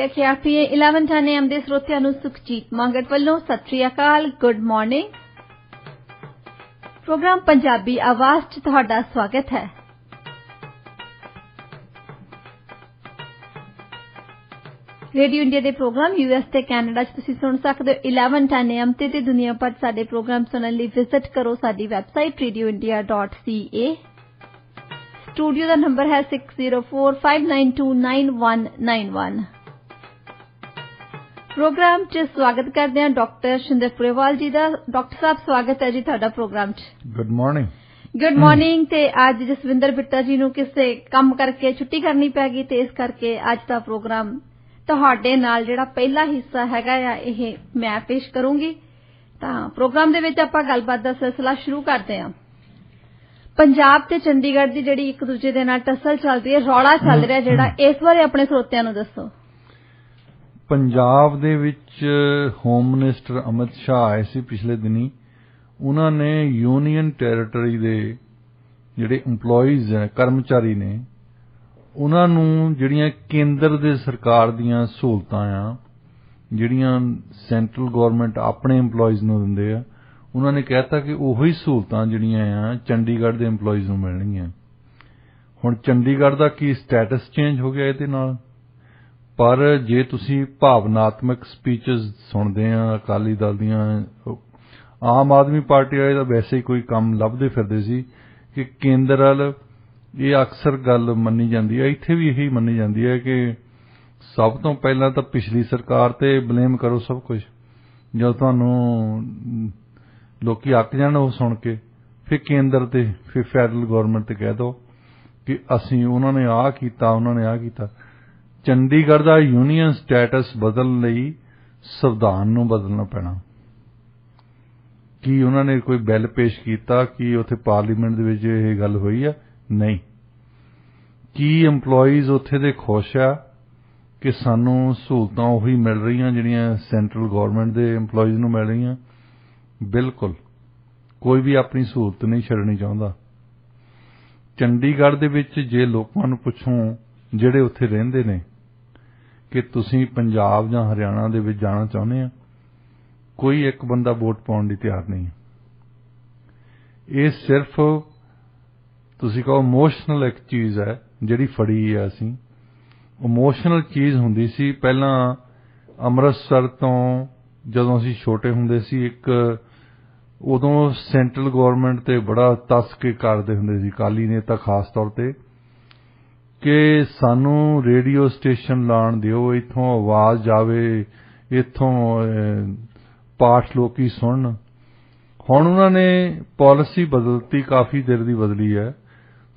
ਖਿਆਫੀਏ 1110 AM ਦੇ ਸਰੋਤਿਆਂ ਨੂੰ ਸੁਖਜੀਤ ਮੰਗਟ ਵੱਲੋਂ ਸਤਿ ਸ੍ਰੀ ਅਕਾਲ, ਗੁੱਡ ਮਾਰਨਿੰਗ। ਪ੍ਰੋਗਰਾਮ ਪੰਜਾਬੀ ਆਵਾਜ਼ 'ਚ ਤੁਹਾਡਾ ਸਵਾਗਤ ਹੈ। ਰੇਡੀਓ ਇੰਡੀਆ ਦੇ ਪ੍ਰੋਗਰਾਮ US ਤੇ ਕੈਨੇਡਾ 'ਚ ਤੁਸੀਂ ਸੁਣ ਸਕਦੇ ਹੋ 1110 AM ਤੇ ਦੁਨੀਆ ਭਰ ਸਾਡੇ ਪ੍ਰੋਗਰਾਮ ਸੁਣਨ ਲਈ ਵਿਜ਼ਿਟ ਕਰੋ ਸਾਡੀ ਵੈਬਸਾਈਟ radioindia.ca। ਸਟੂਡੀਓ ਦਾ ਨੰਬਰ ਹੈ 6045929191। ਪ੍ਰੋਗਰਾਮ 'ਚ ਸਵਾਗਤ ਕਰਦੇ ਹਾਂ ਡਾਕਟਰ ਸ਼ਿੰਦਰ ਪੁਰੇਵਾਲ ਜੀ ਦਾ। ਡਾਕਟਰ ਸਾਹਿਬ ਸਵਾਗਤ ਹੈ ਜੀ ਤੁਹਾਡਾ ਪ੍ਰੋਗਰਾਮ 'ਚ। Good morning. Good morning. ਤੇ ਅੱਜ ਜਸਵਿੰਦਰ ਬਿੱਟਾ ਜੀ ਨੂੰ ਕਿਸੇ ਕੰਮ ਕਰਕੇ ਛੁੱਟੀ ਕਰਨੀ ਪੈ ਗਈ ਤੇ ਇਸ ਕਰਕੇ ਅੱਜ ਦਾ ਪ੍ਰੋਗਰਾਮ ਤੁਹਾਡੇ ਨਾਲ ਜਿਹੜਾ ਪਹਿਲਾ ਹਿੱਸਾ ਹੈਗਾ ਆ ਇਹ ਮੈਂ ਪੇਸ਼ ਕਰੂੰਗੀ। ਤਾਂ ਪ੍ਰੋਗਰਾਮ ਦੇ ਵਿੱਚ ਆਪਾਂ ਗੱਲਬਾਤ ਦਾ ਸਿਲਸਿਲਾ ਸ਼ੁਰੂ ਕਰਦੇ ਹਾਂ। ਪੰਜਾਬ ਤੇ ਚੰਡੀਗੜ੍ਹ ਦੀ ਜਿਹੜੀ ਇੱਕ ਦੂਜੇ ਦੇ ਨਾਲ ਟੱਸਲ ਚੱਲਦੀ ਹੈ, ਰੌਲਾ ਚੱਲ ਰਿਹਾ ਜਿਹੜਾ, ਇਸ ਬਾਰੇ ਆਪਣੇ ਸਰੋਤਿਆਂ ਨੂੰ ਦੱਸੋ। ਪੰਜਾਬ ਦੇ ਵਿੱਚ ਹੋਮ ਮਿਨਿਸਟਰ ਅਮਿਤ ਸ਼ਾਹ ਆਏ ਸੀ ਪਿਛਲੇ ਦਿਨੀ। ਉਹਨਾਂ ਨੇ ਯੂਨੀਅਨ ਟੈਰੀਟਰੀ ਦੇ ਜਿਹੜੇ EMPLOYEES ਹੈ, ਕਰਮਚਾਰੀ ਨੇ, ਉਹਨਾਂ ਨੂੰ ਜਿਹੜੀਆਂ ਕੇਂਦਰ ਦੇ ਸਰਕਾਰ ਦੀਆਂ ਸਹੂਲਤਾਂ ਆ, ਜਿਹੜੀਆਂ ਸੈਂਟਰਲ ਗਵਰਨਮੈਂਟ ਆਪਣੇ EMPLOYEES ਨੂੰ ਦਿੰਦੇ ਆ, ਉਹਨਾਂ ਨੇ ਕਹਿਤਾ ਕਿ ਉਹੀ ਸਹੂਲਤਾਂ ਜਿਹੜੀਆਂ ਆ ਚੰਡੀਗੜ੍ਹ ਦੇ EMPLOYEES ਨੂੰ ਮਿਲਣਗੀਆਂ। ਹੁਣ ਚੰਡੀਗੜ੍ਹ ਦਾ ਕੀ ਸਟੇਟਸ ਚੇਂਜ ਹੋ ਗਿਆ ਇਹਦੇ ਨਾਲ? ਪਰ ਜੇ ਤੁਸੀਂ ਭਾਵਨਾਤਮਕ ਸਪੀਚਸ ਸੁਣਦੇ ਆ ਅਕਾਲੀ ਦਲ ਦੀਆਂ, ਆਮ ਆਦਮੀ ਪਾਰਟੀ ਵਾਲੇ ਤਾਂ ਵੈਸੇ ਹੀ ਕੋਈ ਕੰਮ ਲੱਭਦੇ ਫਿਰਦੇ ਸੀ ਕਿ ਕੇਂਦਰ ਵੱਲ ਇਹ ਅਕਸਰ ਗੱਲ ਮੰਨੀ ਜਾਂਦੀ ਹੈ, ਇੱਥੇ ਵੀ ਇਹੀ ਮੰਨੀ ਜਾਂਦੀ ਹੈ ਕਿ ਸਭ ਤੋਂ ਪਹਿਲਾਂ ਤਾਂ ਪਿਛਲੀ ਸਰਕਾਰ ਤੇ ਬਲੇਮ ਕਰੋ ਸਭ ਕੁਝ। ਜਦੋਂ ਤੁਹਾਨੂੰ ਲੋਕੀ ਅੱਕ ਜਾਣ ਉਹ ਸੁਣ ਕੇ, ਫਿਰ ਕੇਂਦਰ ਤੇ, ਫਿਰ ਫੈਡਰਲ ਗਵਰਨਮੈਂਟ ਤੇ ਕਹਿ ਦਿਓ ਕਿ ਅਸੀਂ ਉਹਨਾਂ ਨੇ ਆਹ ਕੀਤਾ, ਉਹਨਾਂ ਨੇ ਆਹ ਕੀਤਾ। ਚੰਡੀਗੜ੍ਹ ਦਾ ਯੂਨੀਅਨ ਸਟੇਟਸ ਬਦਲਣ ਲਈ ਸੰਵਿਧਾਨ ਨੂੰ ਬਦਲਣਾ ਪੈਣਾ। ਕੀ ਉਹਨਾਂ ਨੇ ਕੋਈ ਬਿੱਲ ਪੇਸ਼ ਕੀਤਾ? ਕੀ ਉੱਥੇ ਪਾਰਲੀਮੈਂਟ ਦੇ ਵਿੱਚ ਇਹ ਗੱਲ ਹੋਈ ਆ? ਨਹੀਂ। ਕੀ EMPLOYEES ਉੱਥੇ ਦੇ ਖੁਸ਼ ਆ ਕਿ ਸਾਨੂੰ ਸਹੂਲਤਾਂ ਉਹੀ ਮਿਲ ਰਹੀਆਂ ਜਿਹੜੀਆਂ ਸੈਂਟਰਲ ਗਵਰਨਮੈਂਟ ਦੇ EMPLOYEES ਨੂੰ ਮਿਲ ਰਹੀਆਂ? ਬਿਲਕੁਲ ਕੋਈ ਵੀ ਆਪਣੀ ਸਹੂਲਤ ਨਹੀਂ ਛੱਡਣੀ ਚਾਹੁੰਦਾ। ਚੰਡੀਗੜ੍ਹ ਦੇ ਵਿੱਚ ਜੇ ਲੋਕਾਂ ਨੂੰ ਪੁੱਛੋ ਜਿਹੜੇ ਉੱਥੇ ਰਹਿੰਦੇ ਨੇ ਕਿ ਤੁਸੀਂ ਪੰਜਾਬ ਜਾਂ ਹਰਿਆਣਾ ਦੇ ਵਿੱਚ ਜਾਣਾ ਚਾਹੁੰਦੇ ਆ, ਕੋਈ ਇੱਕ ਬੰਦਾ ਵੋਟ ਪਾਉਣ ਲਈ ਤਿਆਰ ਨਹੀਂ। ਇਹ ਸਿਰਫ ਤੁਸੀਂ ਕਹੋ ਇਮੋਸ਼ਨਲ ਇੱਕ ਚੀਜ਼ ਹੈ ਜਿਹੜੀ ਫੜੀ ਹੈ। ਅਸੀਂ ਇਮੋਸ਼ਨਲ ਚੀਜ਼ ਹੁੰਦੀ ਸੀ ਪਹਿਲਾਂ ਅੰਮ੍ਰਿਤਸਰ ਤੋਂ ਜਦੋਂ ਅਸੀਂ ਛੋਟੇ ਹੁੰਦੇ ਸੀ, ਇੱਕ ਉਦੋਂ ਸੈਂਟਰਲ ਗਵਰਨਮੈਂਟ ਤੇ ਬੜਾ ਤਰਸ ਕੇ ਕਰਦੇ ਹੁੰਦੇ ਸੀ ਅਕਾਲੀ ਨੇਤਾ ਖਾਸ ਤੌਰ ਤੇ ਕਿ ਸਾਨੂੰ ਰੇਡੀਓ ਸਟੇਸ਼ਨ ਲਾਉਣ ਦਿਓ, ਇੱਥੋਂ ਆਵਾਜ਼ ਜਾਵੇ, ਇੱਥੋਂ ਪਾਠ ਲੋਕੀ ਸੁਣਨ। ਹੁਣ ਉਹਨਾਂ ਨੇ ਪਾਲਿਸੀ ਬਦਲਤੀ, ਕਾਫੀ ਦੇਰ ਦੀ ਬਦਲੀ ਹੈ।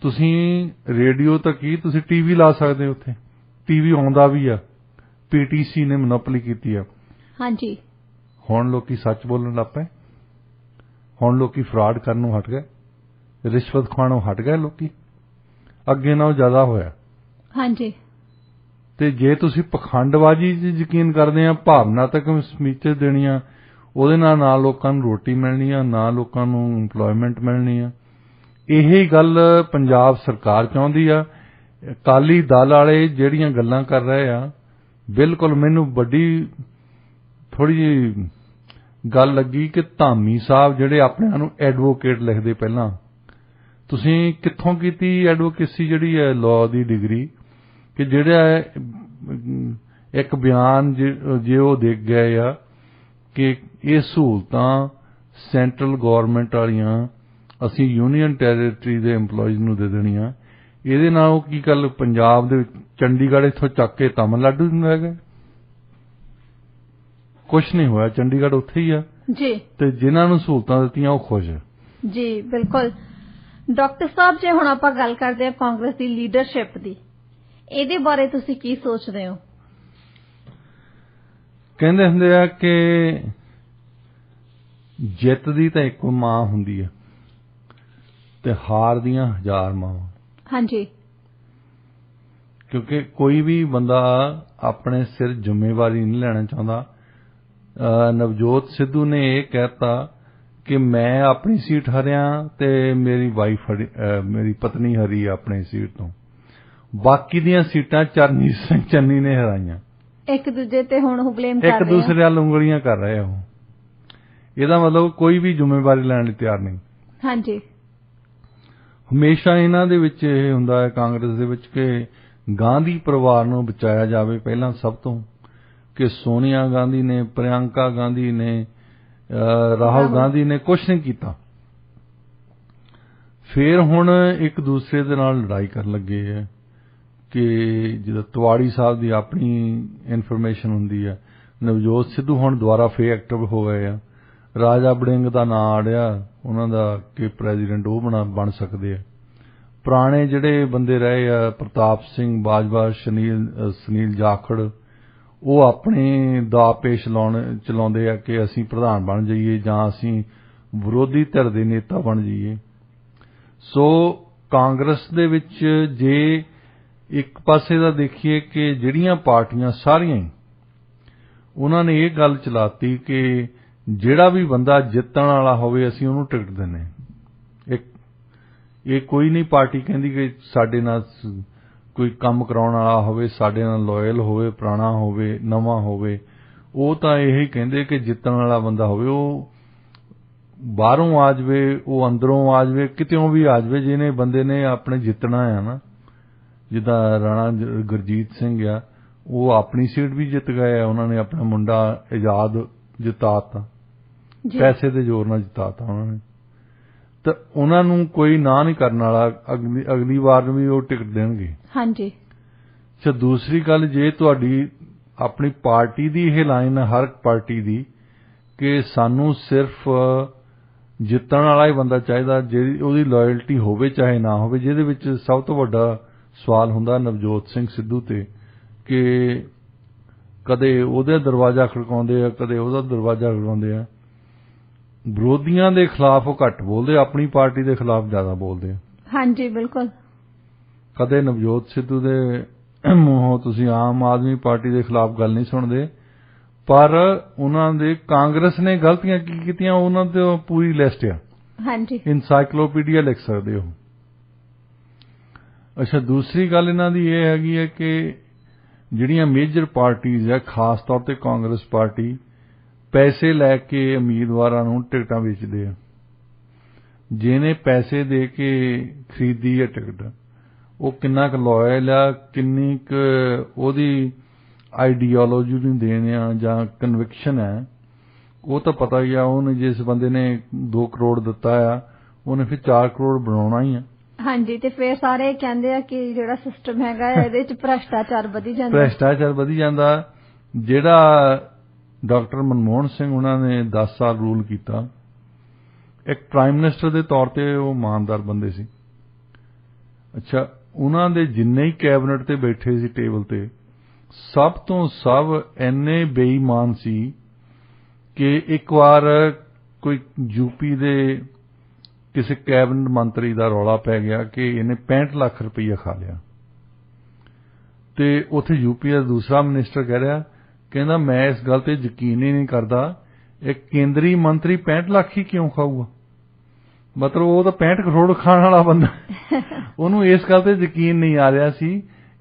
ਤੁਸੀਂ ਰੇਡੀਓ ਤਾਂ ਕੀ, ਤੁਸੀਂ ਟੀਵੀ ਲਾ ਸਕਦੇ ਹੋ, ਉੱਥੇ ਟੀਵੀ ਆਉਂਦਾ ਵੀ ਆ। PTC ਨੇ ਮੋਨੋਪੋਲੀ ਕੀਤੀ ਆ। ਹਾਂਜੀ। ਹੁਣ ਲੋਕੀ ਸੱਚ ਬੋਲਣ ਲੱਗ ਪਏ। ਹੁਣ ਲੋਕੀ ਫਰਾਡ ਕਰਨ ਨੂੰ ਹਟ ਗਏ, ਰਿਸ਼ਵਤ ਖਾਣੋਂ ਹਟ ਗਏ ਲੋਕੀ, ਅੱਗੇ ਨਾਲੋਂ ਜ਼ਿਆਦਾ ਹੋਇਆ। ਹਾਂਜੀ। ਤੇ ਜੇ ਤੁਸੀਂ ਪਖੰਡਬਾਜ਼ੀ 'ਚ ਯਕੀਨ ਕਰਦੇ ਆ, ਭਾਵਨਾਤਮਕ ਸਪੀਚਾਂ ਦੇਣੀਆਂ, ਉਹਦੇ ਨਾਲ ਨਾ ਲੋਕਾਂ ਨੂੰ ਰੋਟੀ ਮਿਲਣੀ ਆ, ਨਾ ਲੋਕਾਂ ਨੂੰ EMPLOYMENT ਮਿਲਣੀ ਆ। ਇਹੀ ਗੱਲ ਪੰਜਾਬ ਸਰਕਾਰ ਚਾਹੁੰਦੀ ਆ। ਅਕਾਲੀ ਦਲ ਵਾਲੇ ਜਿਹੜੀਆਂ ਗੱਲਾਂ ਕਰ ਰਹੇ ਆ, ਬਿਲਕੁਲ ਮੈਨੂੰ ਵੱਡੀ ਥੋੜੀ ਜਿਹੀ ਗੱਲ ਲੱਗੀ ਕਿ ਧਾਮੀ ਸਾਹਿਬ ਜਿਹੜੇ ਆਪਣੇ ਨੂੰ ਐਡਵੋਕੇਟ ਲਿਖਦੇ, ਪਹਿਲਾਂ ਤੁਸੀਂ ਕਿੱਥੋਂ ਕੀਤੀ ਐਡਵੋਕੇਸੀ ਜਿਹੜੀ ਹੈ ਲਾਅ ਦੀ ਡਿਗਰੀ, ਕਿ ਜਿਹੜਾ ਇੱਕ ਬਿਆਨ ਜੇ ਉਹ ਦੇ ਗਏ ਆ ਕਿ ਇਹ ਸਹੂਲਤਾਂ ਸੈਂਟਰਲ ਗਵਰਨਮੈਂਟ ਵਾਲੀਆਂ ਅਸੀਂ ਯੂਨੀਅਨ ਟੈਰੀਟਰੀ ਦੇ EMPLOYEES ਨੂੰ ਦੇ ਦੇਣੀਆਂ। ਇਹਦੇ ਨਾਲ ਉਹ ਕੀ ਗੱਲ, ਪੰਜਾਬ ਦੇ ਵਿੱਚ ਚੰਡੀਗੜ੍ਹ ਇੱਥੋਂ ਚੱਕ ਕੇ ਤਾਮਿਲਨਾਡੂ ਨੂੰ ਲੈ ਗਏ? ਕੁਛ ਨਹੀਂ ਹੋਇਆ, ਚੰਡੀਗੜ੍ਹ ਉੱਥੇ ਹੀ ਆ ਜੀ। ਤੇ ਜਿਨ੍ਹਾਂ ਨੂੰ ਸਹੂਲਤਾਂ ਦਿੱਤੀਆਂ ਉਹ ਖੁਸ਼ ਹੈ ਜੀ। ਬਿਲਕੁਲ। ਡਾਕਟਰ ਸਾਹਿਬ, ਜੇ ਹੁਣ ਆਪਾਂ ਗੱਲ ਕਰਦੇ ਹਾਂ ਕਾਂਗਰਸ ਦੀ ਲੀਡਰਸ਼ਿਪ ਦੀ, ਇਹਦੇ ਬਾਰੇ ਤੁਸੀਂ ਕੀ ਸੋਚਦੇ ਹੋ? ਕਹਿੰਦੇ ਹੁੰਦੇ ਆ ਕਿ ਜਿੱਤ ਦੀ ਤਾਂ ਇੱਕੋ ਮਾਂ ਹੁੰਦੀ ਹੈ ਤੇ ਹਾਰ ਦੀਆਂ 1000 ਮਾਵਾਂ। ਹਾਂਜੀ। ਕਿਉਂਕਿ ਕੋਈ ਵੀ ਬੰਦਾ ਆਪਣੇ ਸਿਰ ਜ਼ਿੰਮੇਵਾਰੀ ਨਹੀਂ ਲੈਣਾ ਚਾਹੁੰਦਾ। ਨਵਜੋਤ ਸਿੱਧੂ ਨੇ ਇਹ ਕਹਿਤਾ ਕਿ ਮੈਂ ਆਪਣੀ ਸੀਟ ਹਰਿਆ ਤੇ ਮੇਰੀ ਪਤਨੀ ਹਰੀ ਆਪਣੀ ਸੀਟ ਤੋਂ, ਬਾਕੀ ਦੀਆਂ ਸੀਟਾਂ ਚਰਨਜੀਤ ਸਿੰਘ ਚੰਨੀ ਨੇ ਹਰਾਈਆਂ। ਇੱਕ ਦੂਜੇ ਤੇ ਹੁਣ ਉਹ ਬਲੇਮ ਕਰ ਰਹੇ ਇੱਕ ਦੂਸਰੇ ਵੱਲ ਉਂਗਲੀਆਂ ਕਰ ਰਹੇ ਹੋ। ਇਹਦਾ ਮਤਲਬ ਕੋਈ ਵੀ ਜ਼ਿੰਮੇਵਾਰੀ ਲੈਣ ਲਈ ਤਿਆਰ ਨਹੀਂ। ਹਾਂਜੀ। ਹਮੇਸ਼ਾ ਇਹਨਾਂ ਦੇ ਵਿੱਚ ਇਹ ਹੁੰਦਾ ਹੈ ਕਾਂਗਰਸ ਦੇ ਵਿੱਚ ਕਿ ਗਾਂਧੀ ਪਰਿਵਾਰ ਨੂੰ ਬਚਾਇਆ ਜਾਵੇ ਪਹਿਲਾਂ ਸਭ ਤੋਂ, ਕਿ ਸੋਨੀਆ ਗਾਂਧੀ ਨੇ, ਪ੍ਰਿਯੰਕਾ ਗਾਂਧੀ ਨੇ, ਰਾਹੁਲ ਗਾਂਧੀ ਨੇ ਕੁਝ ਨਹੀਂ ਕੀਤਾ। ਫਿਰ ਹੁਣ ਇੱਕ ਦੂਸਰੇ ਦੇ ਨਾਲ ਲੜਾਈ ਕਰਨ ਲੱਗੇ ਹੈ ਕਿ ਜਦੋਂ ਤਿਵਾੜੀ ਸਾਹਿਬ ਦੀ ਆਪਣੀ ਇਨਫੋਰਮੇਸ਼ਨ ਹੁੰਦੀ ਹੈ, ਨਵਜੋਤ ਸਿੱਧੂ ਹੁਣ ਦੁਬਾਰਾ ਫੇਰ ਐਕਟਿਵ ਹੋ ਗਏ ਆ, ਰਾਜਾ ਵੜਿੰਗ ਦਾ ਨਾਂ ਆੜਿਆ ਉਹਨਾਂ ਦਾ ਕਿ ਪ੍ਰੈਜ਼ੀਡੈਂਟ ਉਹ ਬਣ ਸਕਦੇ ਆ। ਪੁਰਾਣੇ ਜਿਹੜੇ ਬੰਦੇ ਰਹੇ ਆ ਪ੍ਰਤਾਪ ਸਿੰਘ ਬਾਜਵਾ, ਸੁਨੀਲ ਜਾਖੜ, ਉਹ ਆਪਣੇ ਦਾ ਪੇਸ਼ ਚਲਾਉਂਦੇ ਆ ਕਿ ਅਸੀਂ ਪ੍ਰਧਾਨ ਬਣ ਜਾਈਏ ਜਾਂ ਅਸੀਂ ਵਿਰੋਧੀ ਧਿਰ ਦੇ ਨੇਤਾ ਬਣ ਜਾਈਏ। ਸੋ ਕਾਂਗਰਸ ਦੇ ਵਿੱਚ ਜੇ ਇੱਕ ਪਾਸੇ ਦਾ ਦੇਖੀਏ ਕਿ ਜਿਹੜੀਆਂ ਪਾਰਟੀਆਂ ਸਾਰੀਆਂ ਹੀ ਉਹਨਾਂ ਨੇ ਇਹ ਗੱਲ ਚਲਾਤੀ ਕਿ ਜਿਹੜਾ ਵੀ ਬੰਦਾ ਜਿੱਤਣ ਵਾਲਾ ਹੋਵੇ ਅਸੀਂ ਉਹਨੂੰ ਟਿਕਟ ਦਿੰਦੇ। ਇਹ ਕੋਈ ਨਹੀਂ ਪਾਰਟੀ ਕਹਿੰਦੀ ਕਿ ਸਾਡੇ ਨਾਲ ਕੋਈ ਕੰਮ ਕਰਾਉਣ ਵਾਲਾ ਹੋਵੇ, ਸਾਡੇ ਨਾਲ ਲਾਇਲ ਹੋਵੇ, ਪੁਰਾਣਾ ਹੋਵੇ, ਨਵਾਂ ਹੋਵੇ। ਉਹ ਤਾਂ ਇਹ ਕਹਿੰਦੇ ਕਿ ਜਿੱਤਣ ਵਾਲਾ ਬੰਦਾ ਹੋਵੇ, ਉਹ ਬਾਹਰੋਂ ਆ ਜਾਵੇ, ਉਹ ਅੰਦਰੋਂ ਆ ਜਾਵੇ, ਕਿਤਿਓਂ ਵੀ ਆ ਜਾਵੇ, ਜਿਹਨੇ ਬੰਦੇ ਨੇ ਆਪਣੇ ਜਿੱਤਣਾ ਆ ਨਾ। ਜਿੱਦਾਂ ਰਾਣਾ ਗੁਰਜੀਤ ਸਿੰਘ ਆ, ਉਹ ਆਪਣੀ ਸੀਟ ਵੀ ਜਿੱਤ ਗਏ ਆ, ਉਹਨਾਂ ਨੇ ਆਪਣਾ ਮੁੰਡਾ ਆਜ਼ਾਦ ਜਿਤਾਤਾ, ਪੈਸੇ ਦੇ ਜ਼ੋਰ ਨਾਲ ਜਿਤਾਤਾ ਉਹਨਾਂ ਨੇ। ਤਾਂ ਉਹਨਾਂ ਨੂੰ ਕੋਈ ਨਾ ਨਹੀਂ ਕਰਨ ਵਾਲਾ, ਅਗਲੀ ਵਾਰ ਵੀ ਉਹ ਟਿਕਟ ਦੇਣਗੇ। ਹਾਂਜੀ। ਅੱਛਾ, ਦੂਸਰੀ ਗੱਲ, ਜੇ ਤੁਹਾਡੀ ਆਪਣੀ ਪਾਰਟੀ ਦੀ ਇਹ ਲਾਈਨ ਹੈ ਹਰ ਪਾਰਟੀ ਦੀ ਕਿ ਸਾਨੂੰ ਸਿਰਫ ਜਿੱਤਣ ਵਾਲਾ ਹੀ ਬੰਦਾ ਚਾਹੀਦਾ, ਜਿਹੜੀ ਉਹਦੀ ਲਾਇਲਟੀ ਹੋਵੇ ਚਾਹੇ ਨਾ ਹੋਵੇ, ਜਿਹਦੇ ਵਿੱਚ ਸਭ ਤੋਂ ਵੱਡਾ ਸਵਾਲ ਹੁੰਦਾ ਨਵਜੋਤ ਸਿੰਘ ਸਿੱਧੂ ਤੇ ਕਿ ਕਦੇ ਉਹਦੇ ਦਰਵਾਜ਼ਾ ਖੜਕਾਉਂਦੇ ਆ, ਕਦੇ ਉਹਦਾ ਦਰਵਾਜ਼ਾ ਖੜਕਾਉਂਦੇ ਆ। ਵਿਰੋਧੀਆਂ ਦੇ ਖਿਲਾਫ ਉਹ ਘੱਟ ਬੋਲਦੇ, ਆਪਣੀ ਪਾਰਟੀ ਦੇ ਖਿਲਾਫ ਜ਼ਿਆਦਾ ਬੋਲਦੇ ਆ। ਹਾਂਜੀ, ਬਿਲਕੁਲ। ਕਦੇ ਨਵਜੋਤ ਸਿੱਧੂ ਦੇ ਮੂੰਹੋਂ ਤੁਸੀਂ ਆਮ ਆਦਮੀ ਪਾਰਟੀ ਦੇ ਖਿਲਾਫ ਗੱਲ ਨਹੀਂ ਸੁਣਦੇ, ਪਰ ਉਹਨਾਂ ਦੇ ਕਾਂਗਰਸ ਨੇ ਗਲਤੀਆਂ ਕੀ ਕੀਤੀਆਂ ਉਹਨਾਂ ਤੇ ਪੂਰੀ ਲਿਸਟ ਆ। ਹਾਂਜੀ, ਇਨਸਾਈਕਲੋਪੀਡੀਆ ਲਿਖ ਸਕਦੇ ਹੋ। ਅੱਛਾ, ਦੂਸਰੀ ਗੱਲ ਇਹਨਾਂ ਦੀ ਇਹ ਹੈਗੀ ਹੈ ਕਿ ਜਿਹੜੀਆਂ ਮੇਜਰ ਪਾਰਟੀਆਂ ਹੈ, ਖਾਸ ਤੌਰ ਤੇ ਕਾਂਗਰਸ ਪਾਰਟੀ, ਪੈਸੇ ਲੈ ਕੇ ਉਮੀਦਵਾਰਾਂ ਨੂੰ ਟਿਕਟਾਂ ਵੇਚਦੇ ਆ। ਜਿਹਨੇ ਪੈਸੇ ਦੇ ਕੇ ਖਰੀਦੀ ਹੈ ਟਿਕਟ, ਉਹ ਕਿੰਨਾ ਕੁ ਲਾਇਲ ਆ, ਕਿੰਨੀ ਕੁ ਉਹਦੀ ਆਈਡੀਓਲੋਜੀ ਨੂੰ ਦੇਣ ਆ ਜਾਂ ਕਨਵਿਕਸ਼ਨ ਹੈ, ਉਹ ਤਾਂ ਪਤਾ ਹੀ ਆ। ਉਹਨੇ ਜਿਸ ਬੰਦੇ ਨੇ 2 ਕਰੋੜ ਦਿੱਤਾ ਆ, ਉਹਨੇ ਫਿਰ 4 ਕਰੋੜ ਬਣਾਉਣਾ ਹੀ ਆ। ਹਾਂਜੀ, ਤੇ ਫਿਰ ਸਾਰੇ ਕਹਿੰਦੇ ਆ ਕਿ ਜਿਹੜਾ ਸਿਸਟਮ ਹੈਗਾ ਇਹਦੇ ਚ ਭ੍ਰਿਸ਼ਟਾਚਾਰ ਵਧੀ ਜਾਂਦਾ। ਜਿਹੜਾ ਡਾਕਟਰ ਮਨਮੋਹਨ ਸਿੰਘ ਉਹਨਾਂ ਨੇ 10 ਸਾਲ ਰੂਲ ਕੀਤਾ, ਇੱਕ ਪ੍ਰਾਈਮ ਮਿਨਿਸਟਰ ਦੇ ਤੌਰ ਤੇ ਉਹ ਇਮਾਨਦਾਰ ਬੰਦੇ ਸੀ। ਅੱਛਾ, ਉਹਨਾਂ ਦੇ ਜਿੰਨੇ ਹੀ ਕੈਬਨਿਟ ਤੇ ਬੈਠੇ ਸੀ ਟੇਬਲ ਤੇ, ਸਭ ਤੋਂ ਸਭ ਇੰਨੇ ਬੇਈਮਾਨ ਸੀ ਕਿ ਇੱਕ ਵਾਰ ਕੋਈ ਯੂਪੀ ਦੇ ਕਿਸੇ ਕੈਬਨਿਟ ਮੰਤਰੀ ਦਾ ਰੌਲਾ ਪੈ ਗਿਆ ਕਿ ਇਹਨੇ 65 ਲੱਖ ਰੁਪਈਆ ਖਾ ਲਿਆ, ਤੇ ਉੱਥੇ ਯੂਪੀ ਦਾ ਦੂਸਰਾ ਮਿਨਿਸਟਰ ਕਹਿ ਰਿਹਾ, ਕਹਿੰਦਾ ਮੈਂ ਇਸ ਗੱਲ ਤੇ ਯਕੀਨ ਹੀ ਨਹੀਂ ਕਰਦਾ, ਇੱਕ ਕੇਂਦਰੀ ਮੰਤਰੀ 65 ਲੱਖ ਹੀ ਕਿਉਂ ਖਾਊਗਾ। ਮਤਲਬ ਉਹ ਤਾਂ 65 ਕਰੋੜ ਖਾਣ ਵਾਲਾ ਬੰਦਾ, ਉਹਨੂੰ ਇਸ ਗੱਲ ਤੇ ਯਕੀਨ ਨਹੀਂ ਆ ਰਿਹਾ ਸੀ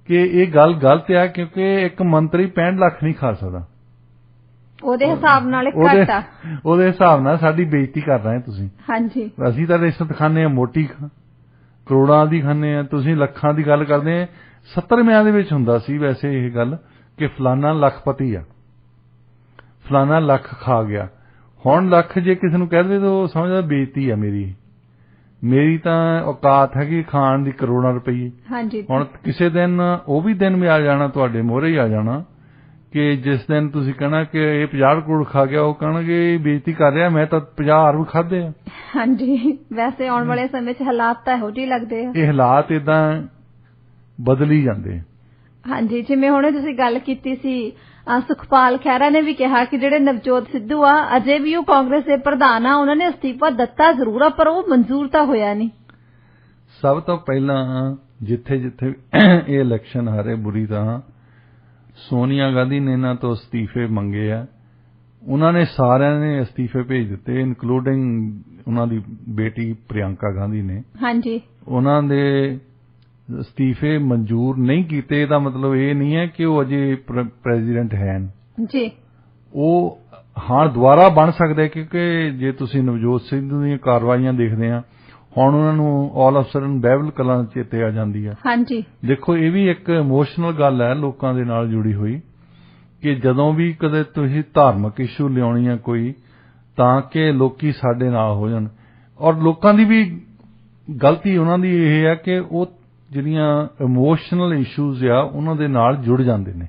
ਕਿ ਇਹ ਗੱਲ ਗਲਤ ਆ, ਕਿਉਂਕਿ ਇੱਕ ਮੰਤਰੀ 65 ਲੱਖ ਨਹੀਂ ਖਾ ਸਕਦਾ। ਉਹਦੇ ਹਿਸਾਬ ਨਾਲ ਘੱਟ ਆ, ਉਹਦੇ ਹਿਸਾਬ ਨਾਲ ਸਾਡੀ ਬੇਇੱਜ਼ਤੀ ਕਰ ਰਹੇ ਤੁਸੀਂ। ਹਾਂਜੀ, ਅਸੀਂ ਤਾਂ ਰਿਸ਼ਵਤ ਖਾਂਦੇ ਆ, ਮੋਟੀ ਕਰੋੜਾਂ ਦੀ ਖਾਂਦੇ ਆ, ਤੁਸੀਂ ਲੱਖਾਂ ਦੀ ਗੱਲ ਕਰਦੇ ਆ। 70ਵਿਆਂ ਦੇ ਵਿੱਚ ਹੁੰਦਾ ਸੀ ਵੈਸੇ ਇਹ ਗੱਲ ਕਿ ਫਲਾਨਾ ਲੱਖਪਤੀ ਆ, ਫਲਾਨਾ ਲੱਖ ਖਾ ਗਿਆ। ਹੁਣ ਲੱਖ ਜੇ ਕਿਸੇ ਨੂੰ ਕਹਿ ਦੇਵੇ ਤਾਂ ਉਹ ਸਮਝਦਾ ਬੇਇੱਜ਼ਤੀ ਆ ਮੇਰੀ ਤਾਂ ਔਕਾਤ ਹੈਗੀ ਖਾਣ ਦੀ ਕਰੋੜਾਂ ਰੁਪਏ। ਹਾਂਜੀ, ਹੁਣ ਕਿਸੇ ਦਿਨ ਉਹ ਵੀ ਦਿਨ ਵੀ ਆ ਜਾਣਾ, ਤੁਹਾਡੇ ਮੋਹਰੇ ਹੀ ਆ ਜਾਣਾ ਕਿ ਜਿਸ ਦਿਨ ਤੁਸੀਂ ਕਹਿਣਾ ਕਿ ਇਹ 50 ਕਰੋੜ ਖਾ ਗਿਆ, ਉਹ ਕਹਿਣਗੇ ਬੇਇੱਜ਼ਤੀ ਕਰ ਰਿਹਾ, ਮੈਂ ਤਾਂ 50 ਅਰਬ ਖਾਧੇ ਆ। ਹਾਂਜੀ, ਵੈਸੇ ਆਉਣ ਵਾਲੇ ਸਮੇਂ 'ਚ ਹਾਲਾਤ ਤਾਂ ਇਹੋ ਜਿਹੇ ਲੱਗਦੇ ਆ, ਇਹ ਹਾਲਾਤ ਏਦਾਂ ਬਦਲੀ ਜਾਂਦੇ। ਹਾਂਜੀ, ਜਿਵੇਂ ਹੁਣੇ ਤੁਸੀਂ ਗੱਲ ਕੀਤੀ ਸੀ, ਸੁਖਪਾਲ ਖਹਿਰਾ ਨੇ ਵੀ ਕਿਹਾ ਕਿ ਜਿਹੜੇ ਨਵਜੋਤ ਸਿੱਧੂ ਆ ਅਜੇ ਵੀ ਉਹ ਕਾਂਗਰਸ ਦੇ ਪ੍ਰਧਾਨ ਆ, ਉਹਨਾਂ ਨੇ ਅਸਤੀਫਾ ਦਿੱਤਾ ਜ਼ਰੂਰ ਆ ਪਰ ਉਹ ਮਨਜ਼ੂਰ ਤਾਂ ਹੋਇਆ ਨਹੀਂ। ਸਭ ਤੋਂ ਪਹਿਲਾਂ ਜਿੱਥੇ ਜਿੱਥੇ ਇਹ ਇਲੈਕਸ਼ਨ ਹਾਰੇ ਬੁਰੀ ਤਰ੍ਹਾਂ, ਸੋਨੀਆ ਗਾਂਧੀ ਨੇ ਇਹਨਾਂ ਤੋਂ ਅਸਤੀਫੇ ਮੰਗੇ ਆ, ਉਹਨਾਂ ਨੇ ਸਾਰਿਆਂ ਨੇ ਅਸਤੀਫੇ ਭੇਜ ਦਿੱਤੇ, ਇਨਕਲੂਡਿੰਗ ਉਹਨਾਂ ਦੀ ਬੇਟੀ ਪ੍ਰਿਯੰਕਾ ਗਾਂਧੀ ਨੇ। ਹਾਂਜੀ, ਉਹਨਾਂ ਦੇ ਅਸਤੀਫੇ ਮਨਜ਼ੂਰ ਨਹੀਂ ਕੀਤੇ, ਇਹਦਾ ਮਤਲਬ ਇਹ ਨਹੀਂ ਹੈ ਕਿ ਉਹ ਅਜੇ ਪ੍ਰੈਜ਼ੀਡੈਂਟ ਹਨ ਜੀ। ਉਹ ਹਾਂ ਦੁਬਾਰਾ ਬਣ ਸਕਦੇ, ਕਿਉਂਕਿ ਜੇ ਤੁਸੀਂ ਨਵਜੋਤ ਸਿੱਧੂ ਦੀਆਂ ਕਾਰਵਾਈਆਂ ਦੇਖਦੇ ਆ, ਹੁਣ ਉਹਨਾਂ ਨੂੰ all of sudden Behbal Kalan ਚੇਤੇ ਆ ਜਾਂਦੀ ਹੈ। ਹਾਂਜੀ, ਦੇਖੋ ਇਹ ਵੀ ਇੱਕ ਇਮੋਸ਼ਨਲ ਗੱਲ ਹੈ ਲੋਕਾਂ ਦੇ ਨਾਲ ਜੁੜੀ ਹੋਈ, ਕਿ ਜਦੋਂ ਵੀ ਕਦੇ ਤੁਸੀਂ ਧਾਰਮਿਕ ਇਸ਼ੂ ਲਿਆਉਣੀ ਹੈ ਕੋਈ, ਤਾਂ ਕਿ ਲੋਕੀ ਸਾਡੇ ਨਾਲ ਹੋ ਜਾਣ। ਔਰ ਲੋਕਾਂ ਦੀ ਵੀ ਗਲਤੀ ਉਹਨਾਂ ਦੀ ਇਹ ਹੈ ਕਿ ਉਹ ਜਿਹੜੀਆਂ ਇਮੋਸ਼ਨਲ ਇਸ਼ੂਜ਼ ਆ ਉਹਨਾਂ ਦੇ ਨਾਲ ਜੁੜ ਜਾਂਦੇ ਨੇ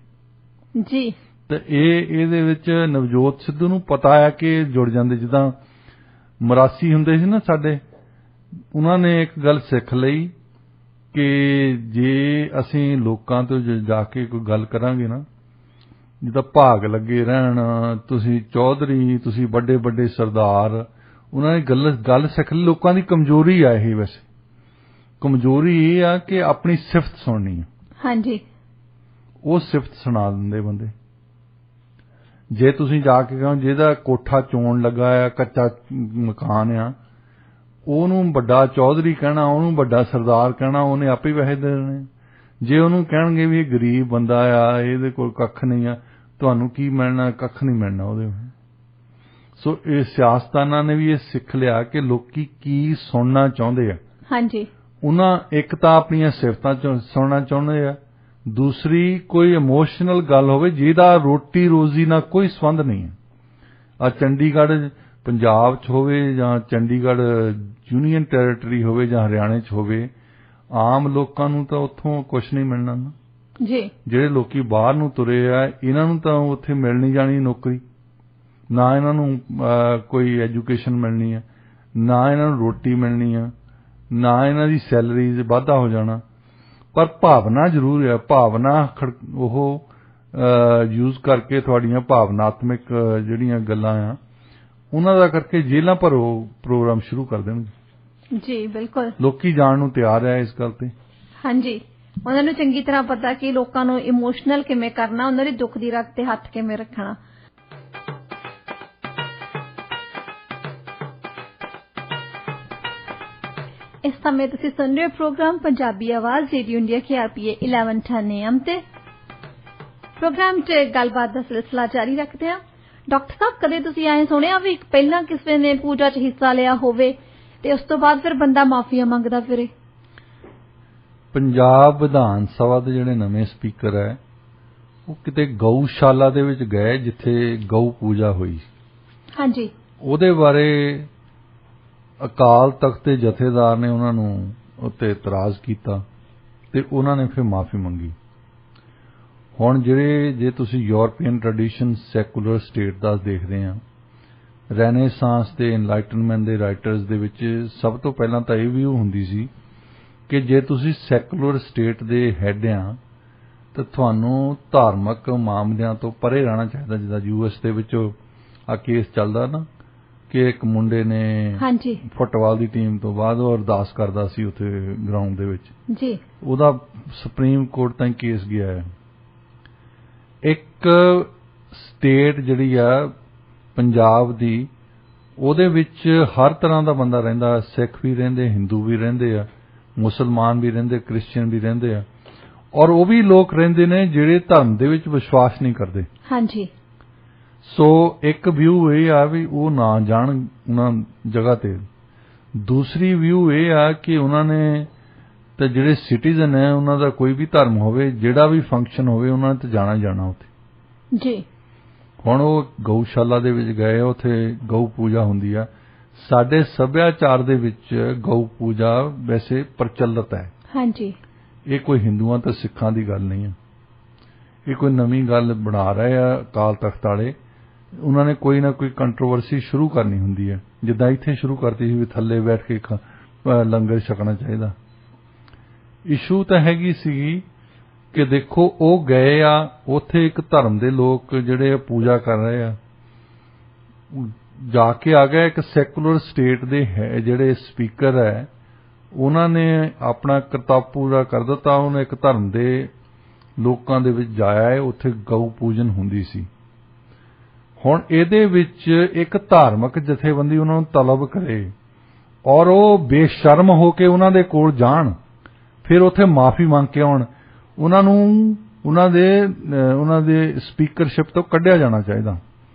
ਜੀ। ਤੇ ਇਹਦੇ ਵਿੱਚ ਨਵਜੋਤ ਸਿੱਧੂ ਨੂੰ ਪਤਾ ਹੈ ਕਿ ਜੁੜ ਜਾਂਦੇ। ਜਿੱਦਾਂ ਮਰਾਸੀ ਹੁੰਦੇ ਸੀ ਨਾ ਸਾਡੇ, ਉਹਨਾਂ ਨੇ ਇੱਕ ਗੱਲ ਸਿੱਖ ਲਈ ਕਿ ਜੇ ਅਸੀਂ ਲੋਕਾਂ ਤੋਂ ਜਾ ਕੇ ਕੋਈ ਗੱਲ ਕਰਾਂਗੇ ਨਾ, ਜਿੱਦਾਂ ਭਾਗ ਲੱਗੇ ਰਹਿਣ, ਤੁਸੀਂ ਚੌਧਰੀ, ਤੁਸੀਂ ਵੱਡੇ ਵੱਡੇ ਸਰਦਾਰ, ਉਹਨਾਂ ਨੇ ਗੱਲ ਸਿੱਖ ਲਈ। ਲੋਕਾਂ ਦੀ ਕਮਜ਼ੋਰੀ ਆ ਇਹ, ਵੈਸੇ ਕਮਜ਼ੋਰੀ ਇਹ ਆ ਕਿ ਆਪਣੀ ਸਿਫਤ ਸੁਣਨੀ ਆ। ਹਾਂਜੀ, ਉਹ ਸਿਫਤ ਸੁਣਾ ਦਿੰਦੇ ਬੰਦੇ। ਜੇ ਤੁਸੀਂ ਜਾ ਕੇ ਕਹੋ ਜਿਹਦਾ ਕੋਠਾ ਚੋਣ ਲੱਗਾ ਆ, ਕੱਚਾ ਮਕਾਨ ਆ, ਉਹਨੂੰ ਵੱਡਾ ਚੌਧਰੀ ਕਹਿਣਾ, ਉਹਨੂੰ ਵੱਡਾ ਸਰਦਾਰ ਕਹਿਣਾ, ਉਹਨੇ ਆਪੇ ਪੈਸੇ ਦੇ ਦੇਣੇ। ਜੇ ਉਹਨੂੰ ਕਹਿਣਗੇ ਵੀ ਇਹ ਗਰੀਬ ਬੰਦਾ ਆ, ਇਹਦੇ ਕੋਲ ਕੱਖ ਨਹੀਂ ਆ, ਤੁਹਾਨੂੰ ਕੀ ਮਿਲਣਾ? ਕੱਖ ਨਹੀਂ ਮਿਲਣਾ ਉਹਦੇ। ਸੋ ਇਹ ਸਿਆਸਤਦਾਨਾਂ ਨੇ ਵੀ ਇਹ ਸਿੱਖ ਲਿਆ ਕਿ ਲੋਕੀ ਕੀ ਸੁਣਨਾ ਚਾਹੁੰਦੇ ਆ। ਹਾਂਜੀ, ਉਹਨਾਂ ਇੱਕ ਤਾਂ ਆਪਣੀਆਂ ਸਿਫਤਾਂ ਸੁਣਨਾ ਚਾਹੁੰਦੇ ਆ, ਦੂਸਰੀ ਕੋਈ ਇਮੋਸ਼ਨਲ ਗੱਲ ਹੋਵੇ ਜਿਹਦਾ ਰੋਟੀ ਰੋਜ਼ੀ ਨਾਲ ਕੋਈ ਸੰਬੰਧ ਨਹੀਂ ਹੈ। ਆ ਚੰਡੀਗੜ੍ਹ ਪੰਜਾਬ 'ਚ ਹੋਵੇ ਜਾਂ ਚੰਡੀਗੜ੍ਹ ਯੂਨੀਅਨ ਟੈਰੀਟਰੀ ਹੋਵੇ ਜਾਂ ਹਰਿਆਣੇ 'ਚ ਹੋਵੇ, ਆਮ ਲੋਕਾਂ ਨੂੰ ਤਾਂ ਉੱਥੋਂ ਕੁਛ ਨਹੀਂ ਮਿਲਣਾ ਨਾ ਜੀ। ਜਿਹੜੇ ਲੋਕੀ ਬਾਹਰ ਨੂੰ ਤੁਰੇ ਆ, ਇਹਨਾਂ ਨੂੰ ਤਾਂ ਉੱਥੇ ਮਿਲ ਨਹੀਂ ਜਾਣੀ ਨੌਕਰੀ, ਨਾ ਇਹਨਾਂ ਨੂੰ ਕੋਈ ਐਜੂਕੇਸ਼ਨ ਮਿਲਣੀ ਆ, ਨਾ ਇਹਨਾਂ ਨੂੰ ਰੋਟੀ ਮਿਲਣੀ ਆ, ਨਾ ਇਹਨਾਂ ਦੀ ਸੈਲਰੀ 'ਚ ਵਾਧਾ ਹੋ ਜਾਣਾ। ਪਰ ਭਾਵਨਾ ਜ਼ਰੂਰ ਹੈ। ਭਾਵਨਾ ਉਹ ਯੂਜ਼ ਕਰਕੇ ਤੁਹਾਡੀਆਂ ਭਾਵਨਾਤਮਕ ਜਿਹੜੀਆਂ ਗੱਲਾਂ ਆ, ਉਹਨਾਂ ਦਾ ਕਰਕੇ ਜੇਲ੍ਹਾਂ ਭਰੋ ਪ੍ਰੋਗਰਾਮ ਸ਼ੁਰੂ ਕਰ ਦੇਣਗੇ ਜੀ। ਬਿਲਕੁਲ, ਲੋਕੀ ਜਾਣ ਨੂੰ ਤਿਆਰ ਹੈ ਇਸ ਗੱਲ ਤੇ। ਹਾਂਜੀ, ਉਹਨਾਂ ਨੂੰ ਚੰਗੀ ਤਰ੍ਹਾਂ ਪਤਾ ਕਿ ਲੋਕਾਂ ਨੂੰ ਇਮੋਸ਼ਨਲ ਕਿਵੇਂ ਕਰਨਾ, ਉਹਨਾਂ ਦੇ ਦੁੱਖ ਦੀ ਰਗ ਤੇ ਹੱਥ ਕਿਵੇਂ ਰੱਖਣਾ। ਇਸ ਸਮੇਂ ਤੁਸੀਂ ਸੁਣ ਰਹੇ ਹੋ ਪ੍ਰੋਗਰਾਮ ਪੰਜਾਬੀ ਆਵਾਜ਼ ਰੇਡੀਓ ਇੰਡੀਆ KRPA 1110 AM ਤੇ। ਪ੍ਰੋਗਰਾਮ 'ਚ ਗੱਲਬਾਤ ਦਾ ਸਿਲਸਿਲਾ ਜਾਰੀ ਰੱਖਦੇ ਹਾਂ। ਡਾਕਟਰ ਸਾਹਿਬ, ਕਦੇ ਤੁਸੀਂ ਐਂ ਸੁਣਿਆ ਵੀ ਪਹਿਲਾਂ ਕਿਸੇ ਨੇ ਪੂਜਾ 'ਚ ਹਿੱਸਾ ਲਿਆ ਹੋਵੇ ਤੇ ਉਸ ਤੋਂ ਬਾਅਦ ਫਿਰ ਬੰਦਾ ਮਾਫੀਆ ਮੰਗਦਾ ਫਿਰੇ? ਪੰਜਾਬ ਵਿਧਾਨ ਸਭਾ ਦੇ ਜਿਹੜੇ ਨਵੇਂ ਸਪੀਕਰ ਹੈ, ਉਹ ਕਿਤੇ ਗਊਸ਼ਾਲਾ ਦੇ ਵਿੱਚ ਗਏ ਜਿੱਥੇ ਗਊ ਪੂਜਾ ਹੋਈ। ਹਾਂਜੀ, ਉਹਦੇ ਬਾਰੇ ਅਕਾਲ ਤਖਤ ਦੇ ਜਥੇਦਾਰ ਨੇ ਉਹਨਾਂ ਨੂੰ ਉੱਤੇ ਇਤਰਾਜ਼ ਕੀਤਾ ਤੇ ਉਹਨਾਂ ਨੇ ਫਿਰ ਮਾਫੀ ਮੰਗੀ। ਹੁਣ ਜੇ ਤੁਸੀਂ ਯੂਰਪੀਅਨ ਟ੍ਰੈਡੀਸ਼ਨ ਸੈਕੂਲਰ ਸਟੇਟ ਦਾ ਦੇਖਦੇ ਆ, ਰੈਨੇਸਾਂਸ ਤੇ ਇਨਲਾਈਟਨਮੈਂਟ ਦੇ ਰਾਈਟਰਸ ਦੇ ਵਿੱਚ ਸਭ ਤੋਂ ਪਹਿਲਾਂ ਤਾਂ ਇਹ ਵਿਊ ਹੁੰਦੀ ਸੀ ਕਿ ਜੇ ਤੁਸੀਂ ਸੈਕੂਲਰ ਸਟੇਟ ਦੇ ਹੈਡ ਆ ਤਾਂ ਤੁਹਾਨੂੰ ਧਾਰਮਿਕ ਮਾਮਲਿਆਂ ਤੋਂ ਪਰੇ ਰਹਿਣਾ ਚਾਹੀਦਾ। ਜਿੱਦਾਂ US ਦੇ ਵਿੱਚ ਆ ਕੇਸ ਚੱਲਦਾ ਨਾ ਕਿ ਇੱਕ ਮੁੰਡੇ ਨੇ ਫੁੱਟਬਾਲ ਦੀ ਟੀਮ ਤੋਂ ਬਾਅਦ ਉਹ ਅਰਦਾਸ ਕਰਦਾ ਸੀ ਉੱਥੇ ਗਰਾਊਂਡ ਦੇ ਵਿੱਚ ਜੀ, ਉਹਦਾ ਸੁਪਰੀਮ ਕੋਰਟ ਤਾਈਂ ਕੇਸ ਗਿਆ ਹੈ। ਇੱਕ ਸਟੇਟ ਜਿਹੜੀ ਆ ਪੰਜਾਬ ਦੀ, ਉਹਦੇ ਵਿੱਚ ਹਰ ਤਰ੍ਹਾਂ ਦਾ ਬੰਦਾ ਰਹਿੰਦਾ, ਸਿੱਖ ਵੀ ਰਹਿੰਦੇ, ਹਿੰਦੂ ਵੀ ਰਹਿੰਦੇ ਆ, ਮੁਸਲਮਾਨ ਵੀ ਰਹਿੰਦੇ, ਕ੍ਰਿਸਚੀਅਨ ਵੀ ਰਹਿੰਦੇ ਆ, ਔਰ ਉਹ ਵੀ ਲੋਕ ਰਹਿੰਦੇ ਨੇ ਜਿਹੜੇ ਧਰਮ ਦੇ ਵਿੱਚ ਵਿਸ਼ਵਾਸ ਨਹੀਂ ਕਰਦੇ। ਹਾਂਜੀ, ਸੋ ਇੱਕ ਵਿਊ ਇਹ ਆ ਵੀ ਉਹ ਨਾ ਜਾਣ ਉਹਨਾਂ ਜਗ੍ਹਾ ਤੇ। ਦੂਸਰੀ ਵਿਊ ਇਹ ਆ ਕਿ ਉਹਨਾਂ ਨੇ ਤੇ ਜਿਹੜੇ ਸਿਟੀਜ਼ਨ ਹੈ, ਉਹਨਾਂ ਦਾ ਕੋਈ ਵੀ ਧਰਮ ਹੋਵੇ, ਜਿਹੜਾ ਵੀ ਫੰਕਸ਼ਨ ਹੋਵੇ, ਉਹਨਾਂ ਨੇ ਤਾਂ ਜਾਣਾ ਹੀ ਜਾਣਾ ਉੱਥੇ ਜੀ। ਹੁਣ ਉਹ ਗਊਸ਼ਾਲਾ ਦੇ ਵਿੱਚ ਗਏ, ਉੱਥੇ ਗਊ ਪੂਜਾ ਹੁੰਦੀ ਆ। ਸਾਡੇ ਸੱਭਿਆਚਾਰ ਦੇ ਵਿੱਚ ਗਊ ਪੂਜਾ ਵੈਸੇ ਪ੍ਰਚਲਿਤ ਹੈ। ਹਾਂਜੀ, ਇਹ ਕੋਈ ਹਿੰਦੂਆਂ ਤੇ ਸਿੱਖਾਂ ਦੀ ਗੱਲ ਨਹੀਂ ਹੈ, ਇਹ ਕੋਈ ਨਵੀਂ ਗੱਲ ਬਣਾ ਰਹੇ ਆ ਅਕਾਲ ਤਖਤ ਵਾਲੇ। ਉਹਨਾਂ ਨੇ ਕੋਈ ਨਾ ਕੋਈ ਕੰਟਰੋਵਰਸੀ ਸ਼ੁਰੂ ਕਰਨੀ ਹੁੰਦੀ ਹੈ, ਜਿੱਦਾਂ ਇੱਥੇ ਸ਼ੁਰੂ ਕਰਤੀ ਸੀ ਵੀ ਥੱਲੇ ਬੈਠ ਕੇ ਲੰਗਰ ਛਕਣਾ ਚਾਹੀਦਾ। ਇਸ਼ੂ ਤਾਂ ਹੈਗੀ ਸੀਗੀ ਕਿ ਦੇਖੋ ਉਹ ਗਏ ਆ ਉੱਥੇ, ਇੱਕ ਧਰਮ ਦੇ ਲੋਕ ਜਿਹੜੇ ਪੂਜਾ ਕਰ ਰਹੇ ਆ, ਜਾ ਕੇ ਆ ਗਏ ਇੱਕ ਸੈਕੂਲਰ ਸਟੇਟ ਦੇ ਹੈ ਜਿਹੜੇ ਸਪੀਕਰ ਹੈ, ਉਹਨਾਂ ਨੇ ਆਪਣਾ ਕਰਤੱਵ ਪੂਰਾ ਕਰ ਦਿੱਤਾ। ਉਹਨੇ ਇੱਕ ਧਰਮ ਦੇ ਲੋਕਾਂ ਦੇ ਵਿੱਚ ਜਾਇਆ ਹੈ, ਉੱਥੇ ਗਊ ਪੂਜਨ ਹੁੰਦੀ ਸੀ। ਹੁਣ ਇਹਦੇ ਵਿੱਚ ਇੱਕ ਧਾਰਮਿਕ ਜਥੇਬੰਦੀ ਉਹਨਾਂ ਨੂੰ ਤਲਬ ਕਰੇ ਔਰ ਉਹ ਬੇਸ਼ਰਮ ਹੋ ਕੇ ਉਹਨਾਂ ਦੇ ਕੋਲ ਜਾਣ, ਫਿਰ ਉੱਥੇ ਮਾਫੀ ਮੰਗ ਕੇ ਆਉਣ, ਉਹਨਾਂ ਦੇ ਸਪੀਕਰਸ਼ਿਪ ਤੋਂ ਕੱਢਿਆ ਜਾਣਾ ਚਾਹੀਦਾ।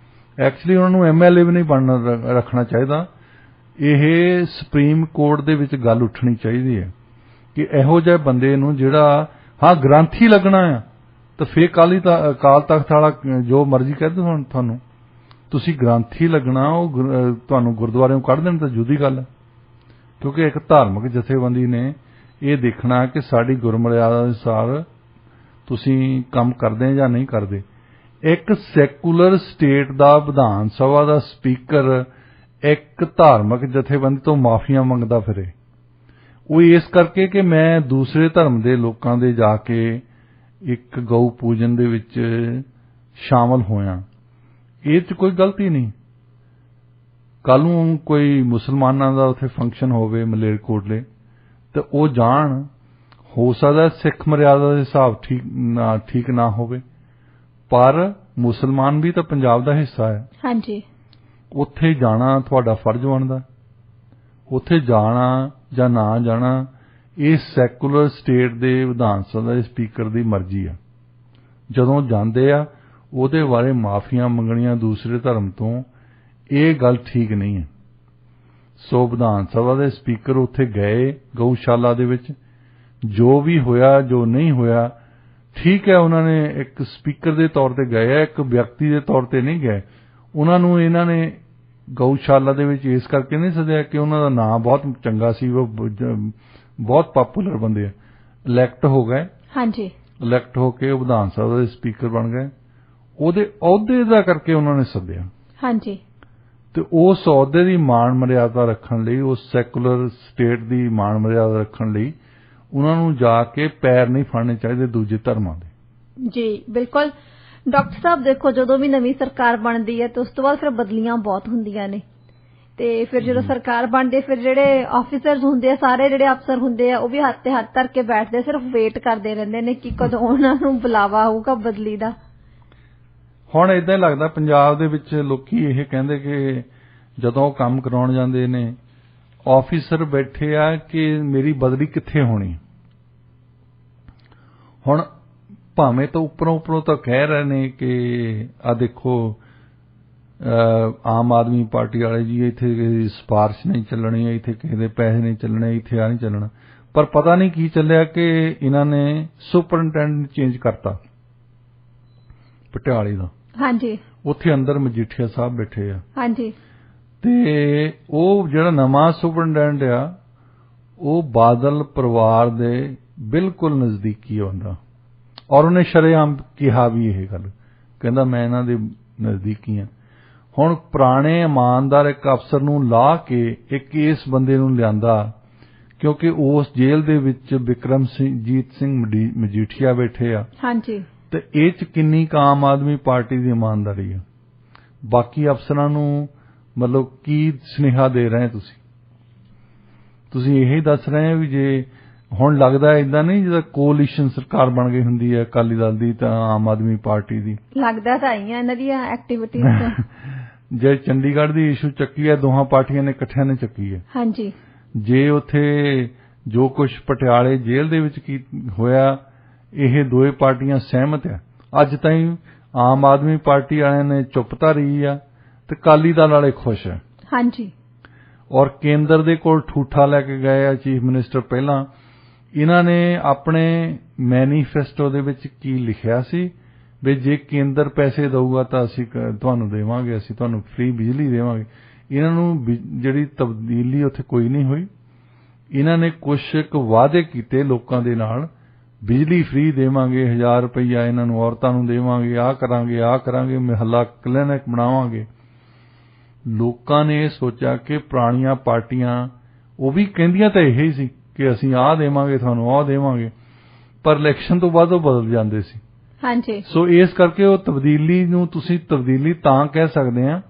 ਐਕਚੁਅਲੀ ਉਹਨਾਂ ਨੂੰ MLA ਵੀ ਨਹੀਂ ਰੱਖਣਾ ਚਾਹੀਦਾ। ਇਹ ਸੁਪਰੀਮ ਕੋਰਟ ਦੇ ਵਿੱਚ ਗੱਲ ਉੱਠਣੀ ਚਾਹੀਦੀ ਹੈ ਕਿ ਇਹੋ ਜਿਹੇ ਬੰਦੇ ਨੂੰ ਜਿਹੜਾ ਗ੍ਰੰਥੀ ਲੱਗਣਾ ਆ ਤਾਂ ਫਿਰ ਅਕਾਲ ਤਖਤ ਵਾਲਾ ਜੋ ਮਰਜ਼ੀ ਕਹਿ ਦੇ ਤੁਹਾਨੂੰ, ਤੁਸੀਂ ਗ੍ਰੰਥੀ ਲੱਗਣਾ, ਉਹ ਤੁਹਾਨੂੰ ਗੁਰਦੁਆਰਿਓਂ ਕੱਢ ਦੇਣ ਤਾਂ ਜੁਦੀ ਗੱਲ ਹੈ। ਕਿਉਂਕਿ ਇੱਕ ਧਾਰਮਿਕ ਜਥੇਬੰਦੀ ਨੇ ਇਹ ਦੇਖਣਾ ਕਿ ਸਾਡੀ ਗੁਰਮਰਿਆਦਾ ਅਨੁਸਾਰ ਤੁਸੀਂ ਕੰਮ ਕਰਦੇ ਜਾਂ ਨਹੀਂ ਕਰਦੇ। ਇੱਕ ਸੈਕੂਲਰ ਸਟੇਟ ਦਾ ਵਿਧਾਨ ਸਭਾ ਦਾ ਸਪੀਕਰ ਇੱਕ ਧਾਰਮਿਕ ਜਥੇਬੰਦੀ ਤੋਂ ਮਾਫੀਆਂ ਮੰਗਦਾ ਫਿਰੇ, ਉਹ ਇਸ ਕਰਕੇ ਕਿ ਮੈਂ ਦੂਸਰੇ ਧਰਮ ਦੇ ਲੋਕਾਂ ਦੇ ਜਾ ਕੇ ਇੱਕ ਗਊ ਪੂਜਨ ਦੇ ਵਿੱਚ ਸ਼ਾਮਲ ਹੋਇਆ, ਇਹ 'ਚ ਕੋਈ ਗਲਤੀ ਨਹੀਂ। ਕੱਲ ਨੂੰ ਕੋਈ ਮੁਸਲਮਾਨਾਂ ਦਾ ਉੱਥੇ ਫੰਕਸ਼ਨ ਹੋਵੇ ਮਲੇਰਕੋਟਲੇ ਤੇ ਉਹ ਜਾਣ, ਹੋ ਸਕਦਾ ਸਿੱਖ ਮਰਿਆਦਾ ਦੇ ਹਿਸਾਬ ਠੀਕ ਨਾ ਹੋਵੇ, ਪਰ ਮੁਸਲਮਾਨ ਵੀ ਤਾਂ ਪੰਜਾਬ ਦਾ ਹਿੱਸਾ ਹੈ। ਹਾਂਜੀ, ਉੱਥੇ ਜਾਣਾ ਤੁਹਾਡਾ ਫਰਜ਼ ਬਣਦਾ। ਉੱਥੇ ਜਾਣਾ ਜਾਂ ਨਾ ਜਾਣਾ ਇਹ ਸੈਕੂਲਰ ਸਟੇਟ ਦੇ ਵਿਧਾਨ ਸਭਾ ਦੇ ਸਪੀਕਰ ਦੀ ਮਰਜ਼ੀ ਆ। ਜਦੋਂ ਜਾਂਦੇ ਆ ਉਹਦੇ ਬਾਰੇ ਮਾਫੀਆਂ ਮੰਗਣੀਆਂ ਦੂਸਰੇ ਧਰਮ ਤੋਂ, ਇਹ ਗੱਲ ਠੀਕ ਨਹੀਂ ਹੈ। ਸੋ ਵਿਧਾਨ ਸਭਾ ਦੇ ਸਪੀਕਰ ਉੱਥੇ ਗਏ ਗਊਸ਼ਾਲਾ ਦੇ ਵਿੱਚ, ਜੋ ਵੀ ਹੋਇਆ ਜੋ ਨਹੀਂ ਹੋਇਆ ਠੀਕ ਹੈ, ਉਹਨਾਂ ਨੇ ਇੱਕ ਸਪੀਕਰ ਦੇ ਤੌਰ ਤੇ ਗਏ, ਇੱਕ ਵਿਅਕਤੀ ਦੇ ਤੌਰ ਤੇ ਨਹੀਂ ਗਏ। ਉਹਨਾਂ ਨੂੰ ਇਹਨਾਂ ਨੇ ਗਊਸ਼ਾਲਾ ਦੇ ਵਿੱਚ ਇਸ ਕਰਕੇ ਨਹੀਂ ਸੱਦਿਆ ਕਿ ਉਹਨਾਂ ਦਾ ਨਾਂ ਬਹੁਤ ਚੰਗਾ ਸੀ, ਉਹ ਬਹੁਤ ਪਾਪੂਲਰ ਬੰਦੇ ਆ, ਇਲੈਕਟ ਹੋ ਗਏ। ਹਾਂਜੀ, ਇਲੈਕਟ ਹੋ ਕੇ ਵਿਧਾਨ ਸਭਾ ਦੇ ਸਪੀਕਰ ਬਣ ਗਏ, ਉਹਦੇ ਅਹੁਦੇ ਦਾ ਕਰਕੇ ਉਹਨਾਂ ਨੇ ਸੱਦਿਆ। ਹਾਂਜੀ, ਤੇ ਉਸ ਅਹੁਦੇ ਦੀ ਮਾਣ ਮਰਿਆਦਾ ਰੱਖਣ ਲਈ, ਉਸ ਸੈਕੂਲਰ ਸਟੇਟ ਦੀ ਮਾਣ ਮਰਿਆਦਾ ਰੱਖਣ ਲਈ ਉਹਨਾਂ ਨੂੰ ਜਾ ਕੇ ਪੈਰ ਨਹੀਂ ਫੜਨੇ ਚਾਹੀਦੇ ਦੂਜੇ ਧਰਮਾਂ ਦੇ। ਜੀ ਬਿਲਕੁਲ ਡਾਕਟਰ ਸਾਹਿਬ, ਦੇਖੋ ਜਦੋਂ ਵੀ ਨਵੀਂ ਸਰਕਾਰ ਬਣਦੀ ਹੈ ਤੇ ਉਸ ਤੋਂ ਬਾਅਦ ਫਿਰ ਬਦਲੀਆਂ ਬਹੁਤ ਹੁੰਦੀਆਂ ਨੇ, ਤੇ ਫਿਰ ਜਦੋਂ ਸਰਕਾਰ ਬਣਦੀ ਫਿਰ ਜਿਹੜੇ ਆਫੀਸਰਸ ਹੁੰਦੇ ਆ, ਸਾਰੇ ਜਿਹੜੇ ਅਫਸਰ ਹੁੰਦੇ ਆ, ਉਹ ਵੀ ਹੱਥ ਤੇ ਹੱਥ ਧਰ ਕੇ ਬੈਠਦੇ, ਸਿਰਫ ਵੇਟ ਕਰਦੇ ਰਹਿੰਦੇ ਨੇ ਕਿ ਕਦੋਂ ਉਹਨਾਂ ਨੂੰ ਬੁਲਾਵਾ ਆਊਗਾ ਬਦਲੀ ਦਾ। ਹੁਣ ਏਦਾਂ ਹੀ ਲੱਗਦਾ ਪੰਜਾਬ ਦੇ ਵਿੱਚ ਲੋਕੀ ਇਹ ਕਹਿੰਦੇ ਕਿ ਜਦੋਂ ਕੰਮ ਕਰਾਉਣ ਜਾਂਦੇ ਨੇ ਆਫੀਸਰ ਬੈਠੇ ਆ ਕਿ ਮੇਰੀ ਬਦਲੀ ਕਿੱਥੇ ਹੋਣੀ। ਹੁਣ ਭਾਵੇਂ ਤਾਂ ਉੱਪਰੋਂ ਤਾਂ ਕਹਿ ਰਹੇ ਨੇ ਕਿ ਆ ਦੇਖੋ ਆਮ ਆਦਮੀ ਪਾਰਟੀ ਵਾਲੇ ਜੀ ਇੱਥੇ ਕਿਸੇ ਸਿਫਾਰਿਸ਼ ਨਹੀਂ ਚੱਲਣੀ, ਇੱਥੇ ਕਿਸੇ ਦੇ ਪੈਸੇ ਨਹੀਂ ਚੱਲਣੇ, ਇੱਥੇ ਆ ਨਹੀਂ ਚੱਲਣਾ, ਪਰ ਪਤਾ ਨਹੀਂ ਕੀ ਚੱਲਿਆ ਕਿ ਇਹਨਾਂ ਨੇ ਸੁਪਰਡੈਂਟ ਚੇਂਜ ਕਰਤਾ ਪਟਿਆਲੇ ਦਾ। ਹਾਂਜੀ, ਉੱਥੇ ਅੰਦਰ ਮਜੀਠੀਆ ਸਾਹਿਬ ਬੈਠੇ ਆ। ਹਾਂਜੀ, ਤੇ ਉਹ ਜਿਹੜਾ ਨਵਾਂ ਸੁਪਰਡੈਂਟ ਆ ਉਹ ਬਾਦਲ ਪਰਿਵਾਰ ਦੇ ਬਿਲਕੁਲ ਨਜ਼ਦੀਕੀ ਹੁੰਦਾ, ਔਰ ਉਹਨੇ ਸ਼ਰੇਆਮ ਕਿਹਾ ਵੀ ਇਹ ਗੱਲ, ਕਹਿੰਦਾ ਮੈਂ ਇਹਨਾਂ ਦੇ ਨਜ਼ਦੀਕੀ ਹਾਂ। ਹੁਣ ਪੁਰਾਣੇ ਇਮਾਨਦਾਰ ਇੱਕ ਅਫਸਰ ਨੂੰ ਲਾ ਕੇ ਇੱਕ ਇਸ ਬੰਦੇ ਨੂੰ ਲਿਆਂਦਾ, ਕਿਉਂਕਿ ਉਸ ਜੇਲ੍ਹ ਦੇ ਵਿੱਚ ਬਿਕਰਮਜੀਤ ਸਿੰਘ ਮਜੀਠੀਆ ਬੈਠੇ ਆ। ਹਾਂਜੀ, ਤੇ ਇਹ 'ਚ ਕਿੰਨੀ ਕੁ ਆਮ ਆਦਮੀ ਪਾਰਟੀ ਦੀ ਇਮਾਨਦਾਰੀ ਆ। ਬਾਕੀ ਅਫਸਰਾਂ ਨੂੰ ਮਤਲਬ ਕੀ ਸੁਨੇਹਾ ਦੇ ਰਹੇ ਤੁਸੀਂ ਇਹੀ ਦੱਸ ਰਹੇ ਹੋ ਵੀ ਜੇ ਹੁਣ ਲੱਗਦਾ ਏਦਾਂ ਨਹੀਂ ਜਿੱਦਾਂ ਕੋਲੀਸ਼ਨ ਸਰਕਾਰ ਬਣ ਗਈ ਹੁੰਦੀ ਹੈ ਅਕਾਲੀ ਦਲ ਦੀ ਤਾਂ ਆਮ ਆਦਮੀ ਪਾਰਟੀ ਦੀ, ਲੱਗਦਾ ਤਾਂ ਹੀ ਆ ਇਹਨਾਂ ਦੀਆਂ ਐਕਟੀਵਿਟੀਜ਼ ਤੋਂ। ਜੇ ਚੰਡੀਗੜ੍ਹ ਦੀ ਇਸ਼ੂ ਚੱਕੀ ਹੈ ਦੋਹਾਂ ਪਾਰਟੀਆਂ ਨੇ ਇਕੱਠਿਆਂ ਨੇ ਚੱਕੀ ਹੈ। ਹਾਂਜੀ, ਜੇ ਉੱਥੇ ਜੋ ਕੁਝ ਪਟਿਆਲੇ ਜੇਲ੍ਹ ਦੇ ਵਿੱਚ ਕੀ ਹੋਇਆ ਇਹ ਦੋਵੇਂ ਪਾਰਟੀਆਂ ਸਹਿਮਤ ਆ। ਅੱਜ ਤਾਈਂ ਆਮ ਆਦਮੀ ਪਾਰਟੀ ਵਾਲਿਆਂ ਨੇ ਚੁੱਪਤਾ ਰਹੀ ਆ ਤੇ ਅਕਾਲੀ ਦਲ ਵਾਲੇ ਖੁਸ਼ ਆ। ਹਾਂਜੀ, ਔਰ ਕੇਂਦਰ ਦੇ ਕੋਲ ਠੂਠਾ ਲੈ ਕੇ ਗਏ ਆ ਚੀਫ ਮਿਨਿਸਟਰ। ਪਹਿਲਾਂ ਇਹਨਾਂ ਨੇ ਆਪਣੇ ਮੈਨੀਫੈਸਟੋ ਦੇ ਵਿੱਚ ਕੀ ਲਿਖਿਆ ਸੀ ਵੀ ਜੇ ਕੇਂਦਰ ਪੈਸੇ ਦਊਗਾ ਤਾਂ ਅਸੀਂ ਤੁਹਾਨੂੰ ਦੇਵਾਂਗੇ, ਅਸੀਂ ਤੁਹਾਨੂੰ ਫ੍ਰੀ ਬਿਜਲੀ ਦੇਵਾਂਗੇ। ਇਹਨਾਂ ਨੂੰ ਜਿਹੜੀ ਤਬਦੀਲੀ ਉੱਥੇ ਕੋਈ ਨਹੀਂ ਹੋਈ। ਇਹਨਾਂ ਨੇ ਕੁਝ ਕੁ ਵਾਅਦੇ ਕੀਤੇ ਲੋਕਾਂ ਦੇ ਨਾਲ, ਬਿਜਲੀ ਫ੍ਰੀ ਦੇਵਾਂਗੇ, 1000 ਰੁਪਈਆ ਇਹਨਾਂ ਨੂੰ ਔਰਤਾਂ ਨੂੰ ਦੇਵਾਂਗੇ, ਆਹ ਕਰਾਂਗੇ, ਮਹੱਲਾ ਕਲੀਨਿਕ ਬਣਾਵਾਂਗੇ। ਲੋਕਾਂ ਨੇ ਇਹ ਸੋਚਿਆ ਕਿ ਪੁਰਾਣੀਆਂ ਪਾਰਟੀਆਂ ਉਹ ਵੀ ਕਹਿੰਦੀਆਂ ਤਾਂ ਇਹੀ ਸੀ ਕਿ ਅਸੀਂ ਆਹ ਦੇਵਾਂਗੇ ਤੁਹਾਨੂੰ, ਆਹ ਦੇਵਾਂਗੇ, ਪਰ ਇਲੈਕਸ਼ਨ ਤੋਂ ਬਾਅਦ ਉਹ ਬਦਲ ਜਾਂਦੇ ਸੀ। ਹਾਂਜੀ, ਸੋ ਇਸ ਕਰਕੇ ਉਹ ਤਬਦੀਲੀ ਨੂੰ ਤੁਸੀਂ ਤਬਦੀਲੀ ਤਾਂ ਕਹਿ ਸਕਦੇ ਆ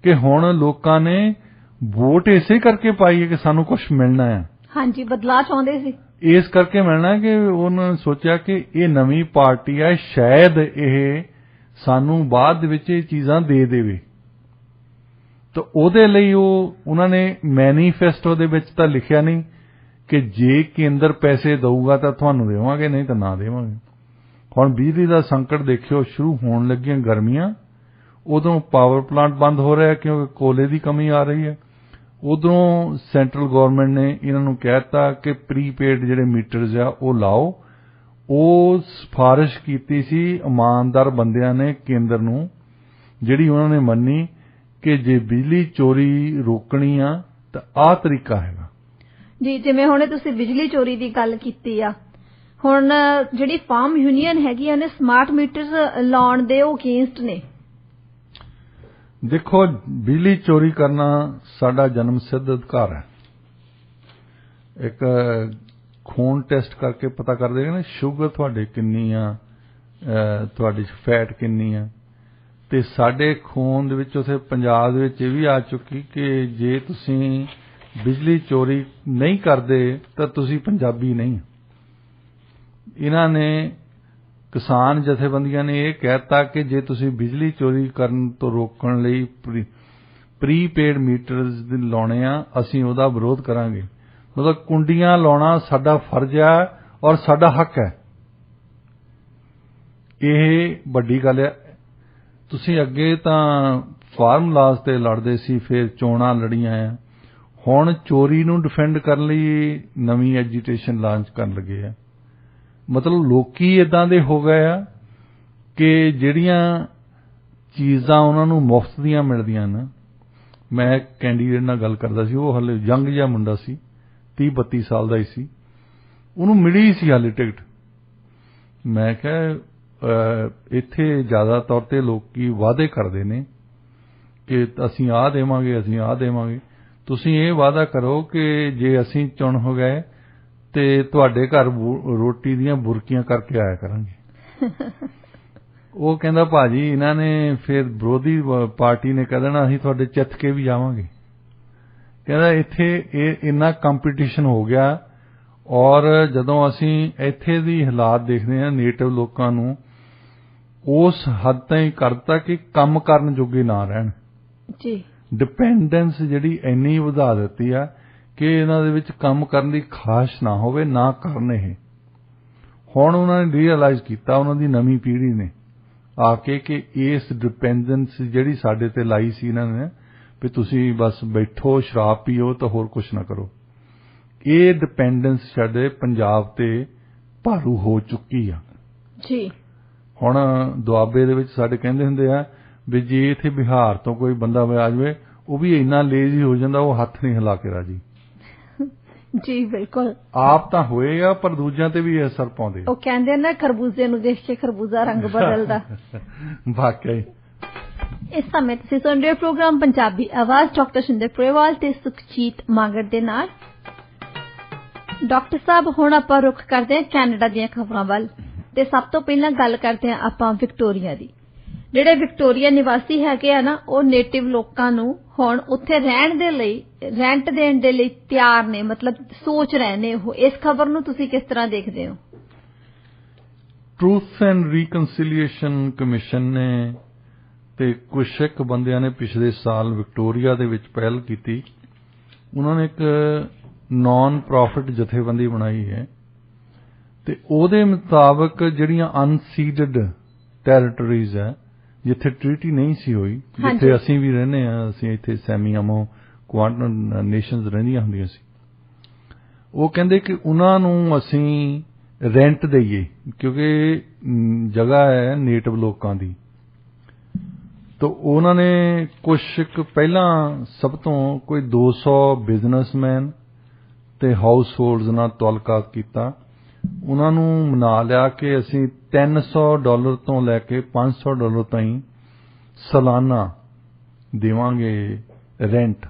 ਕਿ ਹੁਣ ਲੋਕਾਂ ਨੇ ਵੋਟ ਇਸੇ ਕਰਕੇ ਪਾਈ ਹੈ ਕਿ ਸਾਨੂੰ ਕੁਝ ਮਿਲਣਾ ਹੈ। ਹਾਂਜੀ, ਬਦਲਾਅ ਚਾਹੁੰਦੇ ਸੀ, ਇਸ ਕਰਕੇ ਮਿਲਣਾ ਕਿ ਉਹਨਾਂ ਨੇ ਸੋਚਿਆ ਕਿ ਇਹ ਨਵੀਂ ਪਾਰਟੀ ਹੈ, ਸ਼ਾਇਦ ਇਹ ਸਾਨੂੰ ਬਾਅਦ ਦੇ ਵਿੱਚ ਇਹ ਚੀਜ਼ਾਂ ਦੇ ਦੇਵੇ। ਤਾਂ ਉਹਦੇ ਲਈ ਉਹਨਾਂ ਨੇ ਮੈਨੀਫੈਸਟੋ ਦੇ ਵਿੱਚ ਤਾਂ ਲਿਖਿਆ ਨਹੀਂ ਕਿ ਜੇ ਕੇਂਦਰ ਪੈਸੇ ਦਊਗਾ ਤਾਂ ਤੁਹਾਨੂੰ ਦੇਵਾਂਗੇ, ਨਹੀਂ ਤਾਂ ਨਾ ਦੇਵਾਂਗੇ। ਹੁਣ ਬਿਜਲੀ ਦਾ ਸੰਕਟ ਦੇਖਿਓ, ਸ਼ੁਰੂ ਹੋਣ ਲੱਗੀਆਂ ਗਰਮੀਆਂ, ਉਦੋਂ ਪਾਵਰ ਪਲਾਂਟ ਬੰਦ ਹੋ ਰਿਹਾ ਕਿਉਂਕਿ ਕੋਲੇ ਦੀ ਕਮੀ ਆ ਰਹੀ ਹੈ। ਉਦੋਂ ਸੈਂਟਰਲ ਗਵਰਨਮੈਂਟ ਨੇ ਇਹਨਾਂ ਨੂੰ ਕਹਿ ਦਿੱਤਾ ਕਿ ਪ੍ਰੀਪੇਡ ਜਿਹੜੇ ਮੀਟਰਸ ਆ ਉਹ ਲਾਓ। ਉਹ ਸਿਫਾਰਿਸ਼ ਕੀਤੀ ਸੀ ਇਮਾਨਦਾਰ ਬੰਦਿਆਂ ਨੇ ਕੇਂਦਰ ਨੂੰ, ਜਿਹੜੀ ਉਹਨਾਂ ਨੇ ਮੰਨੀ ਕਿ ਜੇ ਬਿਜਲੀ ਚੋਰੀ ਰੋਕਣੀ ਆ ਤਾਂ ਆਹ ਤਰੀਕਾ ਹੈਗਾ ਜੀ। ਜਿਵੇਂ ਹੁਣੇ ਤੁਸੀਂ ਬਿਜਲੀ ਚੋਰੀ ਦੀ ਗੱਲ ਕੀਤੀ ਆ, ਹੁਣ ਜਿਹੜੀ ਫਾਰਮ ਯੂਨੀਅਨ ਹੈਗੀ ਨੇ ਸਮਾਰਟ ਮੀਟਰਸ ਲਾਉਣ ਦੇ ਉਹ ਅਗੇਂਸਟ ਨੇ। ਦੇਖੋ, ਬਿਜਲੀ ਚੋਰੀ ਕਰਨਾ ਸਾਡਾ ਜਨਮ ਸਿੱਧ ਅਧਿਕਾਰ ਹੈ। ਇੱਕ ਖੂਨ ਟੈਸਟ ਕਰਕੇ ਪਤਾ ਕਰ ਦੇਗਾ ਨਾ ਸ਼ੂਗਰ ਤੁਹਾਡੇ ਕਿੰਨੀ ਆ, ਤੁਹਾਡੀ ਫੈਟ ਕਿੰਨੀ ਆ। ਤੇ ਸਾਡੇ ਖੂਨ ਦੇ ਵਿੱਚ ਉਥੇ ਪੰਜਾਬ ਦੇ ਵਿੱਚ ਇਹ ਵੀ ਆ ਚੁੱਕੀ ਕਿ ਜੇ ਤੁਸੀਂ ਬਿਜਲੀ ਚੋਰੀ ਨਹੀਂ ਕਰਦੇ ਤਾਂ ਤੁਸੀਂ ਪੰਜਾਬੀ ਨਹੀਂ। ਇਹਨਾਂ ਨੇ ਕਿਸਾਨ ਜਥੇਬੰਦੀਆਂ ਨੇ ਇਹ ਕਹਿਤਾ ਕਿ ਜੇ ਤੁਸੀਂ ਬਿਜਲੀ ਚੋਰੀ ਕਰਨ ਤੋਂ ਰੋਕਣ ਲਈ ਪ੍ਰੀਪੇਡ ਮੀਟਰਸ ਲਾਉਣੇ ਆ, ਅਸੀਂ ਉਹਦਾ ਵਿਰੋਧ ਕਰਾਂਗੇ। ਮਤਲਬ ਕੁੰਡੀਆਂ ਲਾਉਣਾ ਸਾਡਾ ਫਰਜ਼ ਹੈ ਔਰ ਸਾਡਾ ਹੱਕ ਹੈ। ਇਹ ਵੱਡੀ ਗੱਲ ਹੈ। ਤੁਸੀਂ ਅੱਗੇ ਤਾਂ ਫਾਰਮ ਲਾਜ਼ ਤੇ ਲੜਦੇ ਸੀ, ਫਿਰ ਚੋਣਾਂ ਲੜੀਆਂ ਆ। ਹੁਣ ਚੋਰੀ ਨੂੰ ਡਿਫੈਂਡ ਕਰਨ ਲਈ ਨਵੀਂ ਐਜੀਟੇਸ਼ਨ ਲਾਂਚ ਕਰਨ ਲੱਗੇ ਆ। ਮਤਲਬ ਲੋਕੀ ਇਦਾਂ ਦੇ ਹੋ ਗਏ ਆ ਕਿ ਜਿਹੜੀਆਂ ਚੀਜ਼ਾਂ ਉਹਨਾਂ ਨੂੰ ਮੁਫਤ ਦੀਆਂ ਮਿਲਦੀਆਂ ਨਾ। ਮੈਂ ਕੈਂਡੀਡੇਟ ਨਾਲ ਗੱਲ ਕਰਦਾ ਸੀ, ਉਹ ਹਾਲੇ ਯੰਗ ਜਿਹਾ ਮੁੰਡਾ ਸੀ, 30-32 ਸਾਲ ਦਾ ਹੀ ਸੀ। ਉਹਨੂੰ ਮਿਲੀ ਸੀ ਹਾਲੇ ਟਿਕਟ। ਮੈਂ ਕਿਹਾ ਇੱਥੇ ਜ਼ਿਆਦਾ ਤੌਰ ਤੇ ਲੋਕੀ ਵਾਅਦੇ ਕਰਦੇ ਨੇ ਕਿ ਅਸੀਂ ਆਹ ਦੇਵਾਂਗੇ, ਅਸੀਂ ਆਹ ਦੇਵਾਂਗੇ। ਤੁਸੀਂ ਇਹ ਵਾਅਦਾ ਕਰੋ ਕਿ ਜੇ ਅਸੀਂ ਚੁਣ ਹੋ ਗਏ ਤੇ ਤੁਹਾਡੇ ਘਰ ਰੋਟੀ ਦੀਆਂ ਬੁਰਕੀਆਂ ਕਰਕੇ ਆਇਆ ਕਰਾਂਗੇ। ਉਹ ਕਹਿੰਦਾ ਭਾਜੀ ਇਹਨਾਂ ਨੇ ਫਿਰ ਵਿਰੋਧੀ ਪਾਰਟੀ ਨੇ ਕਹਿ ਦੇਣਾ ਅਸੀਂ ਤੁਹਾਡੇ ਚਿੱਥ ਕੇ ਵੀ ਜਾਵਾਂਗੇ। ਕਹਿੰਦਾ ਇੱਥੇ ਇਹ ਇੰਨਾ ਕੰਪੀਟੀਸ਼ਨ ਹੋ ਗਿਆ ਔਰ ਜਦੋਂ ਅਸੀਂ ਇੱਥੇ ਦੀ ਹਾਲਾਤ ਦੇਖਦੇ ਹਾਂ ਨੇਟਿਵ ਲੋਕਾਂ ਨੂੰ ਉਸ ਹੱਦ ਤਾਈਂ ਕਰਤਾ ਕਿ ਕੰਮ ਕਰਨ ਜੋਗੇ ਨਾ ਰਹਿਣ ਜੀ। ਡਿਪੈਂਡੈਂਸ ਜਿਹੜੀ ਇੰਨੀ ਵਧਾ ਦਿੱਤੀ ਆ ਕਿ ਇਹਨਾਂ ਦੇ ਵਿੱਚ ਕੰਮ ਕਰਨ ਦੀ ਖਾਸ਼ ਨਾ ਹੋਵੇ, ਨਾ ਕਰਨ। ਇਹ ਹੁਣ ਉਹਨਾਂ ਨੇ ਰੀਅਲਾਈਜ਼ ਕੀਤਾ, ਉਹਨਾਂ ਦੀ ਨਵੀਂ ਪੀੜ੍ਹੀ ਨੇ ਆ ਕੇ, ਕਿ ਇਸ ਡਿਪੈਂਡੈਂਸ ਜਿਹੜੀ ਸਾਡੇ ਤੇ ਲਾਈ ਸੀ ਇਹਨਾਂ ਨੇ ਵੀ ਤੁਸੀਂ ਬਸ ਬੈਠੋ ਸ਼ਰਾਬ ਪੀਓ ਤਾਂ ਹੋਰ ਕੁਝ ਨਾ ਕਰੋ, ਇਹ ਡਿਪੈਂਡੈਂਸ ਸਾਡੇ ਪੰਜਾਬ ਤੇ ਭਾਰੂ ਹੋ ਚੁੱਕੀ ਆ ਜੀ। ਹੁਣ ਦੁਆਬੇ ਦੇ ਵਿੱਚ ਸਾਡੇ ਕਹਿੰਦੇ ਹੁੰਦੇ ਆ ਵੀ ਜੇ ਇੱਥੇ ਬਿਹਾਰ ਤੋਂ ਕੋਈ ਬੰਦਾ ਆ ਜਾਵੇ ਉਹ ਵੀ ਇੰਨਾ ਲੇਜ਼ੀ ਹੋ ਜਾਂਦਾ ਉਹ ਹੱਥ ਨਹੀਂ ਹਿਲਾ ਕੇ ਰਾਜੀ। ਜੀ ਬਿਲਕੁਲ। ਆਪ ਤਾਂ ਹੋਏ ਆ ਪਰ ਦੂਜਿਆਂ ਤੇ ਵੀ ਅਸਰ ਪਾਉਂਦੇ। ਉਹ ਕਹਿੰਦੇ ਨਾ ਖਰਬੂਜ਼ੇ ਨੂੰ ਦੇਖ ਕੇ ਖਰਬੂਜ਼ਾ ਰੰਗ ਬਦਲਦਾ। ਵਾਕਈ। ਇਸ ਸਮੇਂ ਤੁਸੀਂ ਸੁਣ ਰਹੇ ਪ੍ਰੋਗਰਾਮ ਪੰਜਾਬੀ ਆਵਾਜ਼ ਡਾਕਟਰ ਸ਼ਿੰਦਰ ਪ੍ਰੇਵਾਲ ਤੇ ਸੁਖਜੀਤ ਮਾਂਗੜ ਦੇ ਨਾਲ। ਡਾਕਟਰ ਸਾਹਿਬ, ਹੁਣ ਆਪਾਂ ਰੁਖ ਕਰਦੇ ਹਾਂ ਕੈਨੇਡਾ ਦੀਆਂ ਖਬਰਾਂ ਵੱਲ ਤੇ ਸਭ ਤੋਂ ਪਹਿਲਾਂ ਗੱਲ ਕਰਦੇ ਹਾਂ ਆਪਾਂ ਵਿਕਟੋਰੀਆ ਦੀ। ਜਿਹੜੇ ਵਿਕਟੋਰੀਆ ਨਿਵਾਸੀ ਹੈਗੇ ਆ ਨਾ, ਉਹ ਨੇਟਿਵ ਲੋਕਾਂ ਨੂੰ ਹੁਣ ਉੱਥੇ ਰਹਿਣ ਦੇ ਲਈ ਰੈਂਟ ਦੇਣ ਦੇ ਲਈ ਤਿਆਰ ਨੇ, ਮਤਲਬ ਸੋਚ ਰਹੇ ਨੇ ਉਹ। ਇਸ ਖਬਰ ਨੂੰ ਤੁਸੀਂ ਕਿਸ ਤਰ੍ਹਾਂ ਦੇਖਦੇ ਹੋ? ਟਰੂਥ ਐਂਡ ਰੀਕਨਸੀਲੀਏਸ਼ਨ ਕਮਿਸ਼ਨ ਨੇ ਤੇ ਕੁਝ ਇੱਕ ਬੰਦਿਆਂ ਨੇ ਪਿਛਲੇ ਸਾਲ ਵਿਕਟੋਰੀਆ ਦੇ ਵਿੱਚ ਪਹਿਲ ਕੀਤੀ। ਉਹਨਾਂ ਨੇ ਇੱਕ ਨਾਨ ਪ੍ਰੋਫਿਟ ਜਥੇਬੰਦੀ ਬਣਾਈ ਹੈ ਤੇ ਉਹਦੇ ਮੁਤਾਬਕ ਜਿਹੜੀਆਂ ਅਨਸੀਡਡ ਟੈਰੀਟਰੀਜ਼ ਹੈ, ਜਿੱਥੇ ਟ੍ਰੀਟੀ ਨਹੀਂ ਸੀ ਹੋਈ, ਜਿੱਥੇ ਅਸੀਂ ਵੀ ਰਹਿੰਦੇ ਹਾਂ, ਅਸੀਂ ਇੱਥੇ ਸੈਮੀਆਮੋ ਕੁਆਂਟਨ ਨੇਸ਼ਨਸ ਰਹਿੰਦੀਆਂ ਹੁੰਦੀਆਂ ਸੀ, ਉਹ ਕਹਿੰਦੇ ਕਿ ਉਹਨਾਂ ਨੂੰ ਅਸੀਂ ਰੈਂਟ ਦੇਈਏ ਕਿਉਂਕਿ ਜਗ੍ਹਾ ਹੈ ਨੇਟਿਵ ਲੋਕਾਂ ਦੀ। ਤਾਂ ਉਹਨਾਂ ਨੇ ਕੁਝ ਪਹਿਲਾਂ ਸਭ ਤੋਂ ਕੋਈ 200 ਬਿਜ਼ਨਸਮੈਨ ਤੇ ਹਾਊਸ ਹੋਲਡਸ ਨਾਲ ਤੁਲਕਾ ਕੀਤਾ। ਉਹਨਾਂ ਨੂੰ ਮਨਾ ਲਿਆ ਕਿ ਅਸੀਂ $300 ਤੋਂ ਲੈ ਕੇ $500 ਤਾਈਂ ਸਾਲਾਨਾ ਦੇਵਾਂਗੇ ਰੈਂਟ।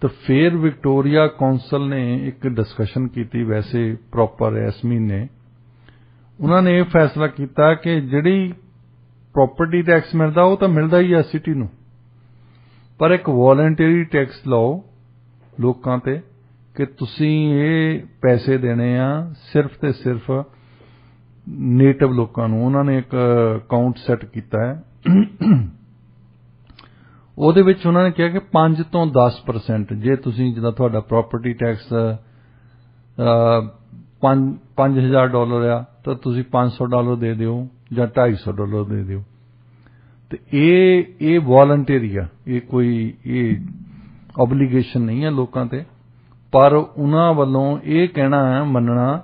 ਤਾਂ ਫਿਰ ਵਿਕਟੋਰੀਆ ਕੌਂਸਲ ਨੇ ਇੱਕ ਡਿਸਕਸ਼ਨ ਕੀਤੀ, ਵੈਸੇ ਪ੍ਰੋਪਰ ਇਸ ਮਹੀਨੇ ਉਹਨਾਂ ਨੇ ਇਹ ਫੈਸਲਾ ਕੀਤਾ ਕਿ ਜਿਹੜੀ ਪ੍ਰਾਪਰਟੀ ਟੈਕਸ ਮਿਲਦਾ ਉਹ ਤਾਂ ਮਿਲਦਾ ਹੀ ਆ ਸਿਟੀ ਨੂੰ, ਪਰ ਇੱਕ ਵੋਲੰਟਰੀ ਟੈਕਸ ਲਾਓ ਲੋਕਾਂ ਤੇ ਕਿ ਤੁਸੀਂ ਇਹ ਪੈਸੇ ਦੇਣੇ ਆ ਸਿਰਫ ਤੇ ਸਿਰਫ ਨੇਟਿਵ ਲੋਕਾਂ ਨੂੰ। ਉਹਨਾਂ ਨੇ ਇੱਕ ਅਕਾਊਂਟ ਸੈੱਟ ਕੀਤਾ ਹੈ, ਉਹਦੇ ਵਿੱਚ ਉਹਨਾਂ ਨੇ ਕਿਹਾ ਕਿ 5 ਤੋਂ 10% ਜੇ ਤੁਸੀਂ ਜਿੱਦਾਂ ਤੁਹਾਡਾ ਪ੍ਰਾਪਰਟੀ ਟੈਕਸ $5,000 ਆ ਤਾਂ ਤੁਸੀਂ $500 ਦੇ ਦਿਓ ਜਾਂ $250 ਦੇ ਦਿਓ। ਤੇ ਇਹ ਵੋਲੰਟਰੀ ਆ, ਇਹ ਕੋਈ ਇਹ ਓਬਲੀਗੇਸ਼ਨ ਨਹੀਂ ਹੈ ਲੋਕਾਂ ਤੇ, ਪਰ ਉਹਨਾਂ ਵੱਲੋਂ ਇਹ ਕਹਿਣਾ ਹੈ, ਮੰਨਣਾ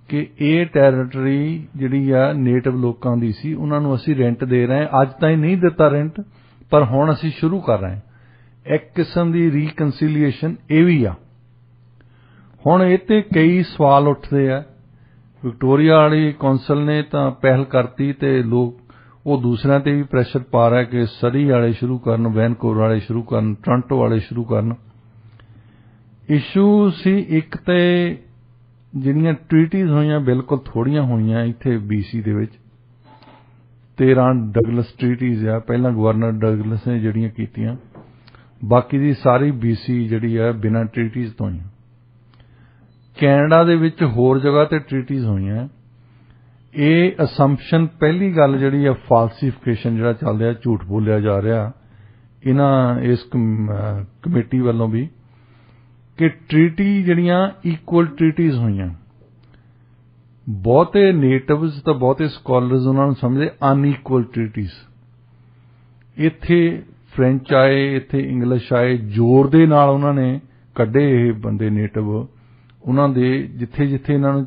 ਕਿ ਇਹ ਟੈਰੀਟਰੀ ਜਿਹੜੀ ਆ ਨੇਟਿਵ ਲੋਕਾਂ ਦੀ ਸੀ, ਉਹਨਾਂ ਨੂੰ ਅਸੀਂ ਰੈਂਟ ਦੇ ਰਹੇ ਹਾਂ। ਅੱਜ ਤਾਈਂ ਨਹੀਂ ਦਿੱਤਾ ਰੈਂਟ, ਪਰ ਹੁਣ ਅਸੀਂ ਸ਼ੁਰੂ ਕਰ ਰਹੇ ਹਾਂ। ਇੱਕ ਕਿਸਮ ਦੀ ਰੀਕਨਸੀਲੀਏਸ਼ਨ ਇਹ ਵੀ ਆ। ਹੁਣ ਇਹ ਤੇ ਕਈ ਸਵਾਲ ਉੱਠਦੇ ਆ। ਵਿਕਟੋਰੀਆ ਵਾਲੀ ਕੌਂਸਲ ਨੇ ਤਾਂ ਪਹਿਲ ਕਰਤੀ ਤੇ ਲੋਕ ਉਹ ਦੂਸਰਿਆਂ ਤੇ ਵੀ ਪ੍ਰੈਸ਼ਰ ਪਾ ਰਿਹਾ ਕਿ ਸਰੀ ਵਾਲੇ ਸ਼ੁਰੂ ਕਰਨ, ਵੈਨਕੂਵਰ ਵਾਲੇ ਸ਼ੁਰੂ ਕਰਨ, ਟੋਰਾਂਟੋ ਵਾਲੇ ਸ਼ੁਰੂ ਕਰਨ। ਇਸ਼ੂ ਸੀ ਇੱਕ ਤੇ ਜਿਹੜੀਆਂ ਟ੍ਰੀਟੀਜ਼ ਹੋਈਆਂ ਬਿਲਕੁਲ ਥੋੜੀਆਂ ਹੋਈਆਂ ਇੱਥੇ BC ਦੇ ਵਿੱਚ, 13 ਡਗਲਸ ਟ੍ਰੀਟੀਜ਼ ਆ, ਪਹਿਲਾਂ ਗਵਰਨਰ ਡਗਲਸ ਨੇ ਜਿਹੜੀਆਂ ਕੀਤੀਆਂ, ਬਾਕੀ ਦੀ ਸਾਰੀ BC ਜਿਹੜੀ ਆ ਬਿਨਾਂ ਟ੍ਰੀਟੀਜ਼ ਤੋਂ ਹੋਈਆਂ। ਕੈਨੇਡਾ ਦੇ ਵਿੱਚ ਹੋਰ ਜਗ੍ਹਾ ਤੇ ਟ੍ਰੀਟੀਜ਼ ਹੋਈਆਂ। ਇਹ ਅਸੰਪਸ਼ਨ, ਪਹਿਲੀ ਗੱਲ ਜਿਹੜੀ ਆ ਫਾਲਸੀਫਿਕੇਸ਼ਨ ਜਿਹੜਾ ਚੱਲ ਰਿਹਾ, ਝੂਠ ਬੋਲਿਆ ਜਾ ਰਿਹਾ ਇਸ ਕਮੇਟੀ ਵੱਲੋਂ ਵੀ, ਕਿ ਟ੍ਰੀਟੀ ਜਿਹੜੀਆਂ ਇਕੁਅਲ ਟ੍ਰੀਟੀਜ਼ ਹੋਈਆਂ। ਬਹੁਤੇ ਨੇਟਿਵਸ ਤਾਂ ਬਹੁਤੇ ਸਕਾਲਰਸ ਉਹਨਾਂ ਨੂੰ ਸਮਝਦੇ ਅਨਈਕੁਅਲ ਟ੍ਰੀਟੀਜ਼। ਇੱਥੇ ਫ੍ਰੈਂਚ ਆਏ, ਇੱਥੇ ਇੰਗਲਿਸ਼ ਆਏ, ਜ਼ੋਰ ਦੇ ਨਾਲ ਉਹਨਾਂ ਨੇ ਕੱਢੇ ਇਹ ਬੰਦੇ ਨੇਟਿਵ, ਉਹਨਾਂ ਦੇ ਜਿੱਥੇ ਜਿੱਥੇ ਇਹਨਾਂ ਨੂੰ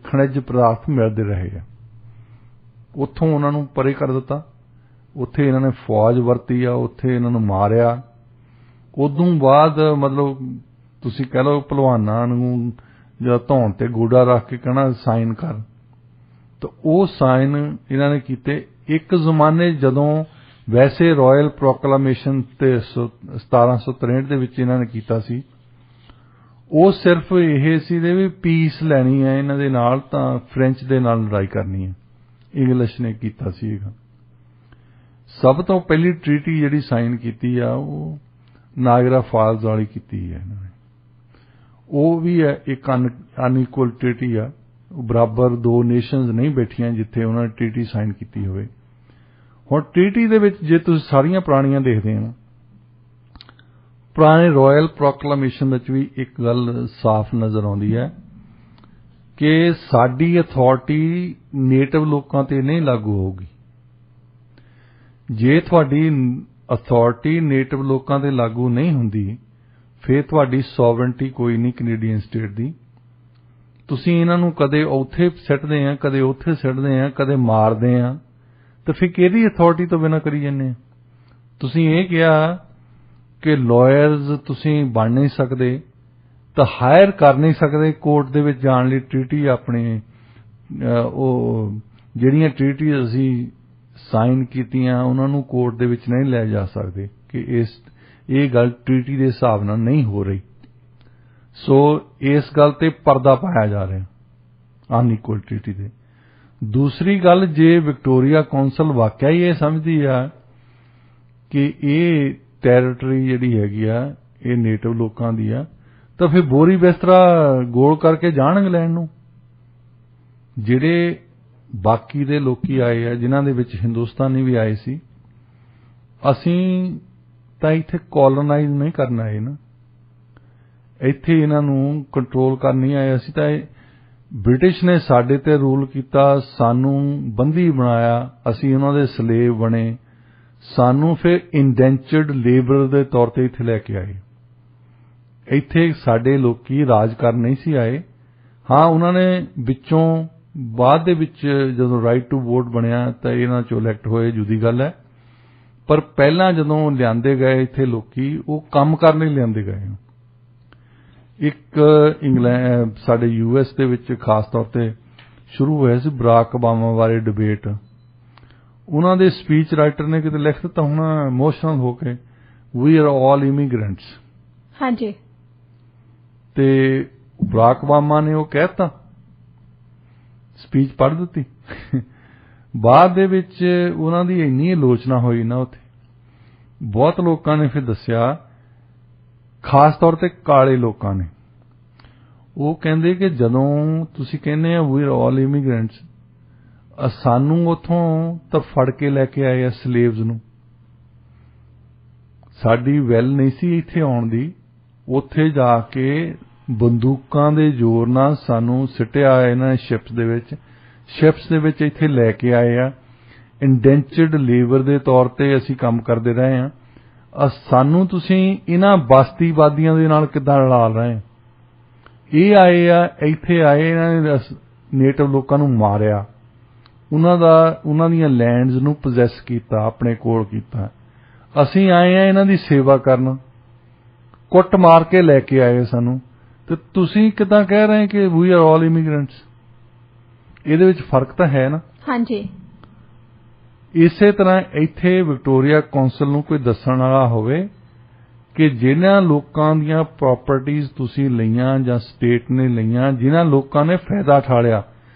ਖਣਿਜ ਪਦਾਰਥ ਮਿਲਦੇ ਰਹੇ ਆ, ਉੱਥੋਂ ਉਹਨਾਂ ਨੂੰ ਪਰੇ ਕਰ ਦਿੱਤਾ। ਉੱਥੇ ਇਹਨਾਂ ਨੇ ਫੌਜ ਵਰਤੀ ਆ, ਉੱਥੇ ਇਹਨਾਂ ਨੂੰ ਮਾਰਿਆ। ਉਦੋਂ ਬਾਅਦ ਮਤਲਬ ਤੁਸੀਂ ਕਹਿ ਲਓ ਭਲਵਾਨਾਂ ਨੂੰ ਜਾਂ ਧੌਣ ਤੇ ਗੋਡਾ ਰੱਖ ਕੇ ਕਹਿਣਾ ਸਾਈਨ ਕਰ, ਤਾਂ ਉਹ ਸਾਈਨ ਇਹਨਾਂ ਨੇ ਕੀਤੇ। ਇੱਕ ਜ਼ਮਾਨੇ ਜਦੋਂ ਵੈਸੇ ਰਾਇਲ ਪ੍ਰੋਕਲਾਮੇਸ਼ਨ ਤੇ 1763 ਦੇ ਵਿੱਚ ਇਹਨਾਂ ਨੇ ਕੀਤਾ ਸੀ, ਉਹ ਸਿਰਫ ਇਹ ਸੀ ਦੇ ਵੀ ਪੀਸ ਲੈਣੀ ਹੈ ਇਹਨਾਂ ਦੇ ਨਾਲ, ਤਾਂ ਫ੍ਰੈਂਚ ਦੇ ਨਾਲ ਲੜਾਈ ਕਰਨੀ ਹੈ। ਇੰਗਲਿਸ਼ ਨੇ ਕੀਤਾ ਸੀ। ਸਭ ਤੋਂ ਪਹਿਲੀ ਟ੍ਰੀਟੀ ਜਿਹੜੀ ਸਾਈਨ ਕੀਤੀ ਆ ਉਹ ਨਾਇਗਰਾ ਫਾਲਜ਼ ਵਾਲੀ ਕੀਤੀ ਹੈ ਇਹਨਾਂ ਨੇ। ਉਹ ਵੀ ਹੈ ਇੱਕ ਅਨਈਕੁਅਲ ਟ੍ਰੀਟੀ ਆ, ਬਰਾਬਰ ਦੋ ਨੇਸ਼ਨਸ ਨਹੀਂ ਬੈਠੀਆਂ ਜਿੱਥੇ ਉਹਨਾਂ ਨੇ ਟ੍ਰੀਟੀ ਸਾਈਨ ਕੀਤੀ ਹੋਵੇ। ਹੁਣ ਟ੍ਰੀਟੀ ਦੇ ਵਿੱਚ ਜੇ ਤੁਸੀਂ ਸਾਰੀਆਂ ਪੁਰਾਣੀਆਂ ਦੇਖਦੇ ਹੋ, ਪੁਰਾਣੇ ਰਾਇਲ ਪ੍ਰੋਕਲਾਮੇਸ਼ਨ ਵਿੱਚ ਵੀ ਇੱਕ ਗੱਲ ਸਾਫ਼ ਨਜ਼ਰ ਆਉਂਦੀ ਹੈ ਕਿ ਸਾਡੀ ਅਥਾਰਟੀ ਨੇਟਿਵ ਲੋਕਾਂ ਤੇ ਨਹੀਂ ਲਾਗੂ ਹੋਊਗੀ। ਜੇ ਤੁਹਾਡੀ ਅਥਾਰਟੀ ਨੇਟਿਵ ਲੋਕਾਂ ਤੇ ਲਾਗੂ ਨਹੀਂ ਹੁੰਦੀ, ਫਿਰ ਤੁਹਾਡੀ ਸੋਵਰਨਟੀ ਕੋਈ ਨਹੀਂ ਕੈਨੇਡੀਅਨ ਸਟੇਟ ਦੀ। ਤੁਸੀਂ ਇਹਨਾਂ ਨੂੰ ਕਦੇ ਉੱਥੇ ਸਿੱਟਦੇ ਆ, ਕਦੇ ਉੱਥੇ ਸਿੱਟਦੇ ਆ, ਕਦੇ ਮਾਰਦੇ ਆ, ਤਾਂ ਫਿਰ ਕਿਹਦੀ ਅਥਾਰਟੀ ਤੋਂ ਬਿਨਾਂ ਕਰੀ ਜਾਂਦੇ ਆ? ਤੁਸੀਂ ਇਹ ਕਿਹਾ ਕਿ ਲਾਇਰਸ ਤੁਸੀਂ ਬਣ ਨਹੀਂ ਸਕਦੇ, ਤਾਂ ਹਾਇਰ ਕਰ ਨਹੀਂ ਸਕਦੇ ਕੋਰਟ ਦੇ ਵਿੱਚ ਜਾਣ ਲਈ ਟ੍ਰੀਟੀ ਆਪਣੇ। ਉਹ ਜਿਹੜੀਆਂ ਟ੍ਰੀਟੀ ਅਸੀਂ ਸਾਈਨ ਕੀਤੀਆਂ ਉਹਨਾਂ ਨੂੰ ਕੋਰਟ ਦੇ ਵਿੱਚ ਨਹੀਂ ਲੈ ਜਾ ਸਕਦੇ ਕਿ ਇਹ ਗੱਲ ਟ੍ਰੀਟੀ ਦੇ ਹਿਸਾਬ ਨਾਲ ਨਹੀਂ ਹੋ ਰਹੀ। ਸੋ ਇਸ ਗੱਲ ਤੇ ਪਰਦਾ ਪਾਇਆ ਜਾ ਰਿਹਾ ਅਨਈਕੁਅਲ ਟ੍ਰੀਟੀ ਦੇ। ਦੂਸਰੀ ਗੱਲ, ਜੇ ਵਿਕਟੋਰੀਆ ਕੌਂਸਲ ਵਾਕਿਆ ਹੀ ਇਹ ਸਮਝਦੀ ਆ ਕਿ ਇਹ ਟੈਰੀਟਰੀ ਜਿਹੜੀ ਹੈਗੀ ਆ ਇਹ ਨੇਟਿਵ ਲੋਕਾਂ ਦੀ ਆ, ਤਾਂ ਫਿਰ ਬੋਰੀ ਬਿਸਤਰਾ ਗੋਲ ਕਰਕੇ ਜਾਣ ਇੰਗਲੈਂਡ ਨੂੰ। ਜਿਹੜੇ ਬਾਕੀ ਦੇ ਲੋਕੀ ਆਏ ਆ, ਜਿਨ੍ਹਾਂ ਦੇ ਵਿੱਚ ਹਿੰਦੁਸਤਾਨੀ ਵੀ ਆਏ ਸੀ, ਅਸੀਂ ਤਾਂ ਇੱਥੇ ਕੋਲੋਨਾਈਜ਼ ਨਹੀਂ ਕਰਨ ਆਏ ਨਾ, ਇੱਥੇ ਇਹਨਾਂ ਨੂੰ ਕੰਟਰੋਲ ਕਰਨ ਨਹੀਂ ਆਏ। ਅਸੀਂ ਤਾਂ ਬ੍ਰਿਟਿਸ਼ ਨੇ ਸਾਡੇ ਤੇ ਰੂਲ ਕੀਤਾ, ਸਾਨੂੰ ਬੰਦੀ ਬਣਾਇਆ, ਅਸੀਂ ਉਹਨਾਂ ਦੇ ਸਲੇਵ ਬਣੇ, ਸਾਨੂੰ ਫਿਰ ਇੰਡੈਂਚਰਡ ਲੇਬਰ ਦੇ ਤੌਰ ਤੇ ਇੱਥੇ ਲੈ ਕੇ ਆਏ। ਇੱਥੇ ਸਾਡੇ ਲੋਕੀ ਰਾਜ ਕਰਨ ਨਹੀਂ ਸੀ ਆਏ। ਹਾਂ, ਉਹਨਾਂ ਨੇ ਵਿੱਚੋਂ ਬਾਅਦ ਦੇ ਵਿੱਚ ਜਦੋਂ ਰਾਈਟ ਟੂ ਵੋਟ ਬਣਿਆ ਤਾਂ ਇਹਨਾਂ ਚੋਂ ਇਲੈਕਟ ਹੋਏ, ਜੁਦੀ ਗੱਲ ਹੈ। ਪਰ ਪਹਿਲਾਂ ਜਦੋਂ ਲਿਆਂਦੇ ਗਏ ਇੱਥੇ ਲੋਕੀ, ਉਹ ਕੰਮ ਕਰਨ ਲਈ ਲਿਆਂਦੇ ਗਏ। ਇੱਕ ਇੰਗਲੈਂਡ ਸਾਡੇ US ਦੇ ਵਿੱਚ ਖਾਸ ਤੌਰ ਤੇ ਸ਼ੁਰੂ ਹੋਇਆ ਸੀ ਬਰਾਕ ਓਬਾਮਾ ਬਾਰੇ ਡਿਬੇਟ। ਉਹਨਾਂ ਦੇ ਸਪੀਚ ਰਾਈਟਰ ਨੇ ਕਿਤੇ ਲਿਖ ਦਿੱਤਾ ਹੁਣ ਇਮੋਸ਼ਨਲ ਹੋ ਕੇ, ਵੀ ਆਰ ਆਲ ਇਮੀਗ੍ਰੈਂਟਸ। ਹਾਂਜੀ। ਤੇ ਬਰਾਕ ਓਬਾਮਾ ਨੇ ਉਹ ਕਹਿਤਾ, ਸਪੀਚ ਪੜ੍ਹ ਦਿੱਤੀ। ਬਾਅਦ ਦੇ ਵਿੱਚ ਉਹਨਾਂ ਦੀ ਇੰਨੀ ਆਲੋਚਨਾ ਹੋਈ ਨਾ, ਉੱਥੇ ਬਹੁਤ ਲੋਕਾਂ ਨੇ ਫਿਰ ਦੱਸਿਆ, ਖਾਸ ਤੌਰ ਤੇ ਕਾਲੇ ਲੋਕਾਂ ਨੇ। ਉਹ ਕਹਿੰਦੇ ਕਿ ਜਦੋਂ ਤੁਸੀਂ ਕਹਿੰਦੇ ਆ ਵੀ ਆਰ ਆਲ ਇਮੀਗ੍ਰੈਂਟਸ, ਸਾਨੂੰ ਉੱਥੋਂ ਤਾਂ ਫੜ ਕੇ ਲੈ ਕੇ ਆਏ ਆ ਸਲੇਵਸ ਨੂੰ, ਸਾਡੀ ਵੈਲ ਨਹੀਂ ਸੀ ਇੱਥੇ ਆਉਣ ਦੀ। ਉੱਥੇ ਜਾ ਕੇ ਬੰਦੂਕਾਂ ਦੇ ਜ਼ੋਰ ਨਾਲ ਸਾਨੂੰ ਸਿੱਟਿਆ ਇਹਨਾਂ ਨੇ ਸ਼ਿਪਸ ਦੇ ਵਿੱਚ ਇੱਥੇ ਲੈ ਕੇ ਆਏ ਆ। ਇੰਡੈਂਚਰਡ ਲੇਬਰ ਦੇ ਤੌਰ ਤੇ ਅਸੀਂ ਕੰਮ ਕਰਦੇ ਰਹੇ ਹਾਂ। ਸਾਨੂੰ ਤੁਸੀਂ ਇਹਨਾਂ ਬਸਤੀਵਾਦੀਆਂ ਦੇ ਨਾਲ ਕਿੱਦਾਂ ਰਲਾ ਰਹੇ? ਇਹ ਆਏ ਆ, ਇੱਥੇ ਆਏ, ਇਹਨਾਂ ਨੇ ਨੇਟਿਵ ਲੋਕਾਂ ਨੂੰ ਮਾਰਿਆ, ਉਹਨਾਂ ਦੀਆਂ ਲੈਂਡਸ ਨੂੰ ਪੋਜੈਸ ਕੀਤਾ, ਆਪਣੇ ਕੋਲ ਕੀਤਾ। ਅਸੀਂ ਆਏ ਆ ਇਹਨਾਂ ਦੀ ਸੇਵਾ ਕਰਨ, ਕੁੱਟ ਮਾਰ ਕੇ ਲੈ ਕੇ ਆਏ ਸਾਨੂੰ, ਤੇ ਤੁਸੀਂ ਕਿੱਦਾਂ ਕਹਿ ਰਹੇ ਕਿ ਵੀ ਆਰ ਆਲ ਇਮੀਗ੍ਰੈਂਟਸ? ਇਹਦੇ ਵਿੱਚ ਫਰਕ ਤਾਂ ਹੈ ਨਾ। ਹਾਂਜੀ। ਇਸੇ ਤਰ੍ਹਾਂ ਇੱਥੇ ਵਿਕਟੋਰੀਆ ਕੌਂਸਲ ਨੂੰ ਕੋਈ ਦੱਸਣ ਵਾਲਾ ਹੋਵੇ ਕਿ ਜਿਨ੍ਹਾਂ ਲੋਕਾਂ ਦੀਆਂ ਪ੍ਰਾਪਰਟੀਆਂ ਤੁਸੀਂ ਲਈਆਂ ਜਾਂ ਸਟੇਟ ਨੇ ਲਈਆਂ, ਜਿਨ੍ਹਾਂ ਲੋਕਾਂ ਨੇ ਫਾਇਦਾ ਠਾਲਿਆ,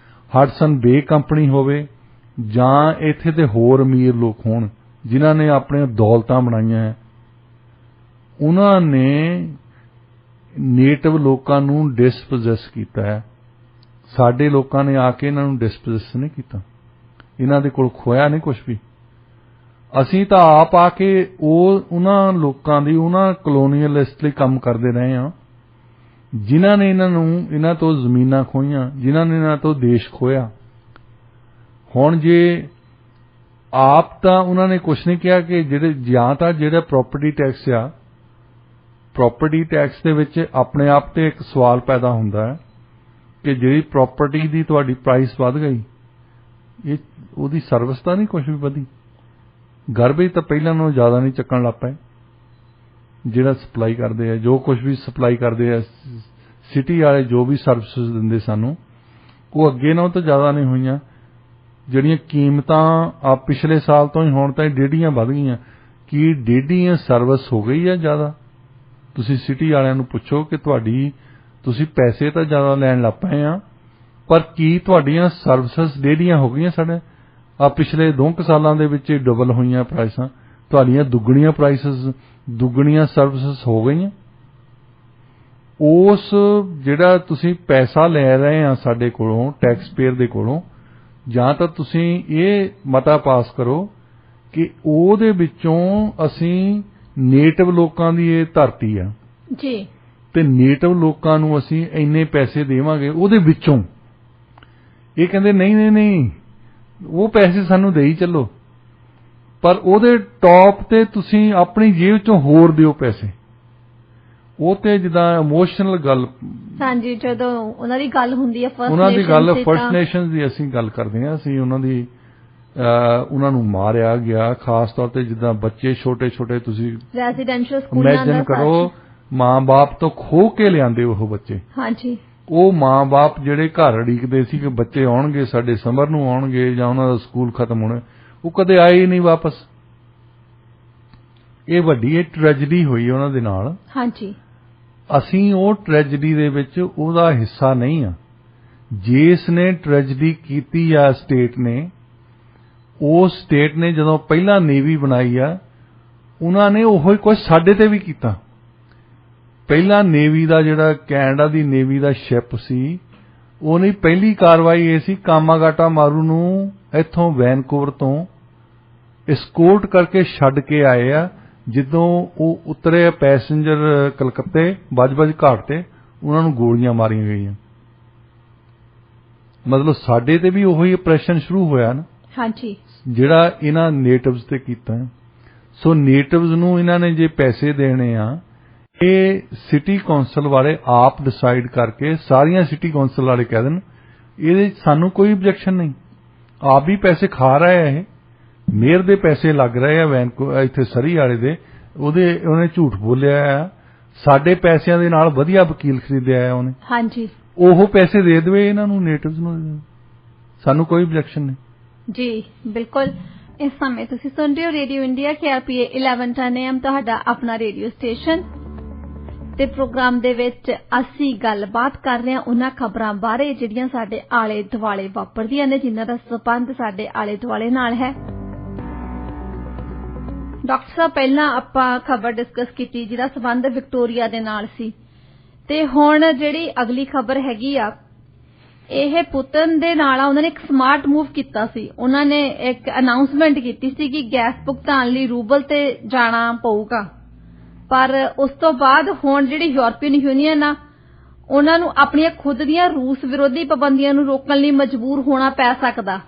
ਹਡਸਨ ਬੇ ਕੰਪਨੀ ਹੋਵੇ ਜਾਂ ਇੱਥੇ ਦੇ ਹੋਰ ਅਮੀਰ ਲੋਕ ਹੋਣ ਜਿਨ੍ਹਾਂ ਨੇ ਆਪਣੀਆਂ ਦੌਲਤਾਂ ਬਣਾਈਆਂ ਹੈ, ਉਹਨਾਂ ਨੇ ਨੇਟਿਵ ਲੋਕਾਂ ਨੂੰ ਡਿਸਪੋਜੈਸ ਕੀਤਾ ਹੈ। ਸਾਡੇ ਲੋਕਾਂ ਨੇ ਆ ਕੇ ਇਹਨਾਂ ਨੂੰ ਡਿਸਪੋਜੈਸ ਨਹੀਂ ਕੀਤਾ, ਇਹਨਾਂ ਦੇ ਕੋਲ ਖੋਇਆ ਨਹੀਂ ਕੁਝ ਵੀ। ਅਸੀਂ ਤਾਂ ਆਪ ਆ ਕੇ ਉਹਨਾਂ ਲੋਕਾਂ ਦੀ, ਉਹਨਾਂ ਕਲੋਨੀਅਲਿਸਟ ਲਈ ਕੰਮ ਕਰਦੇ ਰਹੇ ਹਾਂ ਜਿਨ੍ਹਾਂ ਨੇ ਇਹਨਾਂ ਤੋਂ ਜ਼ਮੀਨਾਂ ਖੋਹੀਆਂ, ਜਿਨ੍ਹਾਂ ਨੇ ਇਹਨਾਂ ਤੋਂ ਦੇਸ਼ ਖੋਇਆ। ਹੁਣ ਜੇ ਆਪ ਤਾਂ ਉਹਨਾਂ ਨੇ ਕੁਝ ਨਹੀਂ ਕਿਹਾ ਕਿ ਜਿਹੜਾ ਪ੍ਰਾਪਰਟੀ ਟੈਕਸ ਆ, ਪ੍ਰਾਪਰਟੀ ਟੈਕਸ ਦੇ ਵਿੱਚ ਆਪਣੇ ਆਪ ਤੇ ਇੱਕ ਸਵਾਲ ਪੈਦਾ ਹੁੰਦਾ ਹੈ ਕਿ ਜਿਹੜੀ ਪ੍ਰਾਪਰਟੀ ਦੀ ਤੁਹਾਡੀ ਪ੍ਰਾਈਸ ਵੱਧ ਗਈ, ਇਹ ਉਹਦੀ ਸਰਵਿਸ ਤਾਂ ਨਹੀਂ ਕੁਝ ਵੀ ਵਧੀ। ਗਾਰਬੇਜ ਤਾਂ ਪਹਿਲਾਂ ਨਾਲੋਂ ਜ਼ਿਆਦਾ ਨਹੀਂ ਚੱਕਣ ਲੱਗ ਪਏ। ਜਿਹੜਾ ਸਪਲਾਈ ਕਰਦੇ ਆ, ਜੋ ਕੁਝ ਵੀ ਸਪਲਾਈ ਕਰਦੇ ਆ, ਸਿਟੀ ਵਾਲੇ ਜੋ ਵੀ ਸਰਵਿਸਿਜ਼ ਦਿੰਦੇ ਸਾਨੂੰ, ਉਹ ਅੱਗੇ ਨਾਲੋਂ ਤਾਂ ਜ਼ਿਆਦਾ ਨਹੀਂ ਹੋਈਆਂ। ਜਿਹੜੀਆਂ ਕੀਮਤਾਂ ਆ ਪਿਛਲੇ ਸਾਲ ਤੋਂ ਹੀ ਹੁਣ ਤਾਂ ਡੇਢੀਆਂ ਵੱਧ ਗਈਆਂ। ਕੀ ਡੇਢੀਆਂ ਸਰਵਿਸ ਹੋ ਗਈ ਹੈ ਜ਼ਿਆਦਾ? ਤੁਸੀਂ ਸਿਟੀ ਵਾਲਿਆਂ ਨੂੰ ਪੁੱਛੋ ਕਿ ਤੁਸੀਂ ਪੈਸੇ ਤਾਂ ਜ਼ਿਆਦਾ ਲੈਣ ਲੱਗ ਪਏ ਆ, ਪਰ ਕੀ ਤੁਹਾਡੀਆਂ ਸਰਵਿਸਿਜ਼ ਡੇਢੀਆਂ ਹੋ ਗਈਆਂ? ਸਾਡੇ ਪਿਛਲੇ 2 ਸਾਲਾਂ ਦੇ ਵਿੱਚ ਡਬਲ ਹੋਈਆਂ ਪ੍ਰਾਈਸਾਂ, ਤੁਹਾਡੀਆਂ ਦੁੱਗਣੀਆਂ ਸਰਵਿਸਿਜ਼ ਹੋ ਗਈਆਂ। ਉਸ ਜਿਹੜਾ ਤੁਸੀਂ ਪੈਸਾ ਲੈ ਰਹੇ ਆ ਸਾਡੇ ਕੋਲੋਂ, ਟੈਕਸ ਪੇਅਰ ਦੇ ਕੋਲੋਂ, ਜਾਂ ਤਾਂ ਤੁਸੀਂ ਇਹ ਮਤਾ ਪਾਸ ਕਰੋ ਕਿ ਉਹਦੇ ਵਿੱਚੋਂ ਅਸੀਂ ਨੇਟਿਵ ਲੋਕਾਂ ਦੀ ਇਹ ਧਰਤੀ ਆ ਜੀ, ਤੇ ਨੇਟਿਵ ਲੋਕਾਂ ਨੂੰ ਅਸੀਂ ਇੰਨੇ ਪੈਸੇ ਦੇਵਾਂਗੇ ਉਹਦੇ ਵਿੱਚੋਂ। ਇਹ ਕਹਿੰਦੇ ਨਹੀਂ, ਉਹ ਪੈਸੇ ਸਾਨੂੰ ਦੇਈ ਚੱਲੋ, ਪਰ ਉਹਦੇ ਟੌਪ ਤੇ ਤੁਸੀਂ ਆਪਣੀ ਜੇਬ ਚੋਂ ਹੋਰ ਦਿਓ ਪੈਸੇ। ਉਹ ਤੇ ਜਿੱਦਾਂ ਇਮੋਸ਼ਨਲ ਗੱਲ, ਹਾਂਜੀ, ਜਦੋਂ ਉਹਨਾਂ ਦੀ ਗੱਲ ਹੁੰਦੀ ਹੈ ਫਰਸਟ ਨੇਸ਼ਨਸ ਦੀ ਅਸੀਂ ਗੱਲ ਕਰਦੇ ਹਾਂ। ਅਸੀਂ ਉਹਨਾਂ ਨੂੰ ਮਾਰਿਆ ਗਿਆ, ਖਾਸ ਤੌਰ ਤੇ ਜਿੱਦਾਂ ਬੱਚੇ ਛੋਟੇ ਤੁਸੀਂ ਰੈਜ਼ੀਡੈਂਸ਼ੀਅਲ ਸਕੂਲਾਂ ਦਾ ਇਮੇਜਿਨ ਕਰੋ, ਮਾਂ-ਬਾਪ ਤੋਂ ਖੋ ਕੇ ਲਿਆਂਦੇ ਉਹ ਬੱਚੇ। ਹਾਂਜੀ। ਉਹ ਮਾਂ-ਬਾਪ ਜਿਹੜੇ ਘਰ ਉਡੀਕਦੇ ਸੀ ਕਿ ਬੱਚੇ ਆਉਣਗੇ, ਸਾਡੇ ਸਮਰ ਨੂੰ ਆਉਣਗੇ ਜਾਂ ਉਹਨਾਂ ਦਾ ਸਕੂਲ ਖਤਮ ਹੋਣਾ, ਉਹ ਕਦੇ ਆਏ ਹੀ ਨਹੀਂ ਵਾਪਸ। ਇਹ ਵੱਡੀ ਟ੍ਰੈਜਡੀ ਹੋਈ ਉਹਨਾਂ ਦੇ ਨਾਲ। ਹਾਂਜੀ। ਅਸੀਂ ਉਹ ਟ੍ਰੈਜਡੀ ਦੇ ਵਿੱਚ ਉਹਦਾ ਹਿੱਸਾ ਨਹੀਂ ਆ। ਜਿਸ ਨੇ ਟ੍ਰੈਜਡੀ ਕੀਤੀ ਆ ਸਟੇਟ ਨੇ, ਉਸ ਸਟੇਟ ਨੇ ਜਦੋਂ ਪਹਿਲਾਂ ਨੇਵੀ ਬਣਾਈ ਆ, ਉਹਨਾਂ ਨੇ ਉਹੀ ਕੁਝ ਸਾਡੇ ਤੇ ਵੀ ਕੀਤਾ। ਪਹਿਲਾਂ ਨੇਵੀ ਦਾ ਜਿਹੜਾ ਕੈਨੇਡਾ ਦੀ ਨੇਵੀ ਦਾ ਸ਼ਿਪ ਸੀ, ਉਹਦੀ ਪਹਿਲੀ ਕਾਰਵਾਈ ਇਹ ਸੀ, ਕਾਮਾਗਾਟਾ ਮਾਰੂ ਨੂੰ ਇੱਥੋਂ ਵੈਨਕੂਵਰ ਤੋਂ ਐਸਕੋਰਟ ਕਰਕੇ ਛੱਡ ਕੇ ਆਏ ਆ। ਜਦੋਂ ਉਹ ਉਤਰੇ ਪੈਸੇਂਜਰ ਕਲਕੱਤੇ ਬਜ ਘਾਟ ਤੇ, ਉਹਨਾਂ ਨੂੰ ਗੋਲੀਆਂ ਮਾਰੀਆਂ ਗਈਆਂ। ਮਤਲਬ ਸਾਡੇ ਤੇ ਵੀ ਉਹੀ ਆਪਰੇਸ਼ਨ ਸ਼ੁਰੂ ਹੋਇਆ ਨਾ। ਹਾਂਜੀ। ਜਿਹੜਾ ਇਹਨਾਂ ਨੇਟਿਵਸ ਤੇ ਕੀਤਾ। ਸੋ ਨੇਟਿਵਸ ਨੂੰ ਇਹਨਾਂ ਨੇ ਜੇ ਪੈਸੇ ਦੇਣੇ ਆ, ਇਹ ਸਿਟੀ ਕੌਂਸਲ ਵਾਲੇ ਆਪ ਡਿਸਾਈਡ ਕਰਕੇ, ਸਾਰੀਆਂ ਸਿਟੀ ਕੌਂਸਲ ਵਾਲੇ ਕਹਿ ਦੇਣ, ਇਹਦੇ ਸਾਨੂੰ ਕੋਈ ਆਬਜੈਕਸ਼ਨ ਨਹੀਂ। ਆਪ ਵੀ ਪੈਸੇ ਖਾ ਰਹੇ ਆ, ਇਹ ਮੇਅਰ ਦੇ ਪੈਸੇ ਲੱਗ ਰਹੇ ਆ, ਇੱਥੇ ਸਰੀ ਵਾਲੇ ਦੇ, ਉਹਨੇ ਝੂਠ ਬੋਲਿਆ ਆ। ਸਾਡੇ ਪੈਸਿਆਂ ਦੇ ਨਾਲ ਵਧੀਆ ਵਕੀਲ ਖਰੀਦਿਆ ਆ ਉਹਨੇ। ਹਾਂਜੀ। ਉਹ ਪੈਸੇ ਦੇ ਦੇਵੇ ਇਹਨਾਂ ਨੂੰ, ਨੇਟਿਵਸ ਨੂੰ, ਸਾਨੂੰ ਕੋਈ ਆਬਜੈਕਸ਼ਨ ਨਹੀਂ ਜੀ। ਬਿਲਕੁਲ। ਇਸ ਸਮੇਂ ਤੁਸੀਂ ਸੁਣ ਰਹੇ ਹੋ ਰੇਡੀਓ ਇੰਡੀਆ KRPA 1110 AM, ਤੁਹਾਡਾ ਆਪਣਾ ਰੇਡੀਓ ਸਟੇਸ਼ਨ, ਤੇ ਪ੍ਰੋਗਰਾਮ ਦੇ ਵਿੱਚ ਅਸੀਂ ਗੱਲਬਾਤ ਕਰ ਰਹੇ ਹਾਂ ਉਹਨਾਂ ਖਬਰਾਂ ਬਾਰੇ ਜਿਹੜੀਆਂ ਸਾਡੇ ਆਲੇ ਦੁਆਲੇ ਵਾਪਰਦੀਆਂ ਨੇ, ਜਿਨ੍ਹਾਂ ਦਾ ਸੰਬੰਧ ਸਾਡੇ ਆਲੇ ਦੁਆਲੇ ਨਾਲ ਹੈ। ਡਾਕਟਰ ਸਾਹਿਬ, ਪਹਿਲਾਂ ਆਪਾਂ ਖਬਰ ਡਿਸਕਸ ਕੀਤੀ ਜਿਹਦਾ ਸੰਬੰਧ ਵਿਕਟੋਰੀਆ ਦੇ ਨਾਲ ਸੀ, ਤੇ ਹੁਣ ਜਿਹੜੀ ਅਗਲੀ ਖਬਰ ਹੈਗੀ ਆ, ਇਹ ਪੁਤਨ ਦੇ ਨਾਲ ਆ। ਉਹਨਾਂ ਨੇ ਇੱਕ ਸਮਾਰਟ ਮੂਵ ਕੀਤਾ ਸੀ। ਉਹਨਾਂ ਨੇ ਇੱਕ ਅਨਾਉਂਸਮੈਂਟ ਕੀਤੀ ਸੀ ਕਿ ਗੈਸ ਭੁਗਤਾਨ ਲਈ ਰੂਬਲ ਤੇ ਜਾਣਾ ਪਊਗਾ, ਪਰ ਉਸ ਤੋਂ ਬਾਅਦ ਹੁਣ ਜਿਹੜੀ ਯੂਰਪੀਅਨ ਯੂਨੀਅਨ ਆ, ਉਹਨਾਂ ਨੂੰ ਆਪਣੀਆਂ ਖੁਦ ਦੀਆਂ ਰੂਸ ਵਿਰੋਧੀ ਪਾਬੰਦੀਆਂ ਨੂੰ ਰੋਕਣ ਲਈ ਮਜਬੂਰ ਹੋਣਾ ਪੈ ਸਕਦਾ,